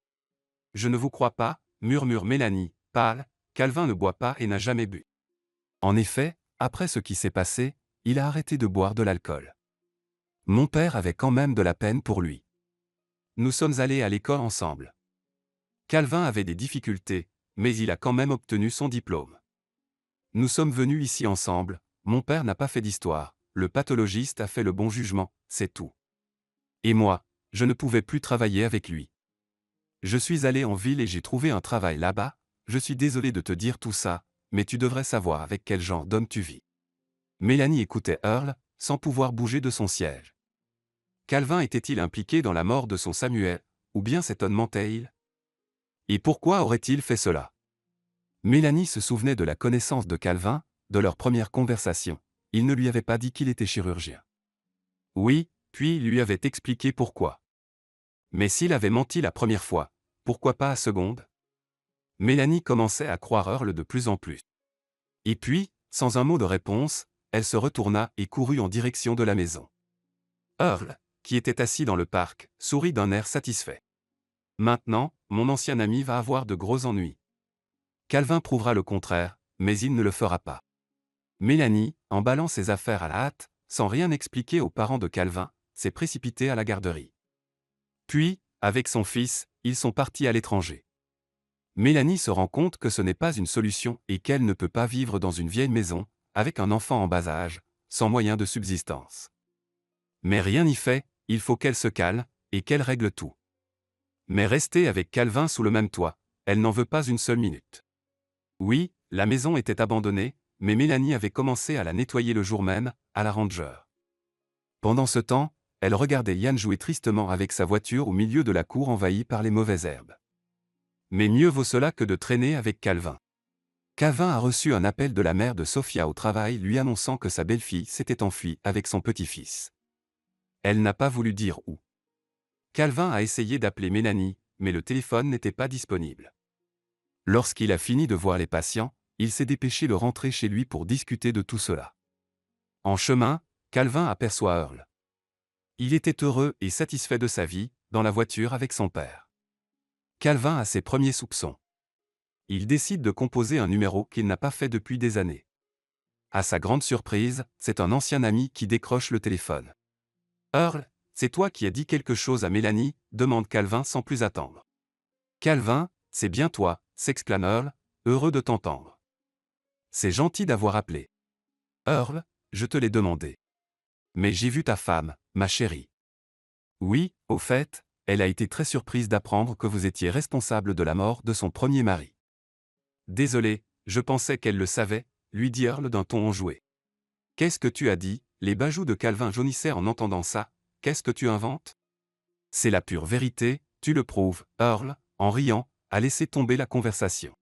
Je ne vous crois pas, murmure Mélanie, pâle, Calvin ne boit pas et n'a jamais bu. En effet, après ce qui s'est passé, il a arrêté de boire de l'alcool. Mon père avait quand même de la peine pour lui. Nous sommes allés à l'école ensemble. Calvin avait des difficultés, mais il a quand même obtenu son diplôme. Nous sommes venus ici ensemble, mon père n'a pas fait d'histoire, le pathologiste a fait le bon jugement, c'est tout. Et moi, je ne pouvais plus travailler avec lui. Je suis allé en ville et j'ai trouvé un travail là-bas, je suis désolé de te dire tout ça, mais tu devrais savoir avec quel genre d'homme tu vis. Mélanie écoutait Earl, sans pouvoir bouger de son siège. Calvin était-il impliqué dans la mort de son Samuel, ou bien cet homme mentait-il? Et pourquoi aurait-il fait cela? Mélanie se souvenait de la connaissance de Calvin, de leur première conversation. Il ne lui avait pas dit qu'il était chirurgien. Oui, puis il lui avait expliqué pourquoi. Mais s'il avait menti la première fois, pourquoi pas la seconde? Mélanie commençait à croire Earl de plus en plus. Et puis, sans un mot de réponse, elle se retourna et courut en direction de la maison. Earl, qui était assis dans le parc, sourit d'un air satisfait. Maintenant, mon ancien ami va avoir de gros ennuis. Calvin prouvera le contraire, mais il ne le fera pas. Mélanie, emballant ses affaires à la hâte, sans rien expliquer aux parents de Calvin, s'est précipitée à la garderie. Puis, avec son fils, ils sont partis à l'étranger. Mélanie se rend compte que ce n'est pas une solution et qu'elle ne peut pas vivre dans une vieille maison, avec un enfant en bas âge, sans moyen de subsistance. Mais rien n'y fait, il faut qu'elle se calme, et qu'elle règle tout. Mais rester avec Calvin sous le même toit, elle n'en veut pas une seule minute. Oui, la maison était abandonnée, mais Mélanie avait commencé à la nettoyer le jour même, à la Ranger. Pendant ce temps, elle regardait Yann jouer tristement avec sa voiture au milieu de la cour envahie par les mauvaises herbes. Mais mieux vaut cela que de traîner avec Calvin. Calvin a reçu un appel de la mère de Sophia au travail lui annonçant que sa belle-fille s'était enfuie avec son petit-fils. Elle n'a pas voulu dire où. Calvin a essayé d'appeler Mélanie, mais le téléphone n'était pas disponible. Lorsqu'il a fini de voir les patients, il s'est dépêché de rentrer chez lui pour discuter de tout cela. En chemin, Calvin aperçoit Earl. Il était heureux et satisfait de sa vie, dans la voiture avec son père. Calvin a ses premiers soupçons. Il décide de composer un numéro qu'il n'a pas fait depuis des années. À sa grande surprise, c'est un ancien ami qui décroche le téléphone. Earl, c'est toi qui as dit quelque chose à Mélanie, demande Calvin sans plus attendre. Calvin, c'est bien toi, s'exclame Earl, heureux de t'entendre. C'est gentil d'avoir appelé. Earl, je te l'ai demandé. Mais j'ai vu ta femme, ma chérie. Oui, au fait, elle a été très surprise d'apprendre que vous étiez responsable de la mort de son premier mari. Désolé, je pensais qu'elle le savait, lui dit Earl d'un ton enjoué. Qu'est-ce que tu as dit? Les bajoux de Calvin jaunissaient en entendant ça. Qu'est-ce que tu inventes? C'est la pure vérité, tu le prouves, Earl, en riant, a laissé tomber la conversation.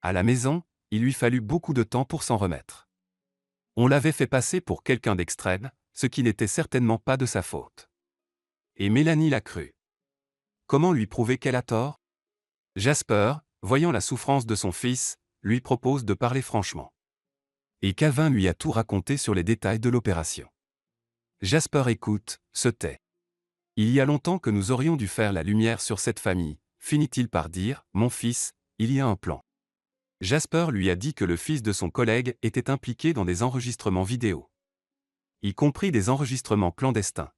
À la maison, il lui fallut beaucoup de temps pour s'en remettre. On l'avait fait passer pour quelqu'un d'extrême, ce qui n'était certainement pas de sa faute. Et Mélanie l'a cru. Comment lui prouver qu'elle a tort? Jasper, voyant la souffrance de son fils, lui propose de parler franchement. Et Calvin lui a tout raconté sur les détails de l'opération. Jasper écoute, se tait. Il y a longtemps que nous aurions dû faire la lumière sur cette famille, finit-il par dire, mon fils, il y a un plan. Jasper lui a dit que le fils de son collègue était impliqué dans des enregistrements vidéo. Y compris des enregistrements clandestins.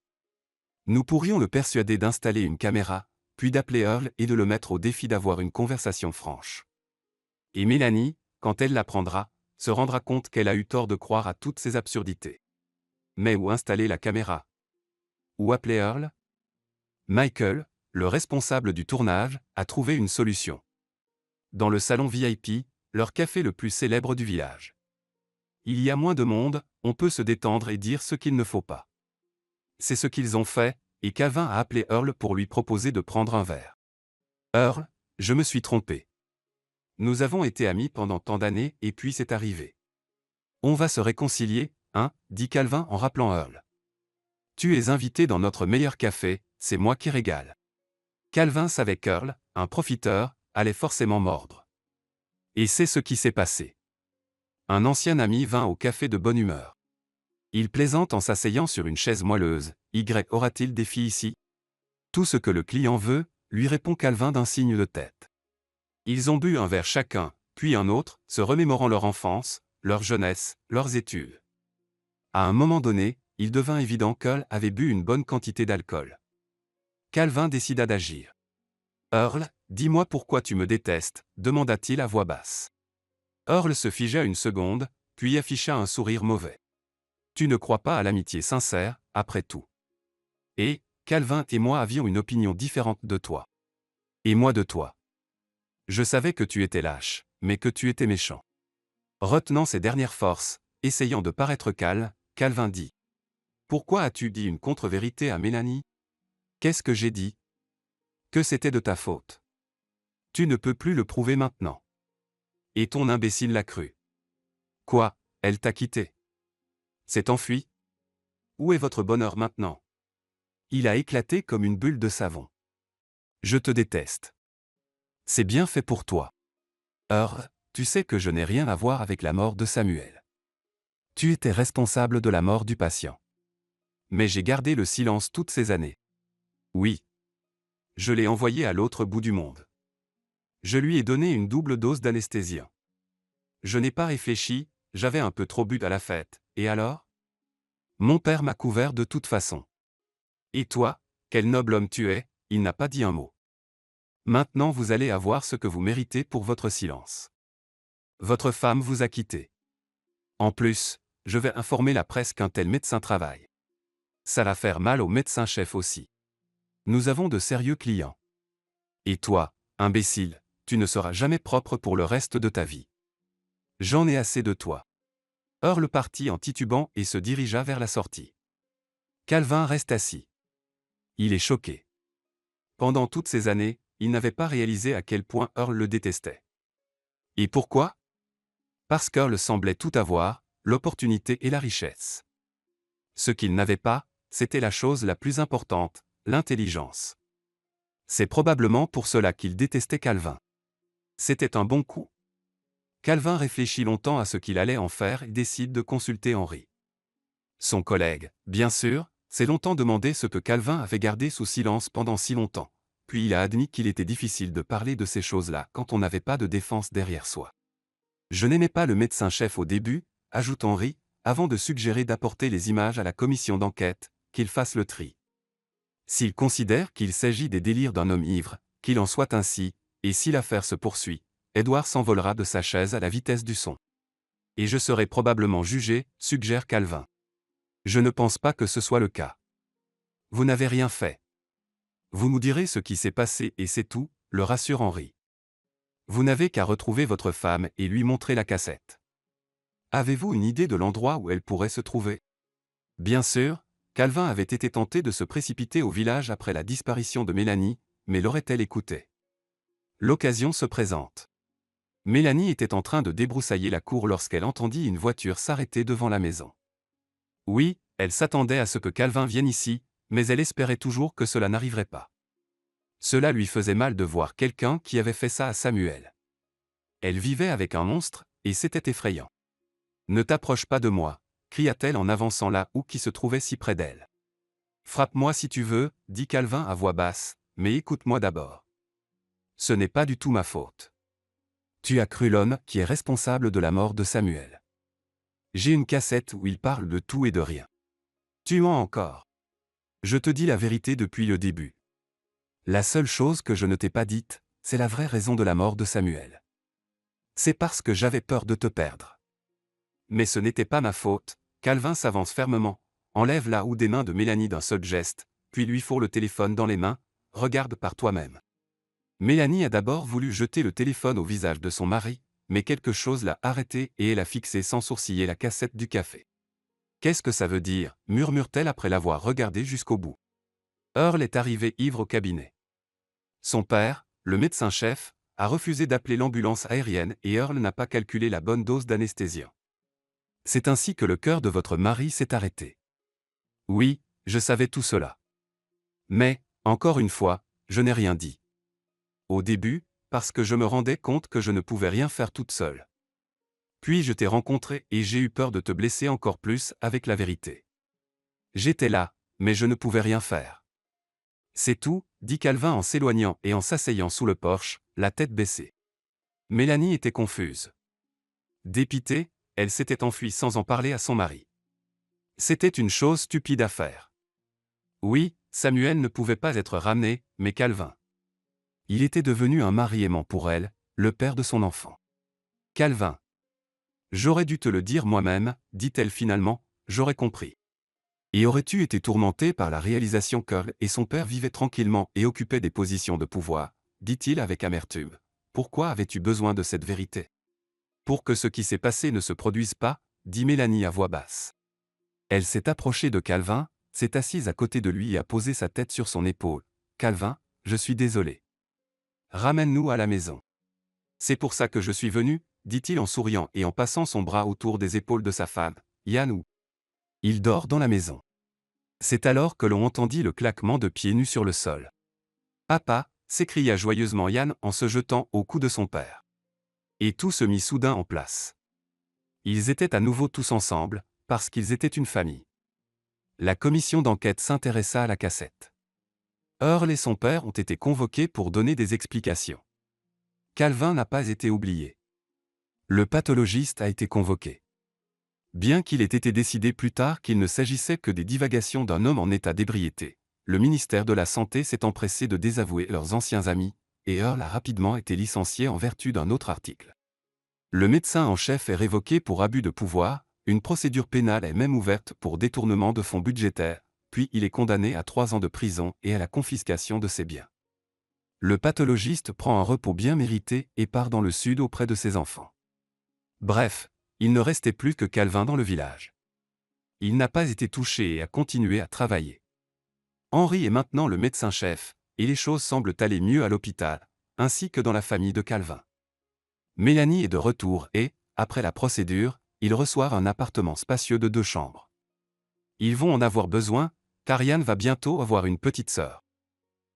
Nous pourrions le persuader d'installer une caméra, puis d'appeler Earl et de le mettre au défi d'avoir une conversation franche. Et Mélanie, quand elle l'apprendra, se rendra compte qu'elle a eu tort de croire à toutes ces absurdités. Mais où installer la caméra? Où appeler Earl? Michael, le responsable du tournage, a trouvé une solution. Dans le salon VIP, leur café le plus célèbre du village. Il y a moins de monde, on peut se détendre et dire ce qu'il ne faut pas. C'est ce qu'ils ont fait, et Calvin a appelé Earl pour lui proposer de prendre un verre. Earl, je me suis trompé. Nous avons été amis pendant tant d'années et puis c'est arrivé. On va se réconcilier, hein, dit Calvin en rappelant Earl. Tu es invité dans notre meilleur café, c'est moi qui régale. Calvin savait qu'Earl, un profiteur, allait forcément mordre. Et c'est ce qui s'est passé. Un ancien ami vint au café de bonne humeur. Il plaisante en s'asseyant sur une chaise moelleuse. Y aura-t-il des filles ici? Tout ce que le client veut, lui répond Calvin d'un signe de tête. Ils ont bu un verre chacun, puis un autre, se remémorant leur enfance, leur jeunesse, leurs études. À un moment donné, il devint évident qu'Earl avait bu une bonne quantité d'alcool. Calvin décida d'agir. Earl, dis-moi pourquoi tu me détestes, demanda-t-il à voix basse. Earl se figea une seconde, puis afficha un sourire mauvais. Tu ne crois pas à l'amitié sincère, après tout. Et, Calvin et moi avions une opinion différente de toi. Et moi de toi. Je savais que tu étais lâche, mais que tu étais méchant. Retenant ses dernières forces, essayant de paraître calme, Calvin dit. Pourquoi as-tu dit une contre-vérité à Mélanie? Qu'est-ce que j'ai dit? Que c'était de ta faute. Tu ne peux plus le prouver maintenant. Et ton imbécile l'a cru. Quoi, elle t'a quitté? S'est enfuie? Où est votre bonheur maintenant? Il a éclaté comme une bulle de savon. Je te déteste. C'est bien fait pour toi. Earl, tu sais que je n'ai rien à voir avec la mort de Samuel. Tu étais responsable de la mort du patient. Mais j'ai gardé le silence toutes ces années. Oui. Je l'ai envoyé à l'autre bout du monde. Je lui ai donné une double dose d'anesthésiant. Je n'ai pas réfléchi, j'avais un peu trop bu à la fête, et alors? Mon père m'a couvert de toute façon. Et toi, quel noble homme tu es, il n'a pas dit un mot. Maintenant vous allez avoir ce que vous méritez pour votre silence. Votre femme vous a quitté. En plus, je vais informer la presse qu'un tel médecin travaille. Ça va faire mal au médecin-chef aussi. Nous avons de sérieux clients. Et toi, imbécile, tu ne seras jamais propre pour le reste de ta vie. J'en ai assez de toi. Earl partit en titubant et se dirigea vers la sortie. Calvin reste assis. Il est choqué. Pendant toutes ces années, il n'avait pas réalisé à quel point Earl le détestait. Et pourquoi? Parce qu'Earl semblait tout avoir, l'opportunité et la richesse. Ce qu'il n'avait pas, c'était la chose la plus importante, l'intelligence. C'est probablement pour cela qu'il détestait Calvin. C'était un bon coup. Calvin réfléchit longtemps à ce qu'il allait en faire et décide de consulter Henry. Son collègue, bien sûr, s'est longtemps demandé ce que Calvin avait gardé sous silence pendant si longtemps. puis il a admis qu'il était difficile de parler de ces choses-là quand on n'avait pas de défense derrière soi. Je n'aimais pas le médecin-chef au début, ajoute Henry, avant de suggérer d'apporter les images à la commission d'enquête, qu'il fasse le tri. S'il considère qu'il s'agit des délires d'un homme ivre, qu'il en soit ainsi, et si l'affaire se poursuit, Edward s'envolera de sa chaise à la vitesse du son. Et je serai probablement jugé, suggère Calvin. Je ne pense pas que ce soit le cas. Vous n'avez rien fait. Vous nous direz ce qui s'est passé et c'est tout, le rassure Henry. Vous n'avez qu'à retrouver votre femme et lui montrer la cassette. Avez-vous une idée de l'endroit où elle pourrait se trouver? Bien sûr, Calvin avait été tenté de se précipiter au village après la disparition de Mélanie, mais l'aurait-elle écouté? L'occasion se présente. Mélanie était en train de débroussailler la cour lorsqu'elle entendit une voiture s'arrêter devant la maison. Oui, elle s'attendait à ce que Calvin vienne ici, mais elle espérait toujours que cela n'arriverait pas. Cela lui faisait mal de voir quelqu'un qui avait fait ça à Samuel. Elle vivait avec un monstre, et c'était effrayant. « Ne t'approche pas de moi », cria-t-elle en avançant là où qui se trouvait si près d'elle. « Frappe-moi si tu veux, dit Calvin à voix basse, mais écoute-moi d'abord. Ce n'est pas du tout ma faute. Tu as cru l'homme qui est responsable de la mort de Samuel. J'ai une cassette où il parle de tout et de rien. Tu mens encore. Je te dis la vérité depuis le début. La seule chose que je ne t'ai pas dite, c'est la vraie raison de la mort de Samuel. C'est parce que j'avais peur de te perdre. Mais ce n'était pas ma faute. Calvin s'avance fermement, enlève la houe des mains de Mélanie d'un seul geste, puis lui fourre le téléphone dans les mains. Regarde par toi-même. Mélanie a d'abord voulu jeter le téléphone au visage de son mari, mais quelque chose l'a arrêté et elle a fixé sans sourciller la cassette du café. Qu'est-ce que ça veut dire, murmure-t-elle après l'avoir regardé jusqu'au bout. Earl est arrivé ivre au cabinet. Son père, le médecin-chef, a refusé d'appeler l'ambulance aérienne et Earl n'a pas calculé la bonne dose d'anesthésiant. C'est ainsi que le cœur de votre mari s'est arrêté. Oui, je savais tout cela. Mais, encore une fois, je n'ai rien dit. Au début, parce que je me rendais compte que je ne pouvais rien faire toute seule. Puis je t'ai rencontré et j'ai eu peur de te blesser encore plus avec la vérité. J'étais là, mais je ne pouvais rien faire. C'est tout, dit Calvin en s'éloignant et en s'asseyant sous le porche, la tête baissée. Mélanie était confuse. Dépitée, elle s'était enfuie sans en parler à son mari. C'était une chose stupide à faire. Oui, Samuel ne pouvait pas être ramené, mais Calvin. Il était devenu un mari aimant pour elle, le père de son enfant. Calvin. J'aurais dû te le dire moi-même, dit-elle finalement, j'aurais compris. Et aurais-tu été tourmenté par la réalisation qu'Earl et son père vivaient tranquillement et occupaient des positions de pouvoir, dit-il avec amertume. Pourquoi avais-tu besoin de cette vérité? Pour que ce qui s'est passé ne se produise pas, dit Mélanie à voix basse. Elle s'est approchée de Calvin, s'est assise à côté de lui et a posé sa tête sur son épaule. Calvin, je suis désolé. Ramène-nous à la maison. C'est pour ça que je suis venu, dit-il en souriant et en passant son bras autour des épaules de sa femme. Yann où? Il dort dans la maison. C'est alors que l'on entendit le claquement de pieds nus sur le sol. Papa, s'écria joyeusement Yann en se jetant au cou de son père. Et tout se mit soudain en place. Ils étaient à nouveau tous ensemble, parce qu'ils étaient une famille. La commission d'enquête s'intéressa à la cassette. Earl et son père ont été convoqués pour donner des explications. Calvin n'a pas été oublié. Le pathologiste a été convoqué. Bien qu'il ait été décidé plus tard qu'il ne s'agissait que des divagations d'un homme en état d'ébriété, le ministère de la Santé s'est empressé de désavouer leurs anciens amis, et Earl a rapidement été licencié en vertu d'un autre article. Le médecin en chef est révoqué pour abus de pouvoir, une procédure pénale est même ouverte pour détournement de fonds budgétaires, puis il est condamné à 3 ans de prison et à la confiscation de ses biens. Le pathologiste prend un repos bien mérité et part dans le sud auprès de ses enfants. Bref, il ne restait plus que Calvin dans le village. Il n'a pas été touché et a continué à travailler. Henry est maintenant le médecin-chef, et les choses semblent aller mieux à l'hôpital, ainsi que dans la famille de Calvin. Mélanie est de retour et, après la procédure, ils reçoivent un appartement spacieux de 2 chambres. Ils vont en avoir besoin, car Yann va bientôt avoir une petite sœur.